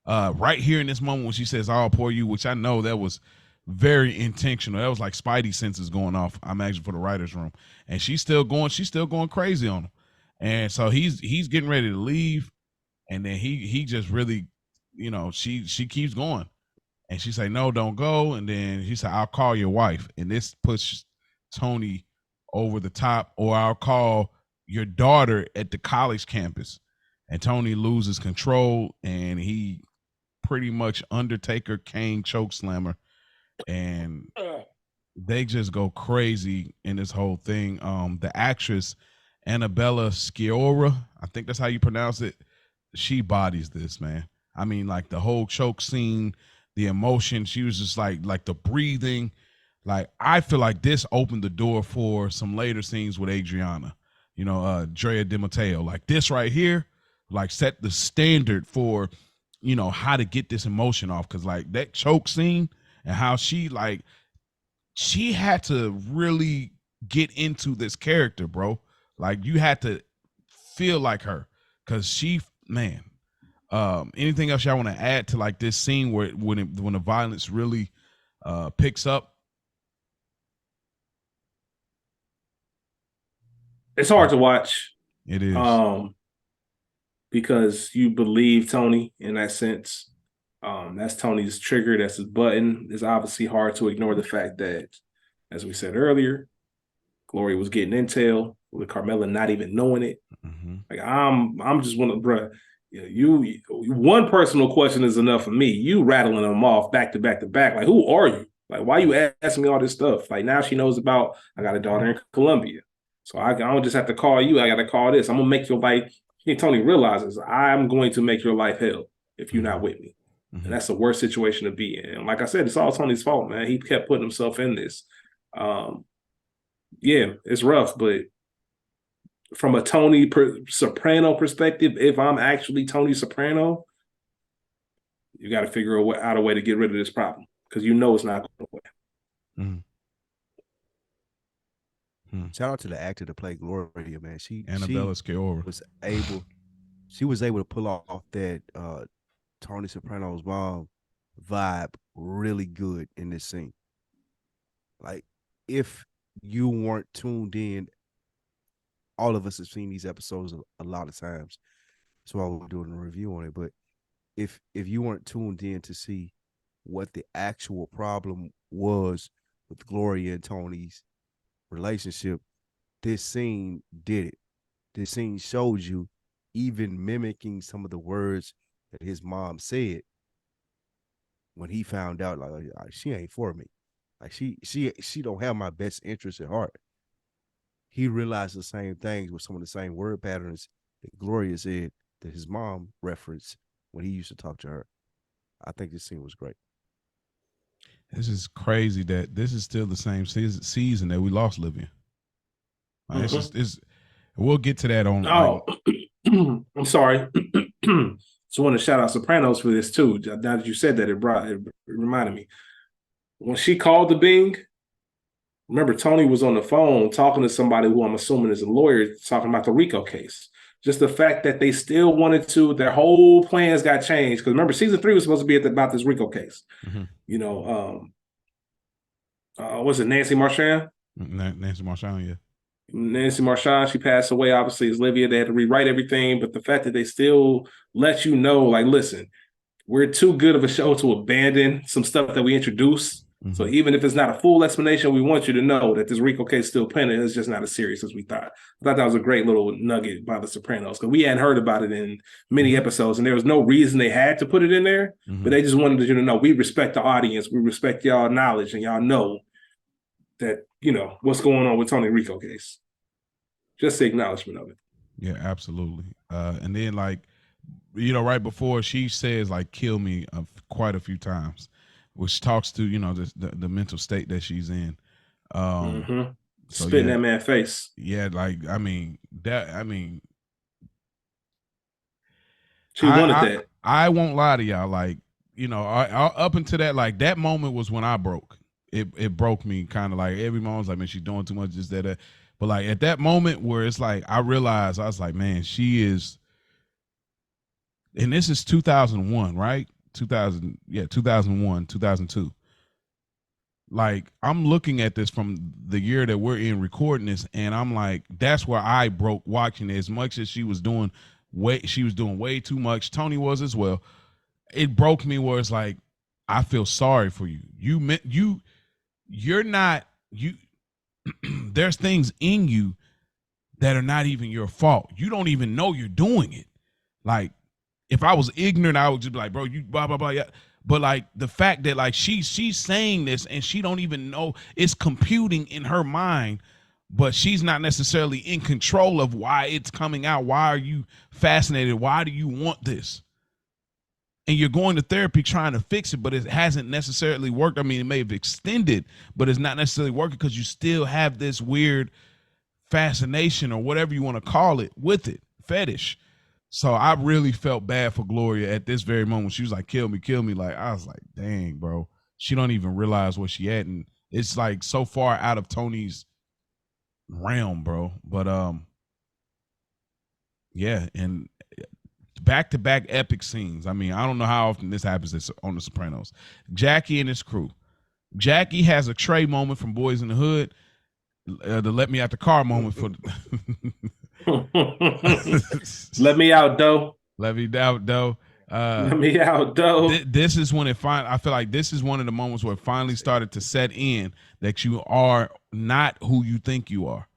right here in this moment when she says, "Oh, poor you," which I know that was very intentional. That was like Spidey senses going off, I imagine, for the writer's room. And she's still going crazy on him. And so he's getting ready to leave. And then he just really, she keeps going. And she say, "No, don't go." And then he said, "I'll call your wife." And this puts Tony over the top. Or, "I'll call your daughter at the college campus." And Tony loses control, and he pretty much Undertaker Kane chokeslammer, and they just go crazy in this whole thing. The actress Annabella Sciorra, I think that's how you pronounce it, she bodies this, man. I mean, like the whole choke scene, the emotion, she was just like the breathing. Like, I feel like this opened the door for some later scenes with Adriana, Drea Di Matteo. Like, this right here, like, set the standard for, how to get this emotion off. Cause like that choke scene and how she had to really get into this character, bro. Like, you had to feel like her. Cause she, man, anything else y'all want to add to like this scene where when the violence really picks up? It's hard to watch. It is. Because you believe Tony in that sense. That's Tony's trigger. That's his button. It's obviously hard to ignore the fact that, as we said earlier, Gloria was getting intel with Carmella not even knowing it. Like, I'm just one of, bruh, you one personal question is enough for me. You rattling them off back to back to back. Like, who are you? Like, why you asking me all this stuff? Like, now she knows about, I got a daughter in Colombia. So I don't just have to call you. I got to call this. I'm going to make your life. Tony realizes I'm going to make your life hell if you're not with me. And that's the worst situation to be in. And like I said, it's all Tony's fault, man. He kept putting himself in this. Yeah, it's rough, but from a Tony Soprano perspective, if I'm actually Tony Soprano, you got to figure out a way to get rid of this problem, because it's not going away. Shout out to the actor to play Gloria, man. Annabella Sciorra she was able to pull off that Tony Soprano's mom vibe really good in this scene. Like, if you weren't tuned in, all of us have seen these episodes a lot of times. That's why we're doing a review on it. But if you weren't tuned in to see what the actual problem was with Gloria and Tony's relationship, this scene did it. This scene showed you, even mimicking some of the words that his mom said when he found out, like she ain't for me, like she don't have my best interest at heart. He realized the same things with some of the same word patterns that Gloria said that his mom referenced when he used to talk to her. I think this scene was great. This is crazy that this is still the same season that we lost Livia. Like, it's we'll get to that on. Oh, like, I'm sorry. Just want to shout out Sopranos for this too. Now that you said that, it reminded me. When she called the Bing, remember Tony was on the phone talking to somebody who I'm assuming is a lawyer, talking about the RICO case. Just the fact that they still wanted to, their whole plans got changed. Because remember, season 3 was supposed to be about this RICO case. Mm-hmm. You know, was it Nancy Marchand? Nancy Marchand, yeah. Nancy Marchand, she passed away, obviously, as Livia. They had to rewrite everything. But the fact that they still let you know, like, listen, we're too good of a show to abandon some stuff that we introduced. Mm-hmm. So even if it's not a full explanation, we want you to know that this RICO case is still pending. It's just not as serious as we thought. I thought that was a great little nugget by The Sopranos, because we hadn't heard about it in many episodes, and there was no reason they had to put it in there, but they just wanted you to know, we respect the audience, we respect y'all knowledge, and y'all know that, you know, what's going on with Tony RICO case. Just the acknowledgement of it. Yeah, absolutely. And then, like, you know, right before, she says, like, kill me quite a few times, which talks to, you know, the mental state that she's in. So spitting that man's face. Yeah, like, she wanted that. I won't lie to y'all. Like, you know, up until that, like, that moment was when I broke. It broke me, kind of like every moment was like, man, she's doing too much, this, that. But like at that moment where it's like, I realized, I was like, man, she is, and this is 2001, right? 2001, 2002. Like, I'm looking at this from the year that we're in recording this, and I'm like, that's where I broke watching it. As much as she was doing way too much. Tony was as well. It broke me where it's like, I feel sorry for you. You're not, there's things in you that are not even your fault. You don't even know you're doing it. Like, if I was ignorant, I would just be like, bro, you blah, blah, blah. Yeah. But like the fact that like she's saying this and she don't even know, it's computing in her mind, but she's not necessarily in control of why it's coming out. Why are you fascinated? Why do you want this? And you're going to therapy trying to fix it, but it hasn't necessarily worked. I mean, it may have extended, but it's not necessarily working because you still have this weird fascination or whatever you want to call it with it, fetish. So I really felt bad for Gloria at this very moment. She was like, kill me, kill me. Like, I was like, dang, bro. She don't even realize where she at. And it's like so far out of Tony's realm, bro. But yeah, and back-to-back epic scenes. I mean, I don't know how often this happens on The Sopranos. Jackie and his crew. Jackie has a Trey moment from Boys in the Hood. The let me out the car moment for let me out, dough. Let me out, dough. Let me out, dough. This is when it finally, I feel like this is one of the moments where it finally started to set in that you are not who you think you are.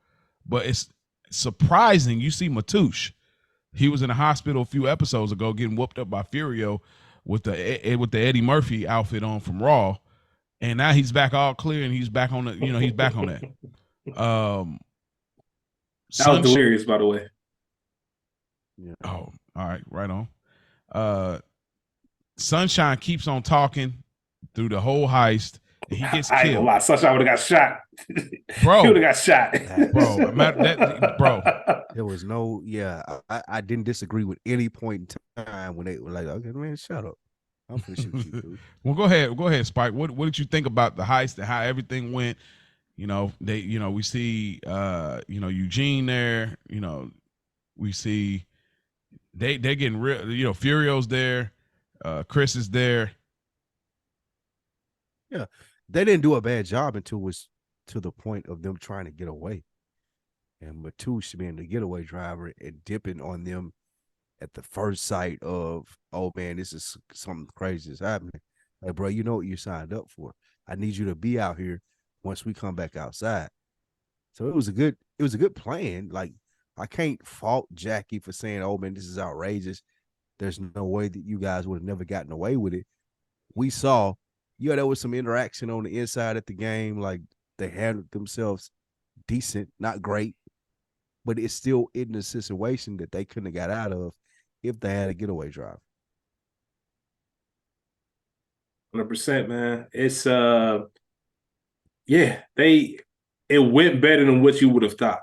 But it's surprising. You see Matouche. He was in the hospital a few episodes ago getting whooped up by Furio with the Eddie Murphy outfit on from Raw. And now he's back all clear and he's back on he's back on that. That was delirious, by the way. Yeah. Oh, all right, right on. Sunshine keeps on talking through the whole heist. And he gets killed. I ain't gonna lie, Sunshine would have got shot. Bro. He would have got shot. Bro. There was no, I didn't disagree with any point in time when they were like, okay, man, shut up. I'm finna shoot you, dude. Well, go ahead, Spike. What did you think about the heist and how everything went? You know, we see Eugene there, we see they're getting real, Furio's there, Chris is there. Yeah. They didn't do a bad job until it was to the point of them trying to get away. And Matouche being the getaway driver and dipping on them at the first sight of, oh man, this is something crazy is happening. Like, bro, you know what you signed up for. I need you to be out here once we come back outside. So it was a good plan. Like, I can't fault Jackie for saying, oh man, this is outrageous. There's no way that you guys would have never gotten away with it. We saw, yeah, there was some interaction on the inside at the game. Like, they handled themselves decent, not great, but it's still in the situation that they couldn't have got out of if they had a getaway drive. 100%, man. It's yeah, it went better than what you would have thought.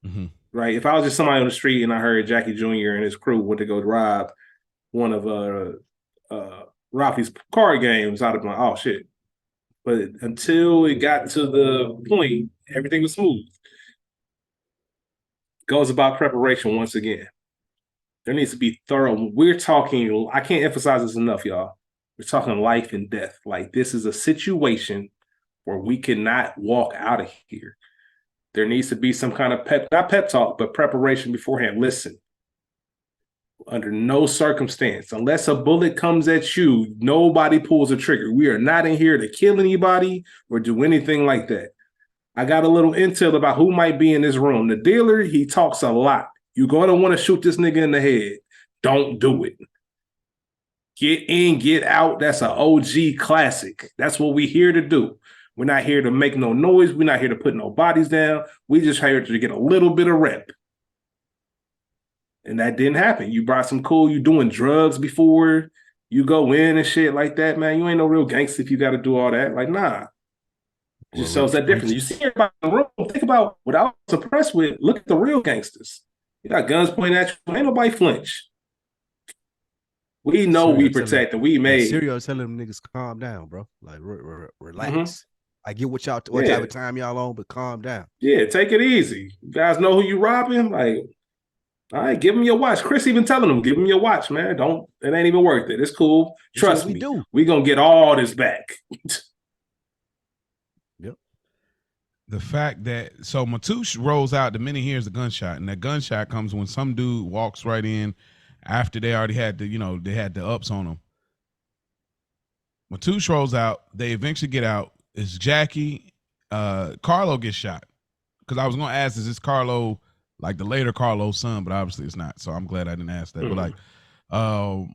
Mm-hmm. Right? If I was just somebody on the street and I heard Jackie Jr. and his crew went to go rob one of Rafi's card games, I'd have been like, oh shit. But until it got to the point, everything was smooth. Goes about preparation once again. There needs to be thorough. We're talking, I can't emphasize this enough, y'all. We're talking life and death. Like, this is a situation where we cannot walk out of here. There needs to be some kind of not pep talk, but preparation beforehand. Listen, under no circumstance, unless a bullet comes at you, nobody pulls a trigger. We are not in here to kill anybody or do anything like that. I got a little intel about who might be in this room. The dealer, he talks a lot. You're going to want to shoot this nigga in the head. Don't do it. Get in, get out. That's an OG classic. That's what we're here to do. We're not here to make no noise. We're not here to put no bodies down. We just here to get a little bit of rep. And that didn't happen. You brought some cool, you doing drugs before you go in and shit like that, man. You ain't no real gangster if you got to do all that. Like, nah. It just shows that difference. You see everybody in the room, think about what I was impressed with. Look at the real gangsters. You got guns pointing at you. Ain't nobody flinch. We know we protect and we made. Serial telling them niggas calm down, bro. Like, relax. Mm-hmm. I get what type of time y'all on, but calm down. Yeah, take it easy. You guys know who you robbing? Like, all right, give him your watch. Chris even telling him, give him your watch, man. It ain't even worth it. It's cool. Trust me. We gonna get all this back. Yep. The fact that Matoush rolls out the minute he hears the gunshot, and that gunshot comes when some dude walks right in after they already had they had the ups on them. Matoush rolls out. They eventually get out. It's Jackie. Carlo gets shot. Because I was going to ask, is this Carlo, like the later Carlo's son? But obviously it's not. So I'm glad I didn't ask that. Mm-hmm. But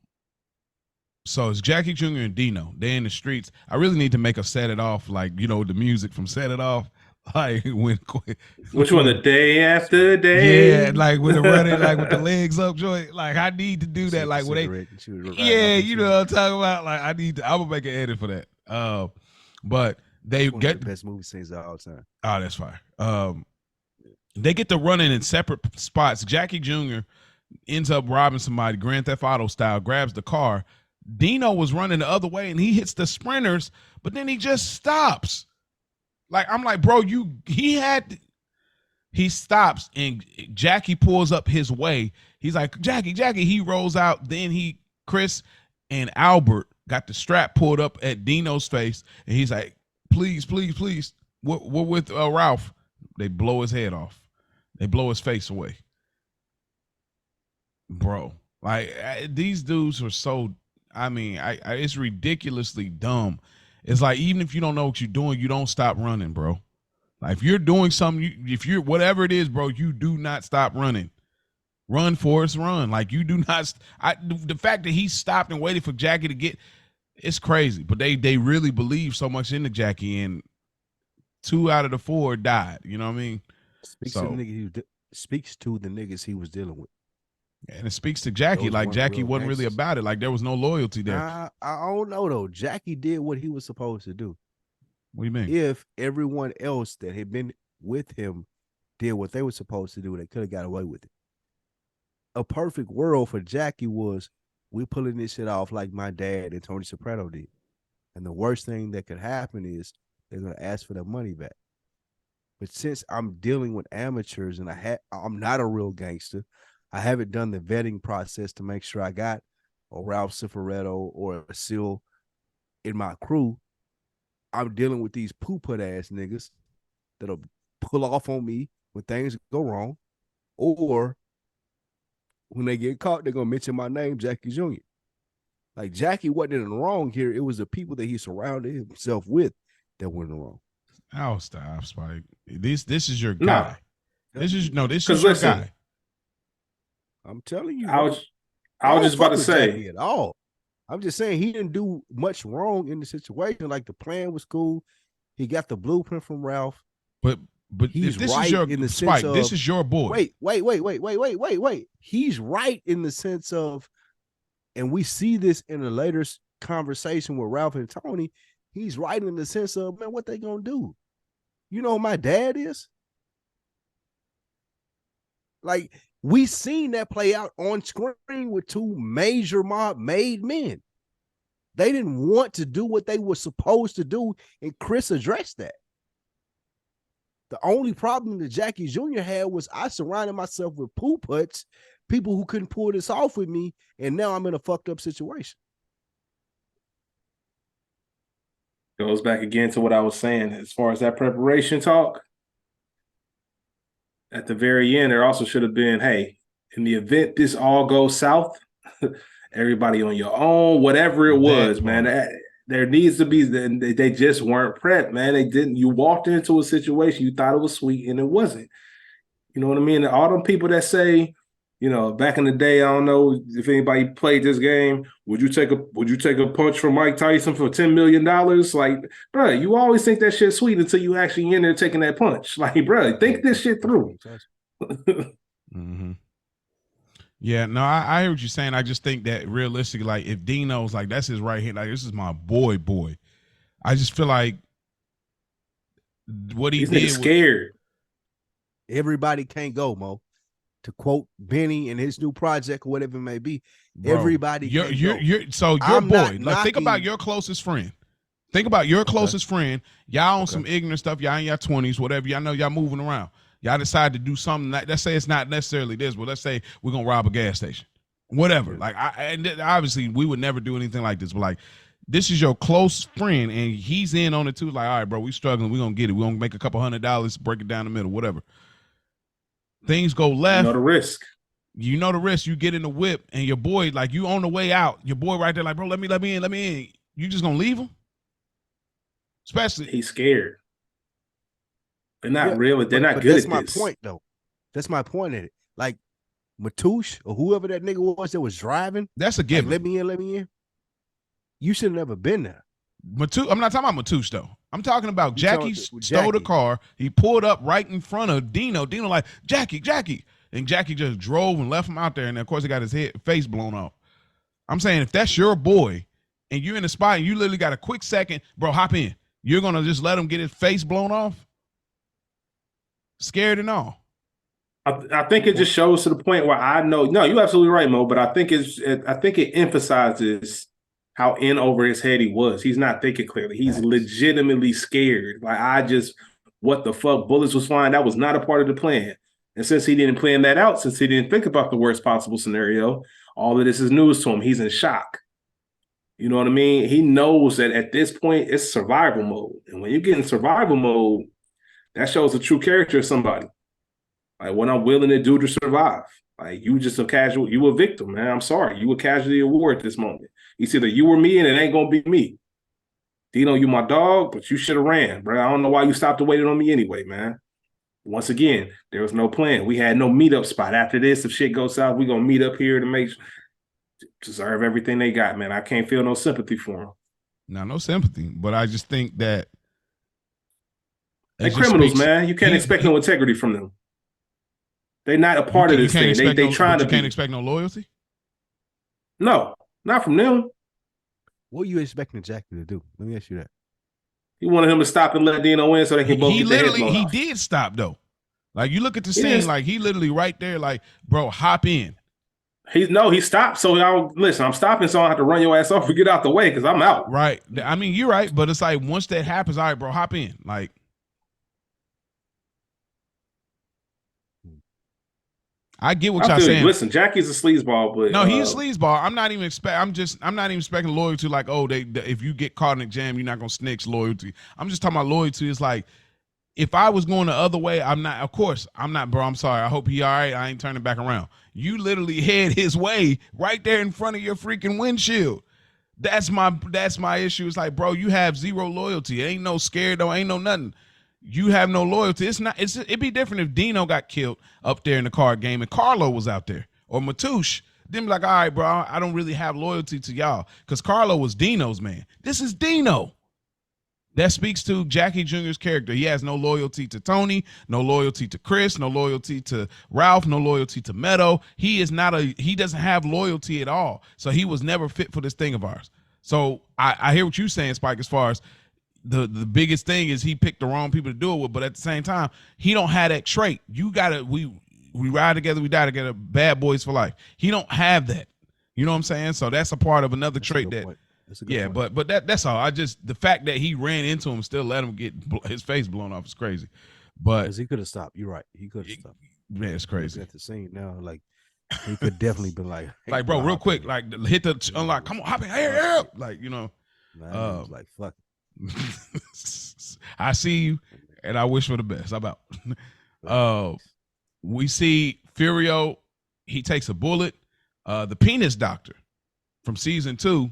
so it's Jackie Jr. and Dino. They're in the streets. I really need to make a Set It Off, like, the music from Set It Off. Like which one? The Day After Day? Yeah, like with the running, like with the legs up joint. Like, I need to do that. Like when you know what I'm talking about. Like, I'm gonna make an edit for that. But they get the best movie scenes of all time. Oh, that's fire. They get to running in separate spots. Jackie Jr. ends up robbing somebody, Grand Theft Auto style, grabs the car. Dino was running the other way and he hits the sprinters, but then he just stops. Like, I'm like, bro, he stops and Jackie pulls up his way. He's like, Jackie, he rolls out. Then Chris and Albert got the strap pulled up at Dino's face. And he's like, please. We're with Ralph. They blow his head off. They blow his face away. Bro, like, these dudes are so, it's ridiculously dumb. It's like, even if you don't know what you're doing, you don't stop running, bro. Like, if you're doing something, if you're whatever it is, bro, you do not stop running. Run, Forrest, run. Like, you do not. The fact that he stopped and waited for Jackie to get, it's crazy. But they really believe so much into Jackie, and 2 out of the 4 died. You know what I mean? Speaks to the niggas he was dealing with. And it speaks to Jackie. Like, Jackie wasn't really about it. Like, there was no loyalty there. I don't know, though. Jackie did what he was supposed to do. What do you mean? If everyone else that had been with him did what they were supposed to do, they could have got away with it. A perfect world for Jackie was, we're pulling this shit off like my dad and Tony Soprano did. And the worst thing that could happen is they're going to ask for their money back. But since I'm dealing with amateurs and I'm not a real gangster, I haven't done the vetting process to make sure I got a Ralph Cifaretto or a Seal in my crew. I'm dealing with these poo-put ass niggas that'll pull off on me when things go wrong, or when they get caught, they're gonna mention my name, Jackie Jr. Like Jackie wasn't in the wrong here. It was the people that he surrounded himself with that were in the wrong. Oh, stop, Spike. This is your guy. No. This is your guy. I'm telling you. I was just about to say at all. I'm just saying he didn't do much wrong in the situation. Like the plan was cool. He got the blueprint from Ralph. But he's if this right is your in the Spike, sense of, this is your boy. Wait. He's right in the sense of, and we see this in a later conversation with Ralph and Tony. He's right in the sense of, man, what they gonna do? You know who my dad is? Like, we seen that play out on screen with two major mob-made men. They didn't want to do what they were supposed to do, and Chris addressed that. The only problem that Jackie Jr. had was I surrounded myself with poo-putts, people who couldn't pull this off with me, and now I'm in a fucked up situation. Goes back again to what I was saying as far as that preparation talk. At the very end, there also should have been, hey, in the event this all goes south, everybody on your own, whatever it was, man. There needs to be, they just weren't prepped, man. They didn't. You walked into a situation, you thought it was sweet, and it wasn't. You know what I mean? All them people that say, you know, back in the day, I don't know if anybody played this game. Would you take a punch from Mike Tyson for $10 million? Like, bro, you always think that shit's sweet until you actually in there taking that punch. Like, bro, think this shit through. Mm-hmm. Yeah, no, I hear what you're saying. I just think that realistically, like, if Dino's like, that's his right hand, like, this is my boy. I just feel like what he did. Scared. Everybody can't go, Mo. To quote Benny and his new project or whatever it may be, bro, everybody. You're your boy. Like, think about your closest friend. Think about your closest friend. Y'all on some ignorant stuff. Y'all in your 20s, whatever. Y'all know y'all moving around. Y'all decide to do something. Let's say it's not necessarily this, but let's say we're gonna rob a gas station, whatever. Like, obviously we would never do anything like this, but like, this is your close friend, and he's in on it too. Like, all right, bro, we struggling. We gonna get it. We gonna make a couple $100, break it down the middle, whatever. Things go left. You know the risk. You know the risk. You get in the whip, and your boy, like, you on the way out. Your boy right there, like, bro, let me in. You just gonna leave him? Especially, he's scared. They're not real. They're not good at this. That's my point, though. That's my point at it. Like, Matouche or whoever that nigga was that was driving. That's a given. Like, let me in. You should have never been there. I'm not talking about Matouche, though. I'm talking about Jackie stole the car. He pulled up right in front of Dino. Dino like, Jackie. And Jackie just drove and left him out there. And, of course, he got his face blown off. I'm saying, if that's your boy and you're in the spot and you literally got a quick second, bro, hop in. You're going to just let him get his face blown off? Scared and all. I think it just shows to the point where I know. No, you're absolutely right, Mo. But I think it emphasizes how in over his head he was. He's not thinking clearly. He's legitimately scared. Like, what the fuck? Bullets was flying. That was not a part of the plan. And since he didn't plan that out, since he didn't think about the worst possible scenario, all of this is news to him. He's in shock. You know what I mean? He knows that at this point it's survival mode. And when you get in survival mode, that shows the true character of somebody. Like, what I'm willing to do to survive. Like, you just a casual, you a victim, man. I'm sorry. You a casualty of war at this moment. It's either you or me, and it ain't gonna be me. Dino, you my dog, but you should have ran, bro. I don't know why you stopped and waited on me anyway, man. Once again, there was no plan. We had no meetup spot. After this, if shit goes south, we gonna meet up here to deserve everything they got, man. I can't feel no sympathy for them. No sympathy, but I just think that they're criminals, man. You can't expect no integrity from them. They're not a part of this thing. They trying to. You can't expect no loyalty. No, not from them. What are you expecting Jackie to do? Let me ask you that. You wanted him to stop and let Dino in so they can both get their heads blown off. He did stop though. Like, you look at the scene, like, he literally right there, like, bro, hop in. He stopped. So I'm stopping, so I don't have to run your ass off and get out the way because I'm out. Right. I mean, you're right, but it's like, once that happens, all right, bro, hop in. Like, I get what y'all saying. Listen, Jackie's a sleazeball, but no, he's a sleazeball. I'm not even expecting loyalty. Like, oh, if you get caught in a jam, you're not gonna snitch loyalty. I'm just talking about loyalty. It's like, if I was going the other way, I'm not. Of course, I'm not, bro. I'm sorry. I hope he all right. I ain't turning back around. You literally head his way right there in front of your freaking windshield. That's my issue. It's like, bro, you have zero loyalty. Ain't no scared though. Ain't no nothing. You have no loyalty. It'd be different if Dino got killed up there in the card game and Carlo was out there or Matouche. Then be like, all right, bro, I don't really have loyalty to y'all because Carlo was Dino's man. This is Dino. That speaks to Jackie Jr.'s character. He has no loyalty to Tony, no loyalty to Chris, no loyalty to Ralph, no loyalty to Meadow. He doesn't have loyalty at all. So he was never fit for this thing of ours. So I hear what you're saying, Spike, as far as the biggest thing is he picked the wrong people to do it with, but at the same time, he don't have that trait. You gotta, we ride together, we die together, bad boys for life. He don't have that. You know what I'm saying? So that's a part of another trait that. Yeah, point. but that's all. The fact that he ran into him, still let him get his face blown off is crazy. But because he could have stopped. You're right. He could have stopped. Man, it's crazy. At the scene now, like he could definitely been like, hey, like, bro, real quick, like hit the unlock. Come on, hop in, here, like you know. Was like fuck. I see you, and I wish for the best. I'm out. We see Furio. He takes a bullet. The penis doctor from season 2.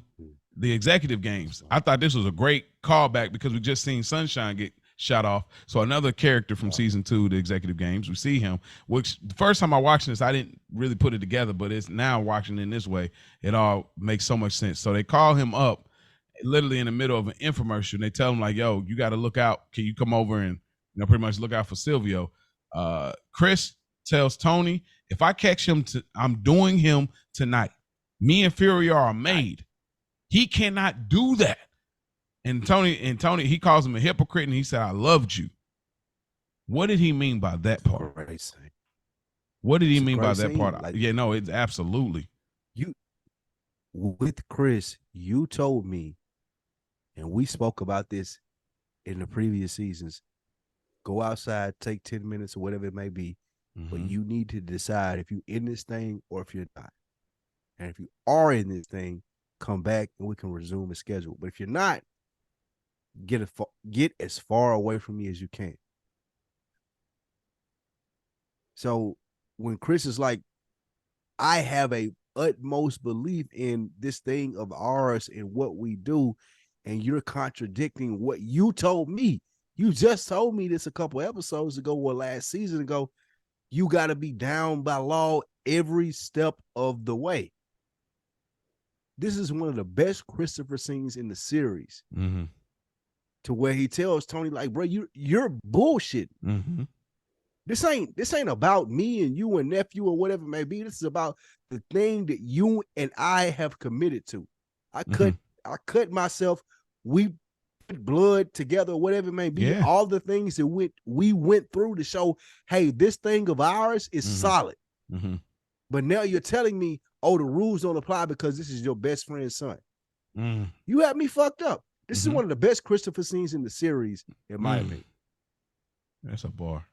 The executive games. I thought this was a great callback because we just seen Sunshine get shot off. So another character from season 2, the executive games, we see him, which the first time I watched this, I didn't really put it together, but it's now watching in this way, it all makes so much sense. So they call him up literally in the middle of an infomercial and they tell him like, yo, you got to look out. Can you come over and, pretty much look out for Silvio? Chris tells Tony, if I catch him, I'm doing him tonight. Me and Furio are made. He cannot do that. And Tony, he calls him a hypocrite and he said, I loved you. What did he mean by that part? What did he mean by that part? Like, yeah, no, it's absolutely. You, with Chris, you told me, and we spoke about this in the previous seasons, go outside, take 10 minutes or whatever it may be, but you need to decide if you're in this thing or if you're not. And if you are in this thing, come back and we can resume the schedule. But if you're not, get as far away from me as you can. So when Chris is like, I have a utmost belief in this thing of ours and what we do, and you're contradicting what you told me. You just told me this a couple episodes ago or last season ago. You got to be down by law every step of the way. This is one of the best Christopher scenes in the series. To where he tells Tony, like, bro, you're bullshit. This ain't about me and you and nephew or whatever it may be. This is about the thing that you and I have committed to. I cut myself. We put blood together, whatever it may be. Yeah. All the things that we went through to show, hey, this thing of ours is solid. But now you're telling me, oh, the rules don't apply because this is your best friend's son. You have me fucked up. This is one of the best Christopher scenes in the series, in my opinion. That's a bar.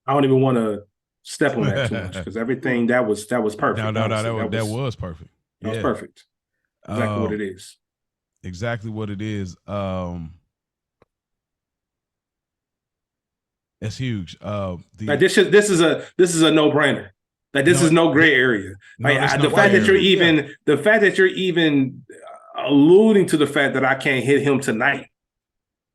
I don't even want to step on that too much because everything that was perfect. That was perfect. That was perfect. Exactly what it is. Exactly what it is. It's huge. Like this is a no-brainer. Like this is no gray area. Like the fact that you're even alluding to the fact that I can't hit him tonight.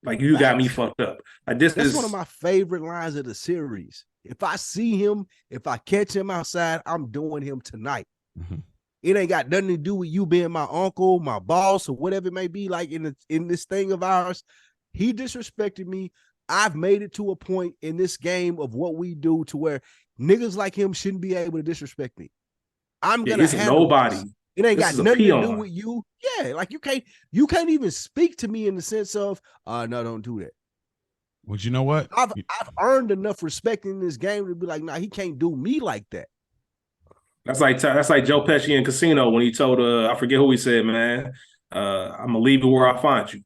Like you got me fucked up. Like that's one of my favorite lines of the series. If I see him, if I catch him outside, I'm doing him tonight. It ain't got nothing to do with you being my uncle, my boss, or whatever it may be. Like in this thing of ours, he disrespected me. I've made it to a point in this game of what we do to where niggas like him shouldn't be able to disrespect me. I'm gonna have nobody. This. It ain't got nothing to do with you. Yeah, like you can't even speak to me in the sense of no, don't do that. Well, you know what? I've earned enough respect in this game to be like, nah, he can't do me like that. That's like Joe Pesci in Casino when he told I forget who he said, man, I'm gonna leave you where I find you.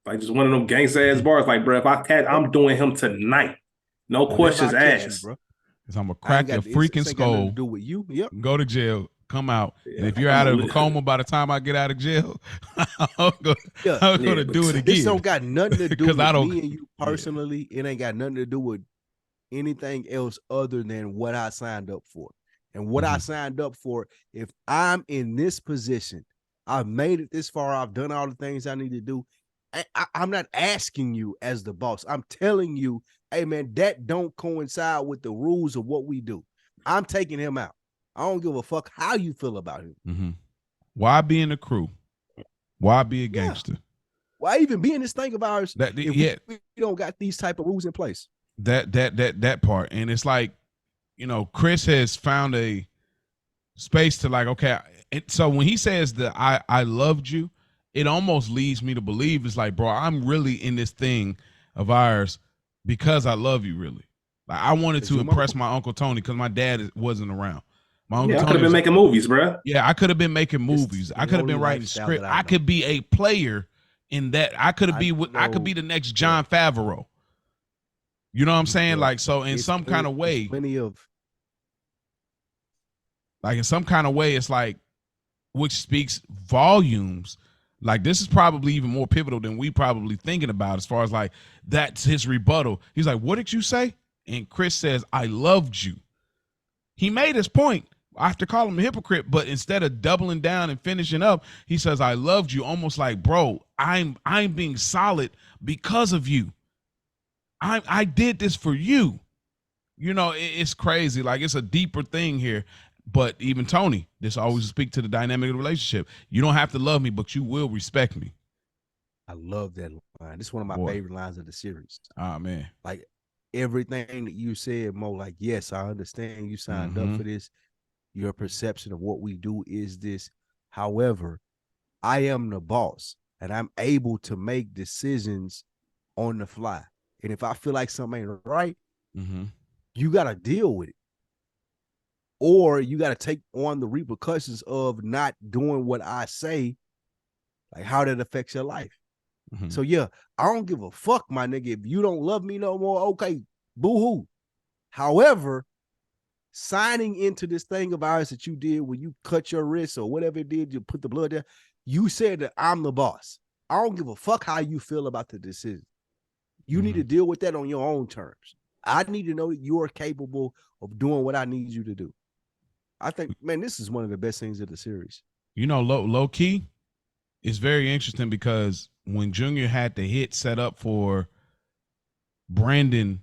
Like just one of them gangsta ass bars. Like, bro, if I catch, I'm doing him tonight. No questions asked. Because I'm gonna crack your freaking skull. Do with you. Yep. Go to jail. come out, and if you're out of a coma by the time I get out of jail, I'm gonna do it again. This don't got nothing to do with I don't, me and you personally. It ain't got nothing to do with anything else other than what I signed up for. And what I signed up for, if I'm in this position, I've made it this far, I've done all the things I need to do. I'm not asking you as the boss. I'm telling you, hey man, that don't coincide with the rules of what we do. I'm taking him out. I don't give a fuck how you feel about him. Why be in the crew? Why be a gangster? Why even be in this thing of ours if we don't got these type of rules in place? That part. And it's like, you know, Chris has found a space to like, okay. So when he says that I loved you, it almost leads me to believe it's like, bro, I'm really in this thing of ours because I love you, really. Like I wanted to impress my Uncle Tony because my dad wasn't around. My Uncle Tony I could have been making movies, bro. Yeah, I could have been making movies. I could have been writing script. I could be a player in that. I could be the next John Favreau. You know what I'm saying? Like, so in some kind of way, it's like, which speaks volumes. Like, this is probably even more pivotal than we probably thinking about as far as like, that's his rebuttal. He's like, what did you say? And Chris says, I loved you. He made his point. I have to call him a hypocrite, but instead of doubling down and finishing up, he says, I loved you. Almost like, bro, I'm being solid because of you. I did this for you. You know, it's crazy. Like, it's a deeper thing here. But even Tony, this always speak to the dynamic of the relationship. You don't have to love me, but you will respect me. I love that line. This is one of my favorite lines of the series. Oh, man. Like, everything that you said, Mo, like, yes, I understand you signed up for this. Your perception of what we do is this. However, I am the boss, and I'm able to make decisions on the fly. And if I feel like something ain't right, you got to deal with it. Or you got to take on the repercussions of not doing what I say, like how that affects your life. So, yeah, I don't give a fuck, my nigga. If you don't love me no more, okay, boo-hoo. However, signing into this thing of ours that you did when you cut your wrist or whatever it did, you put the blood there, you said that I'm the boss. I don't give a fuck how you feel about the decision. You need to deal with that on your own terms. I need to know that you are capable of doing what I need you to do. I think, man, this is one of the best things of the series. You know, low key, it's very interesting because when Junior had the hit set up for Brandon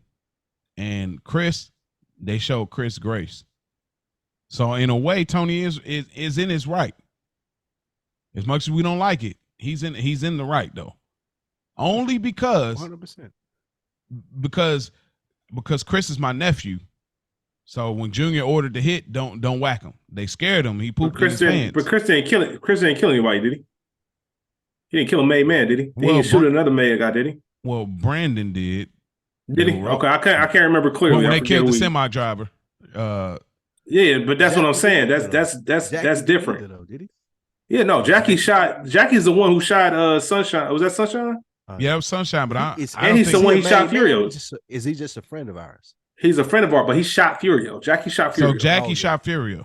and Chris, they showed Chris grace. So in a way, Tony is in his right. As much as we don't like it, he's in the right though. Only because 100%. Because Chris is my nephew. So when Junior ordered the hit, don't whack him. They scared him. He pooped in his pants. But Chris didn't kill it. Chris didn't kill anybody, did he? He didn't kill a made man, did he? He didn't shoot another made guy, did he? Well, Brandon did. Did he? Okay, I can't remember clearly. When they killed the semi driver. Yeah, but that's what I'm saying. That's different. Though, did he? Yeah, no. Jackie's the one who shot Sunshine. Was that Sunshine? Yeah, it was Sunshine, but he's the one he shot Furio. Is he just a friend of ours? He's a friend of ours, but he shot Furio. Jackie shot Furio. So Jackie shot Furio.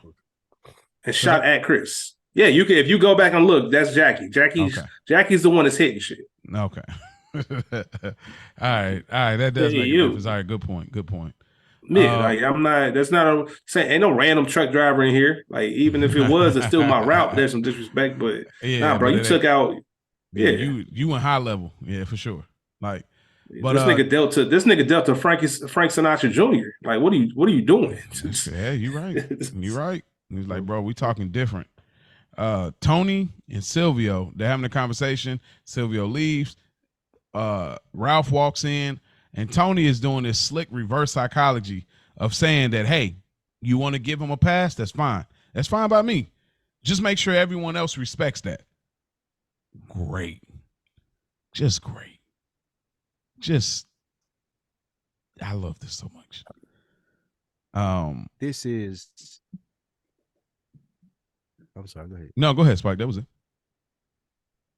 And shot at Chris. Yeah, you can if you go back and look, that's Jackie. Jackie's the one that's hitting shit. Okay. All right. That does make a difference. All right, good point. Yeah, like I'm not. That's not saying ain't no random truck driver in here. Like even if it was, it's still my route. There's some disrespect, but nah, bro, you took out. Yeah, you went high level. Yeah, for sure. Like, but this nigga dealt to Frank Sinatra Jr. Like, what are you doing? Yeah, you're right. You're right. He's like, bro, we talking different. Tony and Silvio, they're having a conversation. Silvio leaves. Ralph walks in, and Tony is doing this slick reverse psychology of saying that, hey, you want to give him a pass? That's fine. That's fine by me. Just make sure everyone else respects that. Great. Just great. I love this so much. This is. I'm sorry. Go ahead. No, go ahead, Spike. That was it.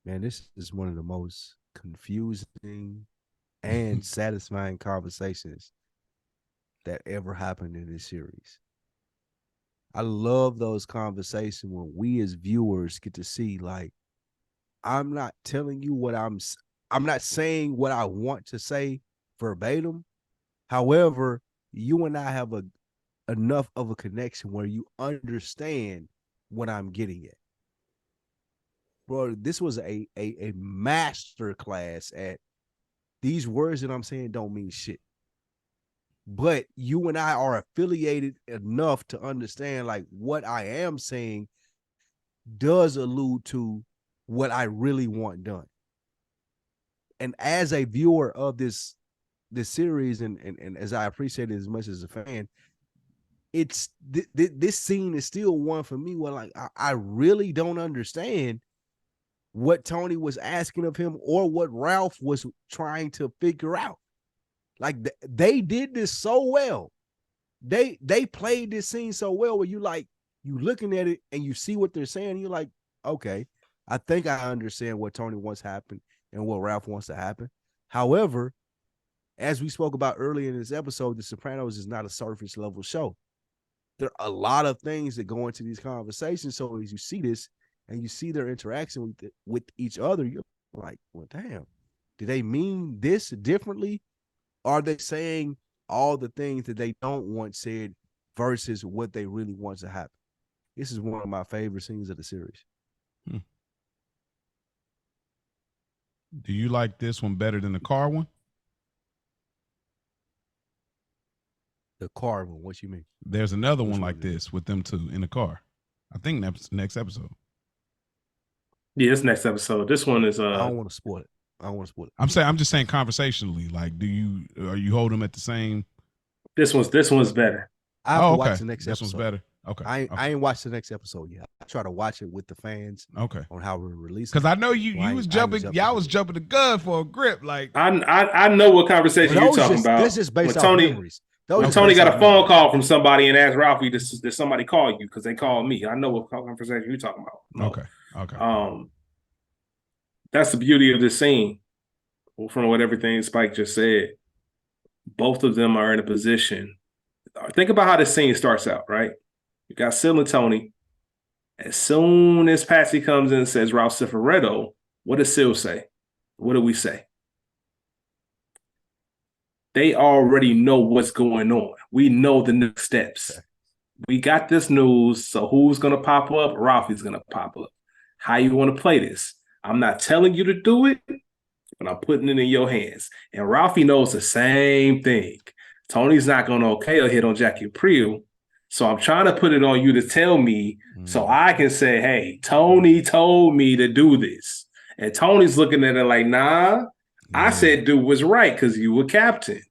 Man, this is one of the most confusing and satisfying conversations that ever happened in this series. I love those conversations when we as viewers get to see, like, I'm not telling you what I'm not saying what I want to say verbatim. However, you and I have enough of a connection where you understand what I'm getting at. Bro, this was a master class at these words that I'm saying don't mean shit. But you and I are affiliated enough to understand, like, what I am saying does allude to what I really want done. And as a viewer of this series, and as I appreciate it as much as a fan, it's this scene is still one for me where, like, I really don't understand what Tony was asking of him or what Ralph was trying to figure out. Like, they did this so well. They played this scene so well where you looking at it and you see what they're saying. You're like, okay, I think I understand what Tony wants happen and what Ralph wants to happen. However, as we spoke about earlier in this episode, The Sopranos is not a surface level show. There are a lot of things that go into these conversations. So as you see this and you see their interaction with each other, you're like, well, damn, do they mean this differently? Are they saying all the things that they don't want said versus what they really want to happen? This is one of my favorite scenes of the series. Do you like this one better than the car one? The car one, what you mean? There's another one like this with them two in the car. I think that's next episode. Yeah, it's next episode. This one is I don't want to spoil it. I'm just saying conversationally, like, are you hold them at the same? This one's better. I have to watch the next episode. This one's better. Okay. I ain't watched the next episode yet. I try to watch it with the fans. Okay. On how we're releasing. Because I know you was jumping. Y'all was jumping the gun for a grip. Like, I know what conversation you're talking about. This is based on memories. When Tony got a phone call from somebody and asked Ralphie, did somebody call you? Because they called me. I know what conversation you're talking about. No. Okay. That's the beauty of this scene. From what everything Spike just said, both of them are in a position. Think about how this scene starts out, right? You got Sil and Tony. As soon as Patsy comes in and says Ralph Cifaretto, what does Sil say? What do we say? They already know what's going on. We know the next steps. We got this news, so who's going to pop up? Ralphie's going to pop up. How you want to play this? I'm not telling you to do it, but I'm putting it in your hands. And Ralphie knows the same thing. Tony's not going to okay a hit on Jackie Aprile, so I'm trying to put it on you to tell me so I can say, hey, Tony told me to do this. And Tony's looking at it like, nah, I said do what's right because you were captain.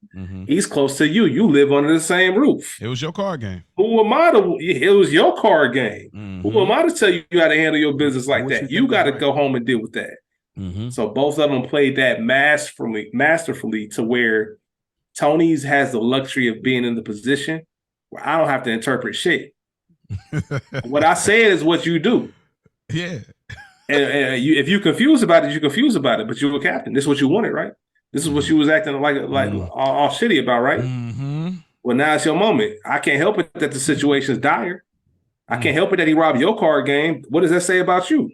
He's close to you. You live under the same roof. It was your card game. Who am I to? It was your card game. Who am I to tell you how to handle your business like that? You got to go home and deal with that. So both of them played that masterfully to where Tony's has the luxury of being in the position where I don't have to interpret shit. What I said is what you do. Yeah. And if you're confused about it, you're confused about it. But you're a captain. This is what you wanted, right? This is what you was acting like all shitty about, right? Well, now it's your moment. I can't help it that the situation is dire. I can't help it that he robbed your card game. What does that say about you?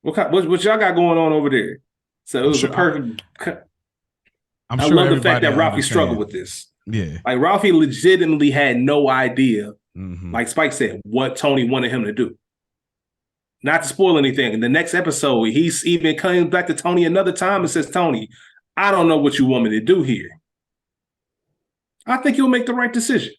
What y'all got going on over there? So it was a perfect. I love the fact that Ralphie struggled with this. Yeah, like Ralphie legitimately had no idea, like Spike said, what Tony wanted him to do. Not to spoil anything. In the next episode, he's even coming back to Tony another time and says, Tony, I don't know what you want me to do here. I think you'll make the right decision.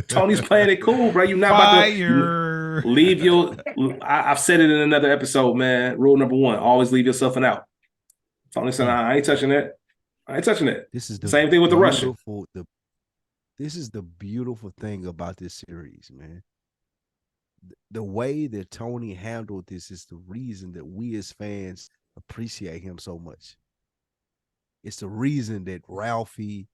Tony's playing it cool, bro. You're not about to leave your... I've said it in another episode, man. Rule number 1, always leave yourself an out. Tony said, I ain't touching that. I ain't touching that. This is the same thing with the Russian. This is the beautiful thing about this series, man. The way that Tony handled this is the reason that we as fans appreciate him so much. It's the reason that Ralphie,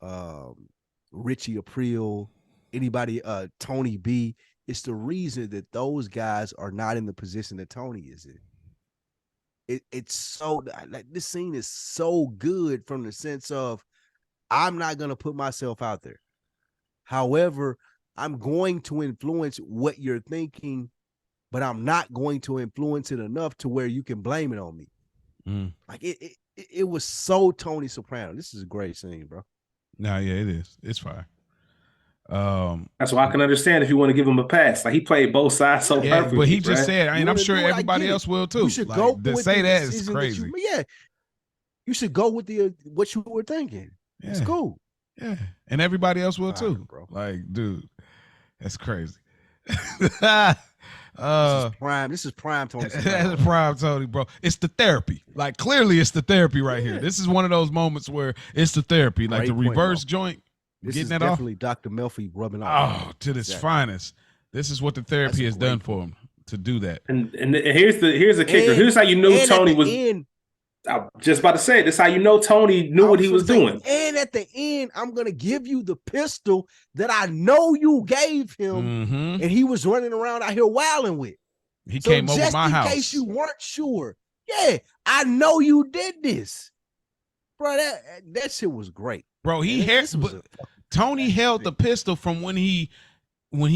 Richie Aprile, anybody, Tony B, it's the reason that those guys are not in the position that Tony is in. It's so, like, this scene is so good from the sense of I'm not going to put myself out there. However, I'm going to influence what you're thinking, but I'm not going to influence it enough to where you can blame it on me. Like it was so Tony Soprano. This is a great scene, bro. Nah, yeah, it is. It's fire. That's why I can understand if you want to give him a pass. Like he played both sides so perfectly. But he bro. just said, I mean, I'm sure everybody else will too. You should go to with say the that is decision crazy. You should go with the what you were thinking. Yeah. It's cool. Yeah, and everybody else will too, bro. Like, dude, that's crazy. This is prime Tony. That's prime Tony, bro. It's the therapy. Like, clearly, it's the therapy right here. This is one of those moments where it's the therapy, like the reverse joint. This getting is that definitely off. Dr. Melfi rubbing off. Oh, to this finest. This is what the therapy has done for him to do that. And here's the kicker. Here's how you knew Tony was. I'm just about to say, this is how you know Tony knew what he was doing. And at the end, I'm gonna give you the pistol that I know you gave him, and he was running around out here wilding with. He came over my house. Just in case you weren't sure, I know you did this, bro. That shit was great, bro. Tony held the pistol from when he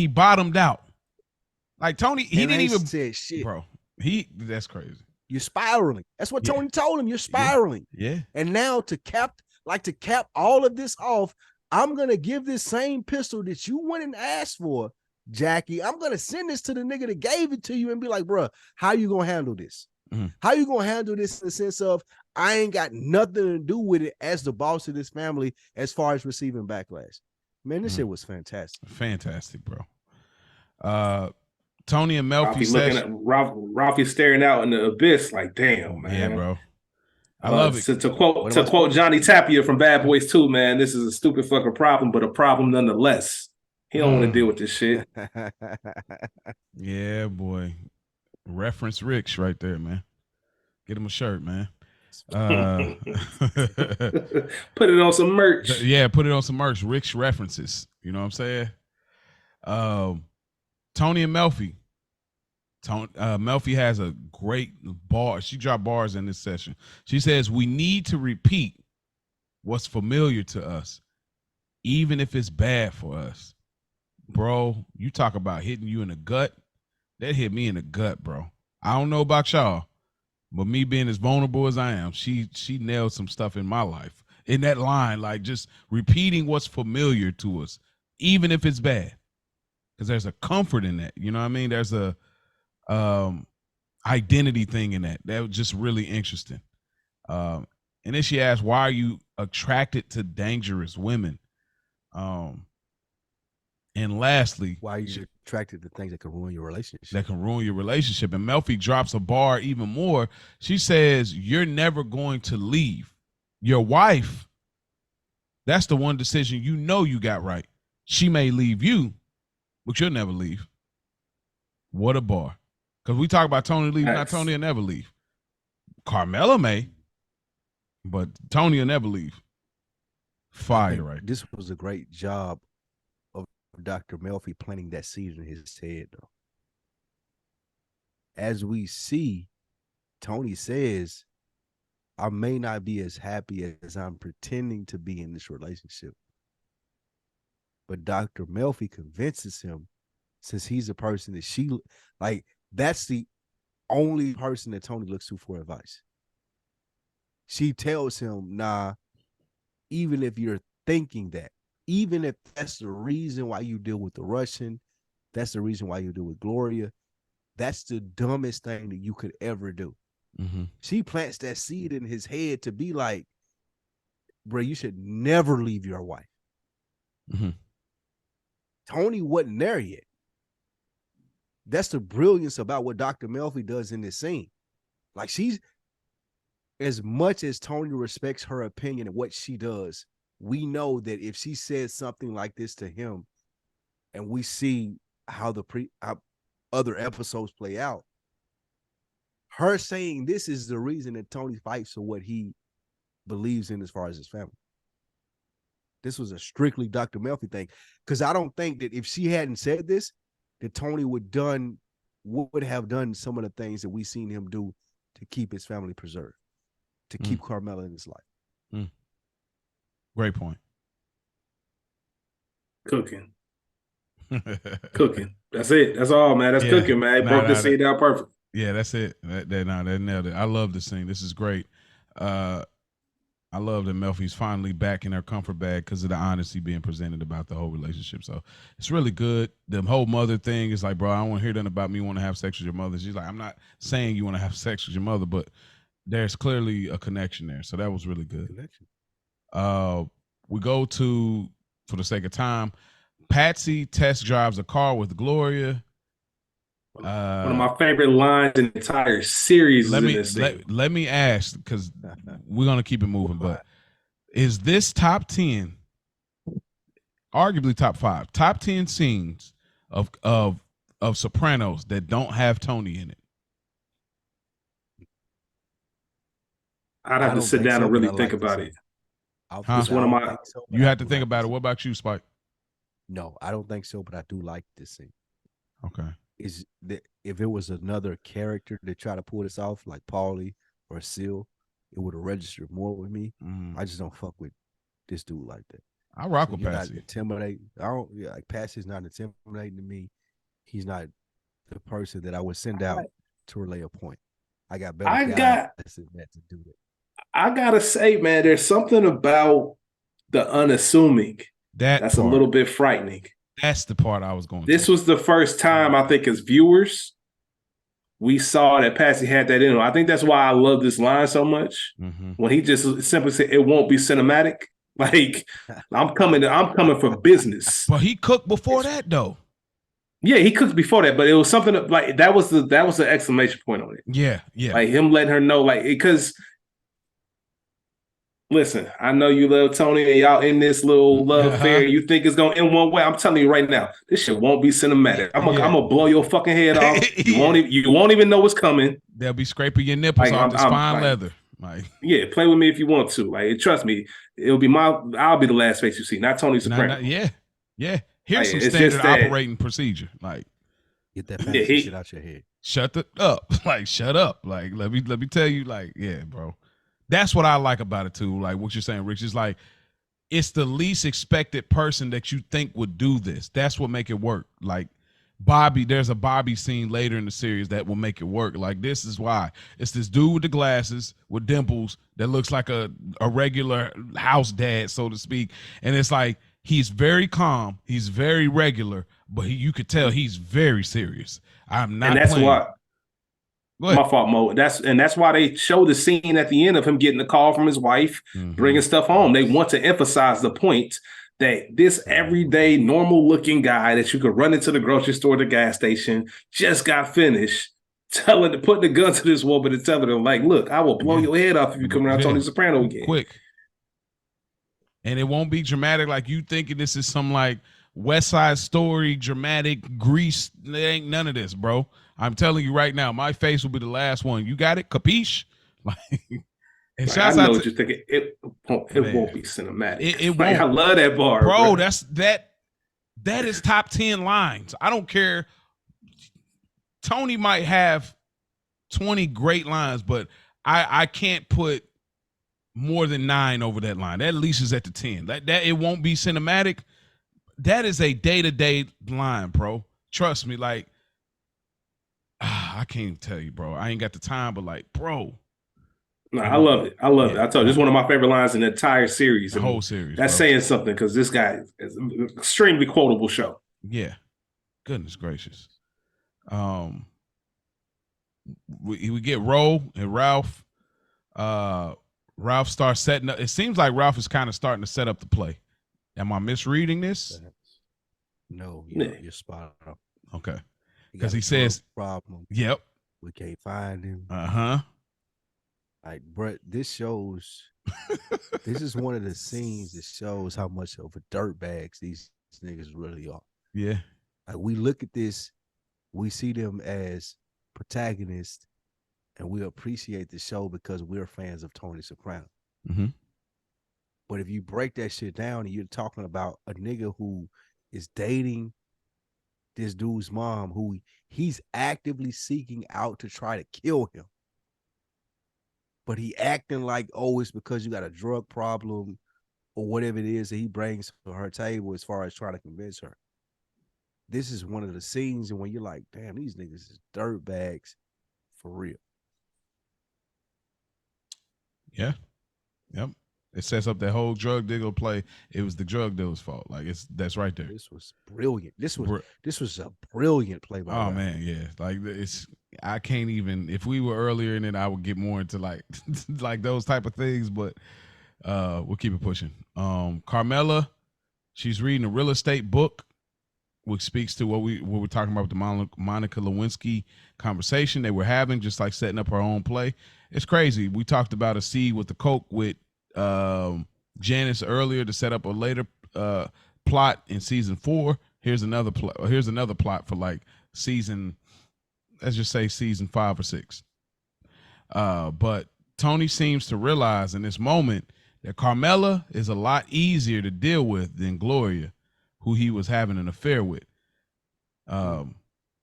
bottomed out. Like Tony, he didn't even say shit, bro. That's crazy. You're spiraling. That's what Tony told him. You're spiraling. Yeah. And now to cap all of this off, I'm gonna give this same pistol that you went and asked for, Jackie. I'm gonna send this to the nigga that gave it to you and be like, bro, how you gonna handle this? How you gonna handle this in the sense of I ain't got nothing to do with it as the boss of this family as far as receiving backlash. Man, this shit was fantastic. Fantastic, bro. Tony and Melfi Ralphie staring out in the abyss like, damn, man. Yeah, bro. I love it. To quote Johnny Tapia from Bad Boys 2, man, this is a stupid fucking problem, but a problem nonetheless. He don't want to deal with this shit. Yeah, boy. Reference Rich right there, man. Get him a shirt, man. Put it on some merch. Yeah, put it on some merch. Rich references. You know what I'm saying? Tony and Melfi. Melfi has a great bar. She dropped bars in this session. She says, we need to repeat what's familiar to us, even if it's bad for us. Bro, you talk about hitting you in the gut. That hit me in the gut, bro. I don't know about y'all, but me being as vulnerable as I am, she nailed some stuff in my life. In that line, like just repeating what's familiar to us, even if it's bad. Because there's a comfort in that. You know what I mean? There's a identity thing in that. That was just really interesting. And then she asked, why are you attracted to dangerous women? And lastly, why are you attracted to things that can ruin your relationship? And Melfi drops a bar even more. She says, you're never going to leave. Your wife, that's the one decision you know you got right. She may leave you, but you'll never leave. What a bar. Because we talk about Tony leaving, not Tony will never leave. Carmella may, but Tony will never leave. Fire, right? This was a great job of Dr. Melfi planting that seed in his head, though. As we see, Tony says, I may not be as happy as I'm pretending to be in this relationship. But Dr. Melfi convinces him, since he's a person that that's the only person that Tony looks to for advice. She tells him, nah, even if you're thinking that, even if that's the reason why you deal with the Russian, that's the reason why you deal with Gloria, that's the dumbest thing that you could ever do. She plants that seed in his head to be like, bro, you should never leave your wife. Tony wasn't there yet. That's the brilliance about what Dr. Melfi does in this scene. Like, she's, as much as Tony respects her opinion and what she does, we know that if she says something like this to him, and we see how how other episodes play out, her saying this is the reason that Tony fights for what he believes in as far as his family. This was a strictly Dr. Melfi thing. Because I don't think that if she hadn't said this, that Tony would have done some of the things that we've seen him do to keep his family preserved, to keep Carmella in his life. Great point. Cooking. Cooking. That's it. That's all, man. That's cooking, man. It broke the scene down perfect. Yeah, that's it. That nailed it. I love the scene. This is great. I love that Melfi's finally back in her comfort bag because of the honesty being presented about the whole relationship. So it's really good. The whole mother thing is like, bro, I don't want to hear nothing about me want to have sex with your mother. She's like, I'm not saying you want to have sex with your mother, but there's clearly a connection there. So that was really good. We go to, for the sake of time, Patsy test drives a car with Gloria. One of my favorite lines in the entire series. Let me ask, because we're gonna keep it moving. But is this top 10, arguably top 5, top 10 scenes of Sopranos that don't have Tony in it? I'd have to sit down and really think about it. It's one of my. You have to think about it. What about you, Spike? No, I don't think so, but I do like this scene. Okay. Is that if it was another character that tried to pull this off, like Paulie or Seal, it would have registered more with me. I just don't fuck with this dude like that. I rock with Patsy. Intimidate. I don't like Patsy's not intimidating to me. He's not the person that I would send out to relay a point. I got better guys than that to do that. I gotta say, man, there's something about the unassuming that's a little bit frightening. That's the part I was going. This was the first time I think as viewers we saw that Patsy had that in him. I think that's why I love this line so much. When he just simply said, "It won't be cinematic." Like I'm coming for business. But he cooked before that, though. Yeah, he cooked before that, but it was something like that was the exclamation point on it. Yeah, yeah. Like him letting her know, like because. Listen, I know you love Tony and y'all in this little love affair. You think it's going to end one way. I'm telling you right now, this shit won't be cinematic. I'm gonna blow your fucking head off. You won't even know what's coming. They'll be scraping your nipples off this fine leather. Like, yeah, play with me if you want to. Like, trust me, I'll be the last face you see, not Tony Soprano. Yeah. Here's some standard operating procedure. Like, get that fancy shit out your head. Shut up. Like, shut up. Like, let me tell you. Like, yeah, bro. That's what I like about it too. Like what you're saying, Rich, is like it's the least expected person that you think would do this. That's what make it work. Like Bobby, there's a Bobby scene later in the series that will make it work. Like this is why. It's this dude with the glasses with dimples that looks like a regular house dad, so to speak. And it's like he's very calm, he's very regular, but you could tell he's very serious. I'm not. And that's playing. why. My fault, Mo. That's why they show the scene at the end of him getting the call from his wife, bringing stuff home. They want to emphasize the point that this everyday, normal-looking guy that you could run into the grocery store, the gas station, just got finished putting the gun to this woman and telling her, like, look, I will blow your head off if you come around Tony Soprano again. Quick. And it won't be dramatic like you thinking this is some like West Side Story, dramatic Grease. There ain't none of this, bro. I'm telling you right now, my face will be the last one. You got it? Capiche? Like, and like, I know what you're thinking. It won't be cinematic. It like, won't. I love that bar, bro. That is top 10 lines. I don't care. Tony might have 20 great lines, but I can't put more than 9 over that line. That at least is at the 10. That it won't be cinematic. That is a day-to-day line, bro. Trust me, like. I can't even tell you, bro. I ain't got the time, but like, bro. No, I love it. I love it. I told you, this is one of my favorite lines in the entire series. The whole series. That's saying something because this guy is an extremely quotable show. Yeah. Goodness gracious. We get Ro and Ralph. Ralph starts setting up. It seems like Ralph is kind of starting to set up the play. Am I misreading this? No, you're spot on. Okay. Because he says problem. Yep. We can't find him. Like, bro, this shows. This is one of the scenes that shows how much of a dirtbags these niggas really are. Yeah. Like we look at this, we see them as protagonists, and we appreciate the show because we're fans of Tony Soprano. But if you break that shit down and you're talking about a nigga who is dating this dude's mom, who he's actively seeking out to try to kill him, but he acting like, oh, it's because you got a drug problem or whatever it is that he brings to her table as far as trying to convince her. this is one of the scenes, and when you're like, damn, these niggas is dirt bags for real. Yeah. Yep. It sets up that whole drug dealer play. It was the drug dealer's fault. Like that's right there. This was brilliant. This was a brilliant play by Ryan. Man, yeah. Like I can't even, if we were earlier in it, I would get more into like like those type of things, but we'll keep it pushing. Carmela, she's reading a real estate book, which speaks to what we're talking about with the Monica Lewinsky conversation they were having, just like setting up her own play. It's crazy. We talked about a seed with the Coke with Janice earlier to set up a later plot in season 4. Here's another plot for like season, let's just say season 5 or 6. But Tony seems to realize in this moment that Carmela is a lot easier to deal with than Gloria, who he was having an affair with.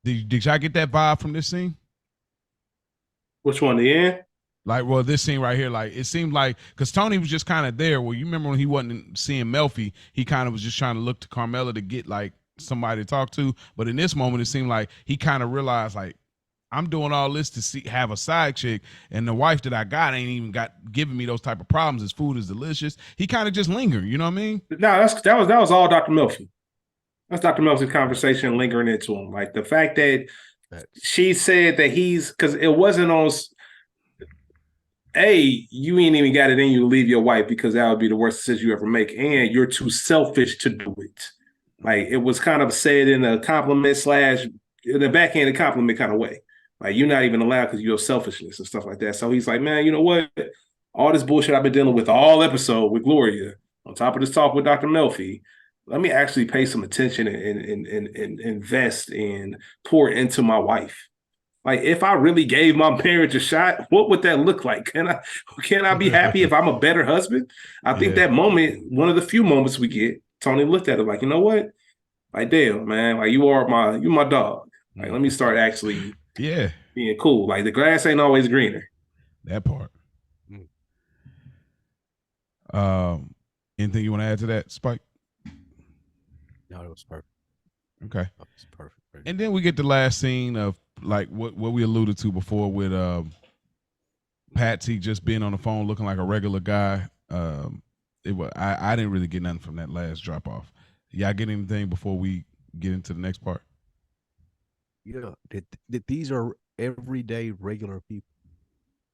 Did y'all get that vibe from this scene? Which one, the end? Like, well, this scene right here, like, it seemed like, because Tony was just kind of there. Well, you remember when he wasn't seeing Melfi, he kind of was just trying to look to Carmela to get, like, somebody to talk to. But in this moment, it seemed like he kind of realized, like, I'm doing all this to have a side chick, and the wife that I got ain't even giving me those type of problems. His food is delicious. He kind of just lingered, you know what I mean? No, that was all Dr. Melfi. That's Dr. Melfi's conversation lingering into him. Like the fact that she said that because it wasn't on. You ain't even got it in you to leave your wife because that would be the worst decision you ever make, and you're too selfish to do it. Like it was kind of said in a compliment / in a backhanded compliment kind of way. Like you're not even allowed because of your selfishness and stuff like that. So he's like, man, you know what? All this bullshit I've been dealing with all episode with Gloria, on top of this talk with Dr. Melfi, let me actually pay some attention and invest and pour into my wife. Like if I really gave my marriage a shot, what would that look like? Can I be happy if I'm a better husband? I think that moment, one of the few moments we get, Tony looked at it like, you know what? Like, damn, man, like you my dog. Like, let me start actually being cool. Like the grass ain't always greener. That part. Anything you want to add to that, Spike? No, it was perfect. Okay. That was perfect. And then we get the last scene of like what we alluded to before with Patsy just being on the phone looking like a regular guy. I didn't really get nothing from that last drop off. Y'all get anything before we get into the next part? Yeah, that these are everyday regular people.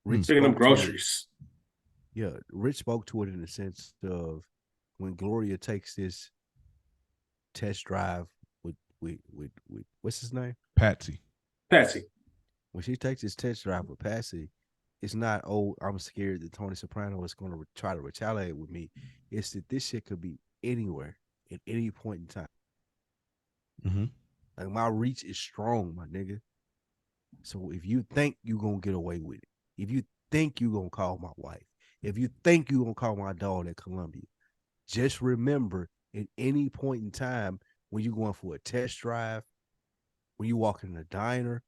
Rich them groceries. Rich spoke to it in the sense of when Gloria takes this test drive with what's his name? Patsy. When she takes this test drive with Patsy, it's not, oh, I'm scared that Tony Soprano is going to try to retaliate with me. It's that this shit could be anywhere at any point in time. Mm-hmm. Like my reach is strong, my nigga. So if you think you're going to get away with it, if you think you're going to call my wife, if you think you're going to call my dog at Columbia, just remember at any point in time when you're going for a test drive, when you walk in a diner,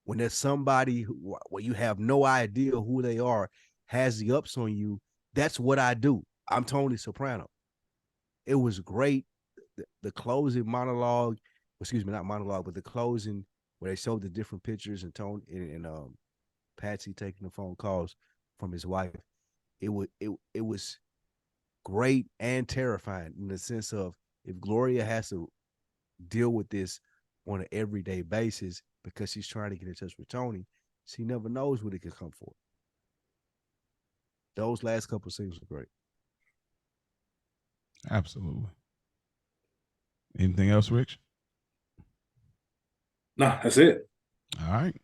when there's somebody where you have no idea who they are, has the ups on you, that's what I do. I'm Tony Soprano. It was great. The closing monologue, not monologue, but the closing where they showed the different pictures and Tony and Patsy taking the phone calls from his wife. It was great and terrifying in the sense of if Gloria has to deal with this on an everyday basis because she's trying to get in touch with Tony, she never knows what it can come for. Those last couple of scenes were great. Absolutely. Anything else, Rich? No, that's it. All right.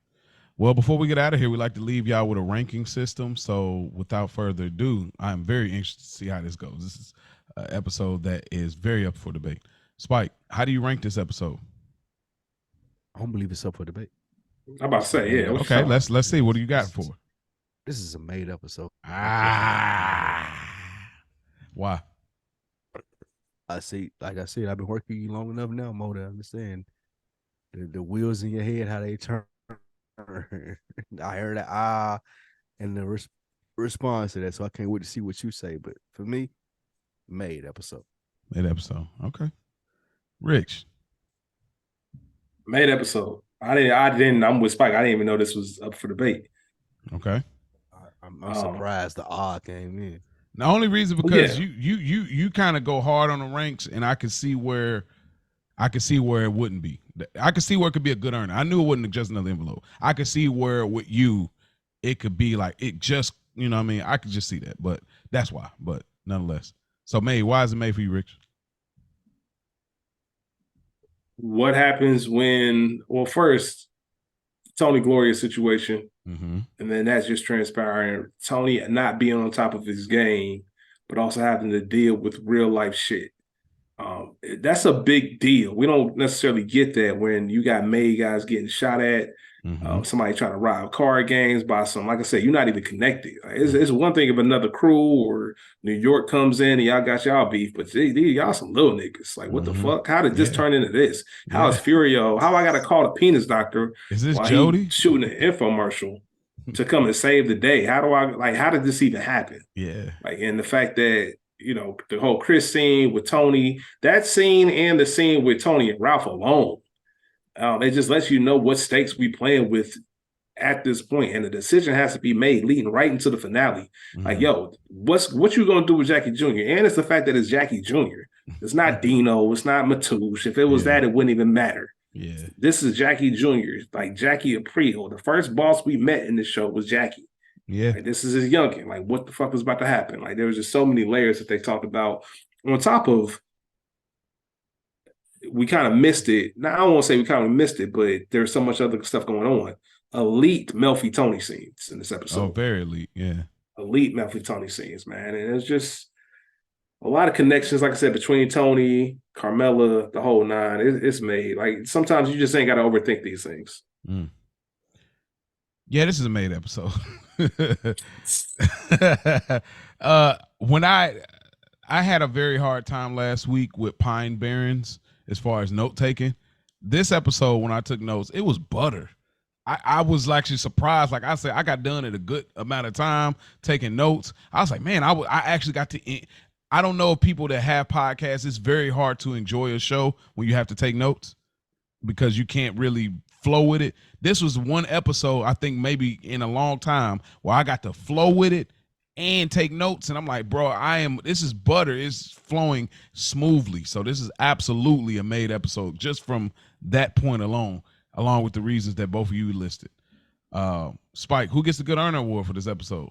Well, before we get out of here, we like to leave y'all with a ranking system. So without further ado, I'm very interested to see how this goes. This is an episode that is very up for debate. Spike, how do you rank this episode? I don't believe it's up for debate. I'm about to say, yeah. Okay, let's see. What do you got for? This is a made episode. Why? I see. Like I said, I've been working you long enough now, Mo, to understand the wheels in your head, how they turn. I heard that and the response to that, so I can't wait to see what you say. But for me, made episode. Okay. Rich. Made episode. I'm with Spike. I didn't even know this was up for debate. Okay. I'm surprised the odd came in. The only reason because you kind of go hard on the ranks, and I can see where it wouldn't be. I could see where it could be a good earner. I knew it wasn't just another envelope. I could see where with you, it could be like it just, you know what I mean? I could just see that, but that's why. But nonetheless. So May, why is it made for you, Rich? What happens when, well, first, Tony Gloria situation, and then that's just transpiring. Tony not being on top of his game, but also having to deal with real life shit. That's a big deal. We don't necessarily get that when you got made guys getting shot at, somebody trying to rob card games by some, like I said, you're not even connected. It's one thing if another crew or New York comes in and y'all got y'all beef, but y'all some little niggas. Like, what the fuck? How did this turn into this? How is Furio? How I got to call the penis doctor? Is this Jody shooting an infomercial to come and save the day? How did this even happen? Yeah. Like, and the fact that, you know, the whole Chris scene with Tony, that scene and the scene with Tony and Ralph alone, it just lets you know what stakes we playing with at this point, and the decision has to be made leading right into the finale. Like, yo, what you gonna do with Jackie Jr.? And it's the fact that it's Jackie Jr. It's not Dino. It's not Matouche. If it was that, it wouldn't even matter. Yeah, this is Jackie Jr. Like Jackie Aprile. The first boss we met in this show was Jackie. Yeah, like, this is his youngin. Like, what the fuck is about to happen? Like, there was just so many layers that they talked about. On top of, we kind of missed it. Now, I don't want to say we kind of missed it, but there's so much other stuff going on. Elite Melfi Tony scenes in this episode. Oh, very elite. Yeah. Elite Melfi Tony scenes, man. And it's just a lot of connections, like I said, between Tony, Carmella, the whole nine. It's made. Like, sometimes you just ain't got to overthink these things. Yeah, this is a made episode. When I had a very hard time last week with Pine Barrens as far as note taking. This episode, when I took notes, it was butter. I was actually surprised. Like I said, I got done in a good amount of time taking notes. I was like, man, I actually got to. I don't know if people that have podcasts, it's very hard to enjoy a show when you have to take notes because you can't really flow with it. This was one episode, I think maybe in a long time, where I got to flow with it and take notes. And I'm like, bro, this is butter. It's flowing smoothly. So this is absolutely a made episode just from that point alone, along with the reasons that both of you listed. Spike, who gets the Good Earner Award for this episode?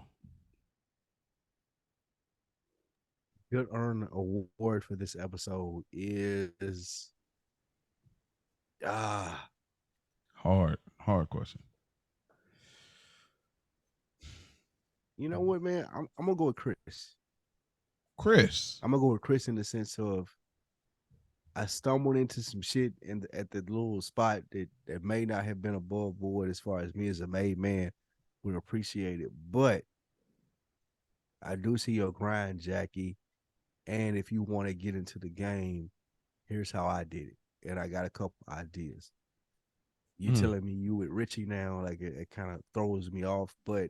Good Earner Award for this episode is hard question. You know what, man? I'm gonna go with Chris. I'm gonna go with Chris in the sense of I stumbled into some shit at the little spot that may not have been above board as far as me as a made man would appreciate it. But I do see your grind, Jackie. And if you want to get into the game, here's how I did it. And I got a couple ideas. You telling me you with Richie now, like it kind of throws me off. But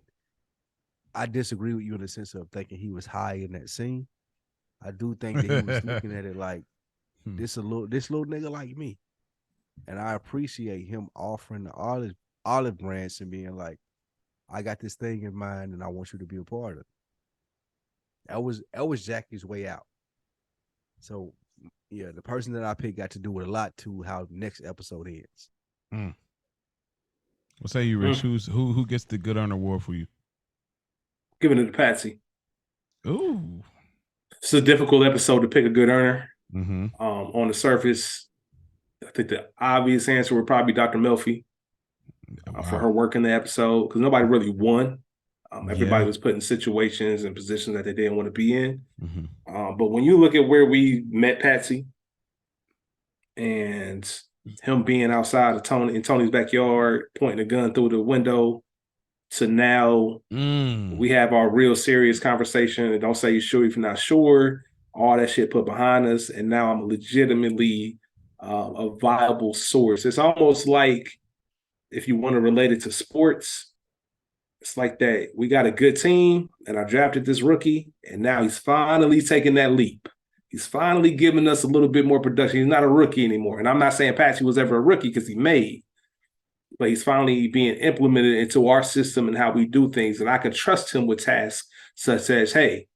I disagree with you in the sense of thinking he was high in that scene. I do think that he was looking at it like this little nigga like me. And I appreciate him offering the olive branch and being like, I got this thing in mind and I want you to be a part of it. That was Jackie's way out. So yeah, the person that I picked got to do with a lot to how the next episode ends. What say you, Rich? Who gets the Good Earner Award for you? Giving it to Patsy. Ooh. It's a difficult episode to pick a good earner. On the surface, I think the obvious answer would probably be Dr. Melfi for her work in the episode because nobody really won. Everybody was put in situations and positions that they didn't want to be in. But when you look at where we met Patsy and him being outside of Tony's backyard, pointing a gun through the window, to now we have our real serious conversation. And don't say you're sure if you're not sure. All that shit put behind us, and now I'm legitimately a viable source. It's almost like if you want to relate it to sports, it's like that. We got a good team, and I drafted this rookie, and now he's finally taking that leap. He's finally giving us a little bit more production. He's not a rookie anymore. And I'm not saying Patsy was ever a rookie because he made, but he's finally being implemented into our system and how we do things. And I can trust him with tasks such as, hey,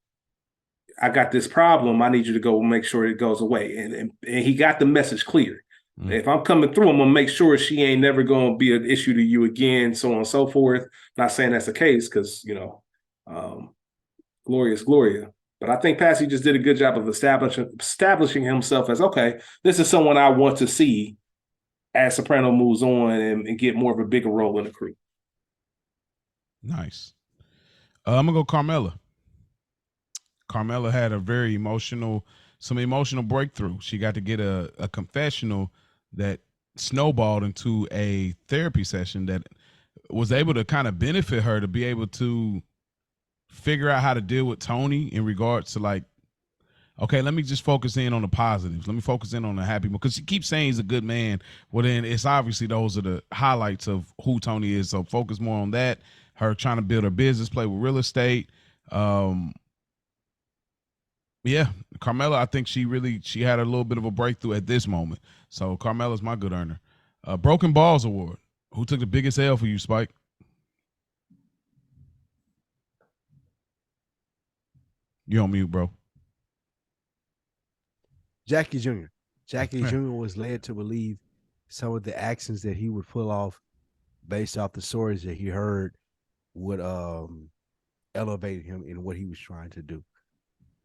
I got this problem. I need you to go make sure it goes away. And he got the message clear. If I'm coming through, I'm going to make sure she ain't never going to be an issue to you again, so on and so forth. Not saying that's the case because, Gloria's Gloria. But I think Patsy just did a good job of establishing himself as, okay, this is someone I want to see as Soprano moves on and get more of a bigger role in the crew. Nice. I'm going to go Carmella. Carmella had a very emotional breakthrough. She got to get a confessional that snowballed into a therapy session that was able to kind of benefit her to be able to figure out how to deal with Tony in regards to like, okay, let me just focus in on the positives. Let me focus in on the happy, because she keeps saying he's a good man. Well, then it's obviously those are the highlights of who Tony is. So focus more on that. Her trying to build her business, play with real estate. Yeah, Carmella, I think she had a little bit of a breakthrough at this moment. So Carmella's my good earner. Broken Balls Award. Who took the biggest L for you, Spike? You on mute, bro. Jackie Jr. Jackie Jr. was led to believe some of the actions that he would pull off based off the stories that he heard would elevate him in what he was trying to do.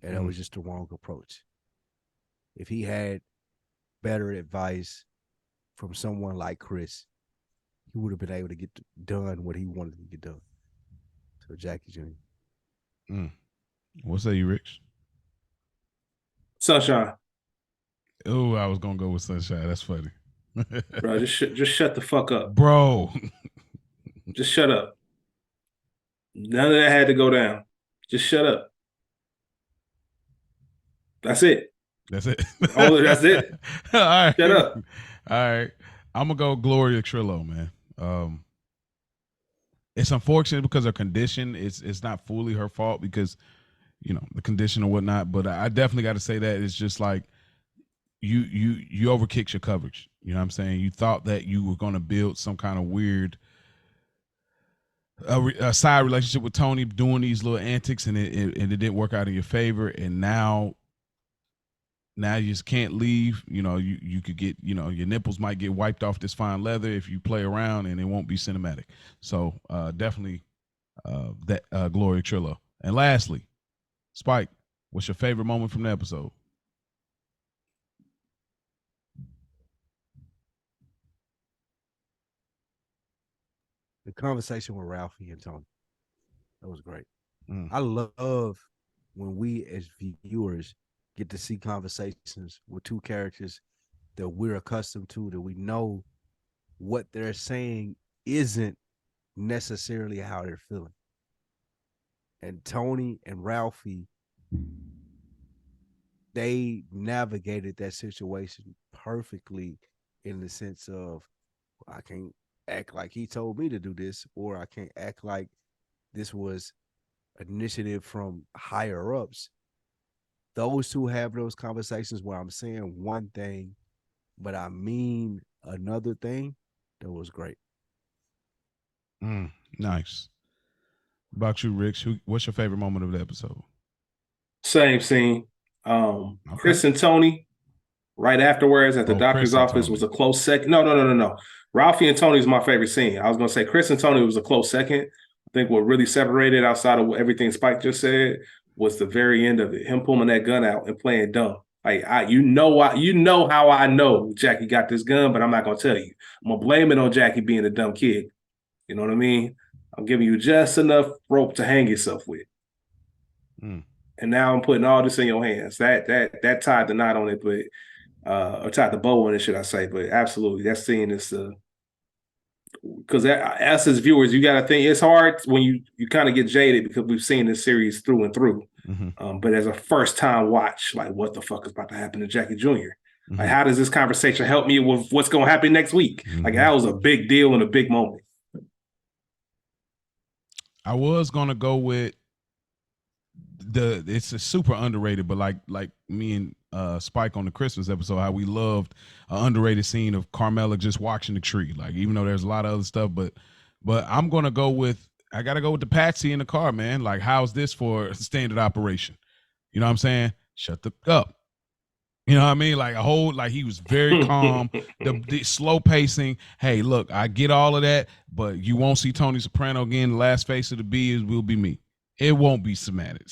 And that was just the wrong approach. If he had better advice from someone like Chris, he would have been able to get done what he wanted to get done. So Jackie Jr. What say you, Rich? Sunshine. Oh, I was gonna go with Sunshine. That's funny. Bro, just shut the fuck up. Bro. Just shut up. None of that had to go down. Just shut up. That's it. That's it. That's it. All right. Shut up. All right. I'm gonna go Gloria Trillo, man. It's unfortunate because her condition it's not fully her fault because the condition or whatnot. But I definitely got to say that it's just like you overkicked your coverage. You know what I'm saying? You thought that you were going to build some kind of weird a side relationship with Tony, doing these little antics, and it didn't work out in your favor. And now you just can't leave. You could get, your nipples might get wiped off this fine leather if you play around, and it won't be cinematic. So definitely that Gloria Trillo. And lastly, Spike, what's your favorite moment from the episode? The conversation with Ralphie and Tony. That was great. I love when we as viewers get to see conversations with two characters that we're accustomed to, that we know what they're saying isn't necessarily how they're feeling. And Tony and Ralphie, they navigated that situation perfectly in the sense of, I can't act like he told me to do this, or I can't act like this was initiative from higher ups. Those two have those conversations where I'm saying one thing, but I mean another thing. That was great. Nice. About you, Rich, what's your favorite moment of the episode? Same scene. Chris and Tony, right afterwards at the doctor's office, was a close second. No. Ralphie and Tony is my favorite scene. I was going to say Chris and Tony was a close second. I think what really separated outside of everything Spike just said was the very end of it. Him pulling that gun out and playing dumb. Like, you know how I know Jackie got this gun, but I'm not going to tell you. I'm going to blame it on Jackie being a dumb kid. You know what I mean? I'm giving you just enough rope to hang yourself with. And now I'm putting all this in your hands. That tied the knot on it, but or tied the bow on it, should I say? But absolutely, that scene is because us as viewers, you got to think it's hard when you kind of get jaded because we've seen this series through and through. But as a first time watch, like, what the fuck is about to happen to Jackie Jr.? Like, how does this conversation help me with what's going to happen next week? Like, that was a big deal and a big moment. I was gonna go with it's a super underrated, but like me and Spike on the Christmas episode, how we loved an underrated scene of Carmela just watching the tree. Like, even though there's a lot of other stuff, but I'm gonna go with the Patsy in the car, man. Like, how's this for standard operation? You know what I'm saying? Shut the up. You know what I mean? Like he was very calm, the slow pacing. Hey, look, I get all of that, but you won't see Tony Soprano again. The last face of the B will be me. It won't be cinematic.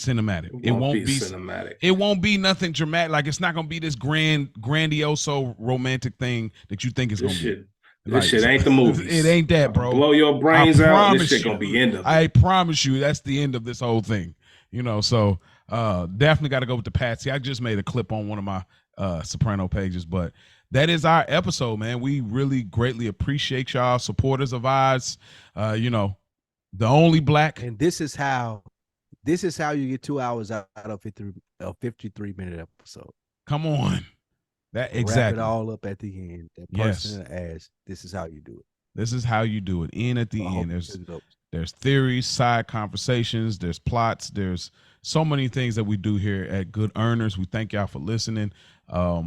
It won't be cinematic. It won't be nothing dramatic. Like, it's not gonna be this grandioso romantic thing that you think it's gonna be. This shit ain't the movies. It ain't that, bro. Blow your brains out. This shit gonna be end of it. I promise you, that's the end of this whole thing. You know, so definitely got to go with the Patsy. I just made a clip on one of my Soprano pages, but that is our episode, man. We really greatly appreciate y'all, supporters of ours. You know, the only black. And this is how you get 2 hours out of a 53-minute episode. Come on. That exactly. Wrap it all up at the end. That person in the ass. This is how you do it. This is how you do it. In at the end. There's theories, side conversations, there's plots, there's so many things that we do here at Good Earners. We thank y'all for listening. It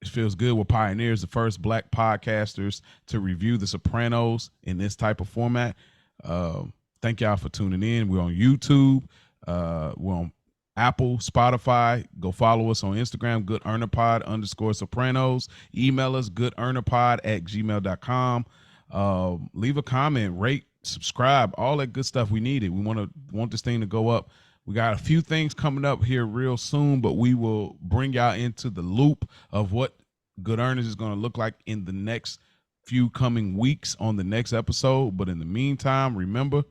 feels good. We're pioneers, the first black podcasters to review The Sopranos in this type of format. Thank y'all for tuning in. We're on YouTube. We're on Apple, Spotify. Go follow us on Instagram, GoodEarnerPod_Sopranos. Email us, goodearnerpod@gmail.com. Leave a comment, rate, subscribe, all that good stuff. We need it. We want this thing to go up. We got a few things coming up here real soon, but we will bring y'all into the loop of what Good Earners is going to look like in the next few coming weeks on the next episode. But in the meantime, remember,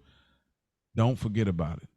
don't forget about it.